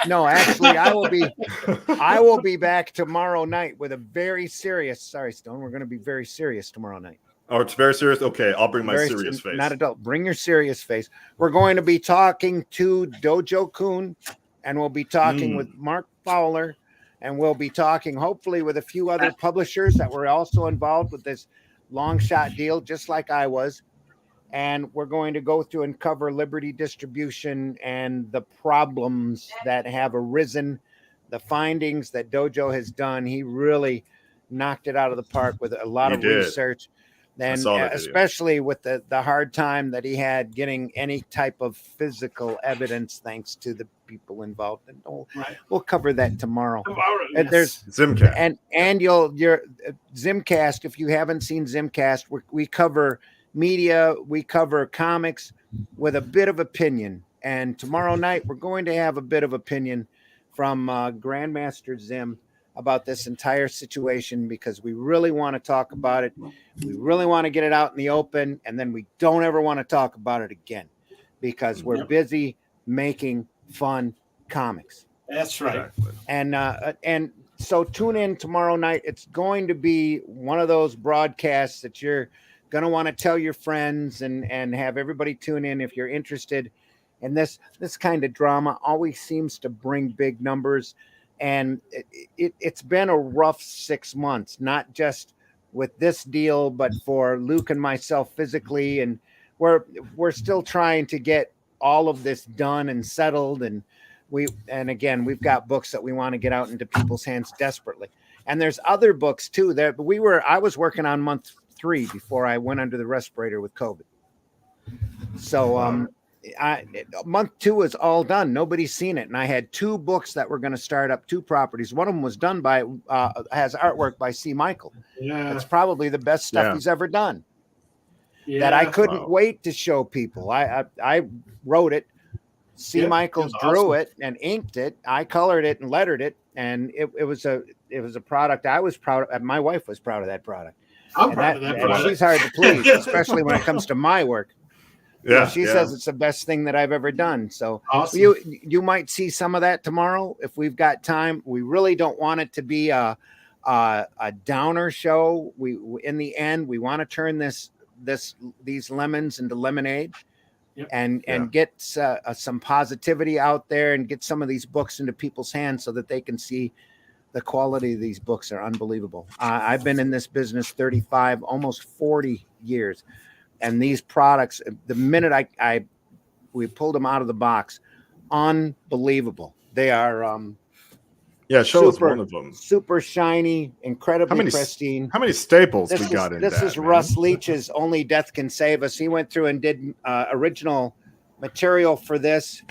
No, actually, I will be back tomorrow night with a very serious. Sorry, Stone. We're going to be very serious tomorrow night. Oh, it's very serious. Okay, I'll bring my serious face. Not adult. Bring your serious face. We're going to be talking to Dojo Kun, and we'll be talking with Mark Fowler, and we'll be talking hopefully with a few other publishers that were also involved with this long shot deal, just like I was. And we're going to go through and cover Liberty Distribution and the problems that have arisen, the findings that Dojo has done. He really knocked it out of the park with a lot of research. And especially with the hard time that he had getting any type of physical evidence, thanks to the people involved. And we'll cover that tomorrow. And there's Zimcast, and your Zimcast. If you haven't seen Zimcast, we cover media, we cover comics with a bit of opinion. And tomorrow night we're going to have a bit of opinion from Grandmaster Zim about this entire situation, because we really want to talk about it. We really want to get it out in the open, and then we don't ever want to talk about it again because we're busy making fun comics. That's right. And so tune in tomorrow night. It's going to be one of those broadcasts that you're going to want to tell your friends and have everybody tune in if you're interested. And this kind of drama always seems to bring big numbers. And it's been a rough 6 months, not just with this deal, but for Luke and myself physically. And we're still trying to get all of this done and settled. And again, we've got books that we want to get out into people's hands desperately. And there's other books too that I was working on month 3 before I went under the respirator with COVID. So, month 2 is all done. Nobody's seen it. And I had 2 books that were going to start up, 2 properties. One of them was done by, has artwork by C Michael. Yeah. It's probably the best stuff he's ever done. Yeah. That I couldn't wait to show people. I wrote it. C Michael drew it and inked it. I colored it and lettered it. And it was a product I was proud of. My wife was proud of that product. I'm proud of that product. She's hard to please, especially when it comes to my work. Yeah, she says it's the best thing that I've ever done. So awesome. You might see some of that tomorrow if we've got time. We really don't want it to be a a downer show. We in the end, we want to turn these lemons into lemonade. Yep. And get some positivity out there and get some of these books into people's hands so that they can see the quality of these books are unbelievable. I've been in this business 35, almost 40 years. And these products, the minute we pulled them out of the box, unbelievable. They are show us one of them. Super shiny, incredibly pristine. How many staples we got in this is Russ Leach's Only Death Can Save Us. He went through and did original material for this.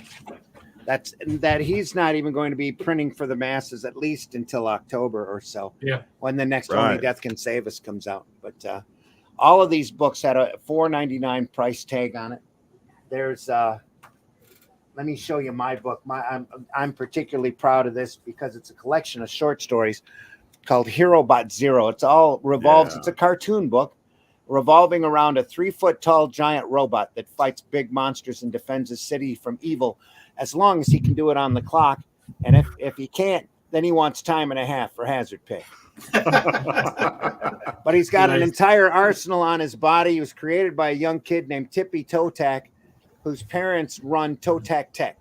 That he's not even going to be printing for the masses at least until October or so. Yeah, when the next Only Death Can Save Us comes out. But all of these books had a $4.99 price tag on it. There's let me show you my book. I'm particularly proud of this because it's a collection of short stories called Hero Bot Zero. It's all revolves. Yeah. It's a cartoon book revolving around a 3-foot tall giant robot that fights big monsters and defends a city from evil, as long as he can do it on the clock. And if he can't, then he wants time and a half for hazard pay. But he's got an entire arsenal on his body. He was created by a young kid named Tippy Totak, whose parents run Totak Tech.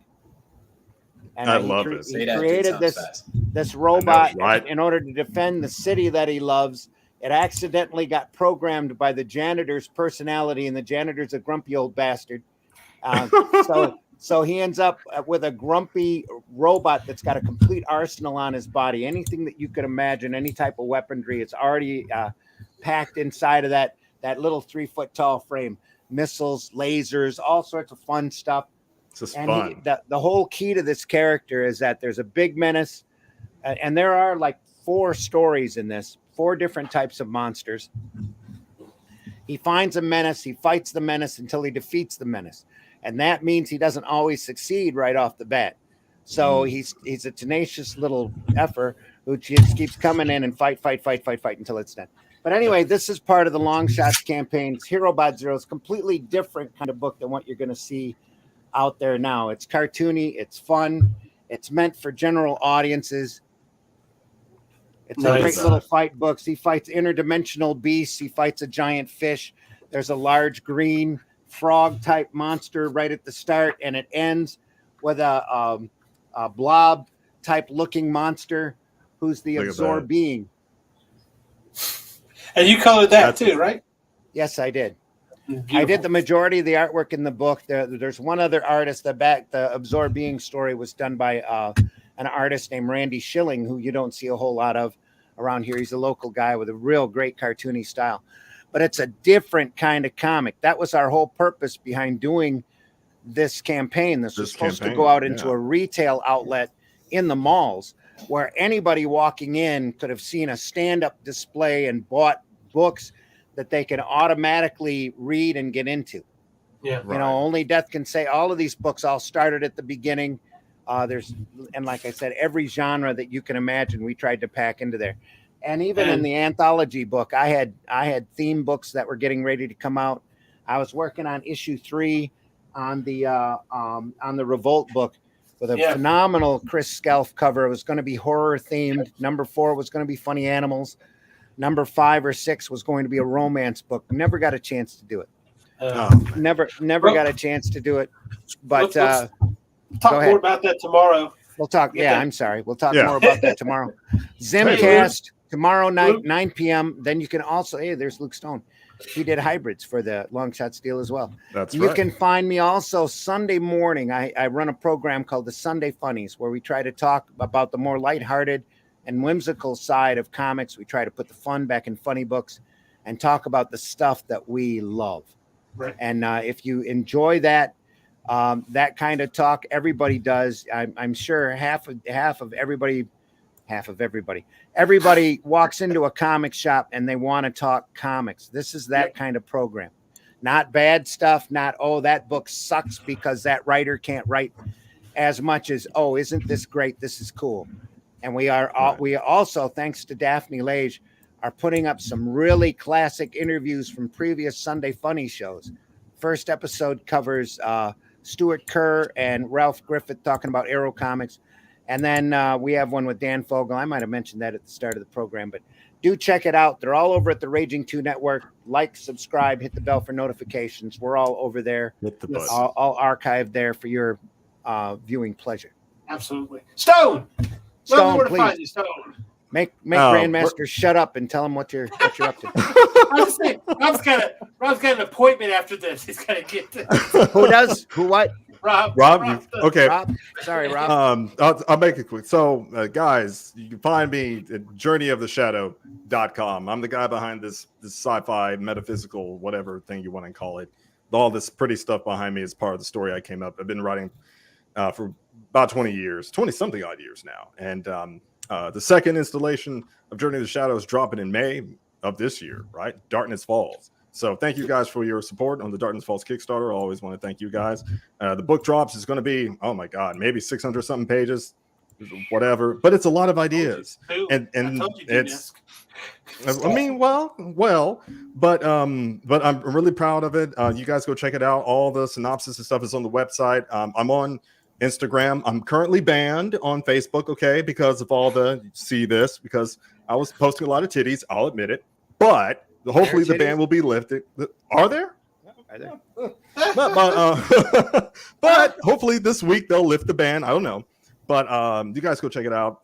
And I love it. He created this robot in order to defend the city that he loves. It accidentally got programmed by the janitor's personality, and the janitor's a grumpy old bastard. So he ends up with a grumpy robot that's got a complete arsenal on his body. Anything that you could imagine, any type of weaponry, it's already packed inside of that little 3-foot tall frame. Missiles, lasers, all sorts of fun stuff. It's just fun. The whole key to this character is that there's a big menace, and there are like 4 stories in this, 4 different types of monsters. He finds a menace, he fights the menace until he defeats the menace. And that means he doesn't always succeed right off the bat. So he's a tenacious little effer who just keeps coming in and fight until it's done. But anyway, this is part of the Long Shots campaign. It's Hero Bot Zero. It's a completely different kind of book than what you're going to see out there now. It's cartoony. It's fun. It's meant for general audiences. It's a great little fight book. He fights interdimensional beasts. He fights a giant fish. There's a large green frog-type monster right at the start, and it ends with a blob-type looking monster who's the absorbed being. And you colored that too, right? Yes, I did. Beautiful. I did the majority of the artwork in the book. There's one other artist. The absorbed being story was done by an artist named Randy Schilling, who you don't see a whole lot of around here. He's a local guy with a real great cartoony style. But it's a different kind of comic. That was our whole purpose behind doing this campaign. This was supposed to go out into a retail outlet in the malls where anybody walking in could have seen a stand-up display and bought books that they can automatically read and get into. Yeah, you know, Only Death Can Say. All of these books all started at the beginning. And like I said, every genre that you can imagine, we tried to pack into there. And even in the anthology book, I had theme books that were getting ready to come out. I was working on issue 3 on the Revolt book with a phenomenal Chris Skelf cover. It was going to be horror themed. Number 4 was going to be funny animals. Number 5 or 6 was going to be a romance book. Never got a chance to do it. Never got a chance to do it. But let's talk more about that tomorrow. We'll talk. Yeah, I'm sorry. We'll talk more about that tomorrow. Zimcast tomorrow night, 9 p.m. Then you can also, there's Luke Stone. He did hybrids for the Long Shots deal as well. You can find me also Sunday morning. I run a program called the Sunday Funnies, where we try to talk about the more lighthearted and whimsical side of comics. We try to put the fun back in funny books and talk about the stuff that we love. Right. And if you enjoy that kind of talk, everybody does. I'm sure everybody walks into a comic shop and they want to talk comics. This is that kind of program. Not bad stuff, not, that book sucks because that writer can't write, as much as, isn't this great? This is cool. And we also, thanks to Daphne Lage, are putting up some really classic interviews from previous Sunday Funny shows. First episode covers Stuart Kerr and Ralph Griffith talking about Arrow Comics. And then we have one with Dan Fogel. I might have mentioned that at the start of the program, but do check it out. They're all over at the Raging 2 Network. Like, subscribe, hit the bell for notifications. We're all over there. Hit the button. All archived there for your viewing pleasure. Absolutely. Stone, Stone, please. Find please. you, Stone. Make Grandmaster shut up and tell him what you're up to. I was just saying, Rob's got an appointment after this. He's got to get this. Who does? Who what? Rob, okay. Rob? Sorry, Rob. I'll make it quick. So, guys, you can find me at journeyoftheshadow.com. I'm the guy behind this sci-fi, metaphysical, whatever thing you want to call it. All this pretty stuff behind me is part of the story I came up. I've been writing for about 20-something odd years now. And the second installation of Journey of the Shadow is dropping in May of this year, right? Darkness Falls. So thank you guys for your support on the Darkness Falls Kickstarter. I always want to thank you guys. The book drops is going to be, oh my God, maybe 600 something pages, whatever. But it's a lot of ideas, and it's. I mean, well, but I'm really proud of it. You guys go check it out. All the synopsis and stuff is on the website. I'm on Instagram. I'm currently banned on Facebook, okay, because of all because I was posting a lot of titties. I'll admit it, but. Hopefully the ban will be lifted. Are there? Are there? But hopefully this week they'll lift the ban. I don't know. But you guys go check it out.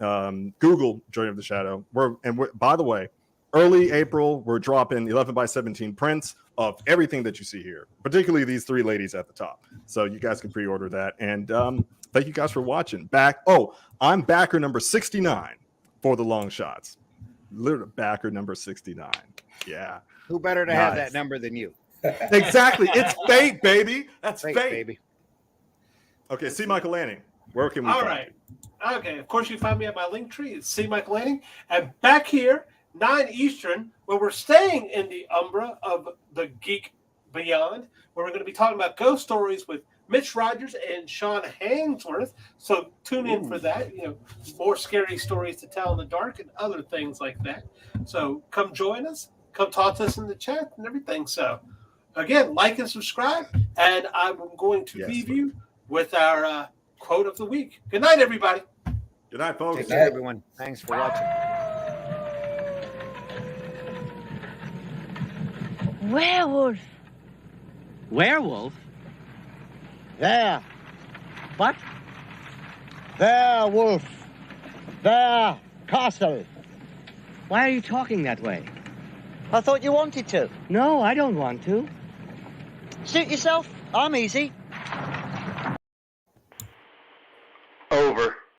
Google Journey of the Shadow. We're by the way, early April, we're dropping 11x17 prints of everything that you see here, particularly these three ladies at the top. So you guys can pre-order that. And thank you guys for watching. I'm backer number 69 for the long shots. Literally backer number 69. Yeah. Who better to have that number than you? Exactly. It's fate, baby. That's fate. Baby. Okay, C Michael Lanning. Where can we All find right. You? Okay. Of course, you find me at my link tree. It's C Michael Lanning. And back here, 9 Eastern, where we're staying in the umbra of the Geek Beyond, where we're going to be talking about ghost stories with Mitch Rogers and Sean Hainsworth. So tune in for that. More scary stories to tell in the dark and other things like that. So come join us. Come talk to us in the chat and everything. So, again, like and subscribe. And I'm going to leave you with our quote of the week. Good night, everybody. Good night, folks. Take care, everyone. Thanks for watching. Werewolf. Werewolf? There. What? Werewolf. There. Castle. Why are you talking that way? I thought you wanted to. No, I don't want to. Suit yourself. I'm easy.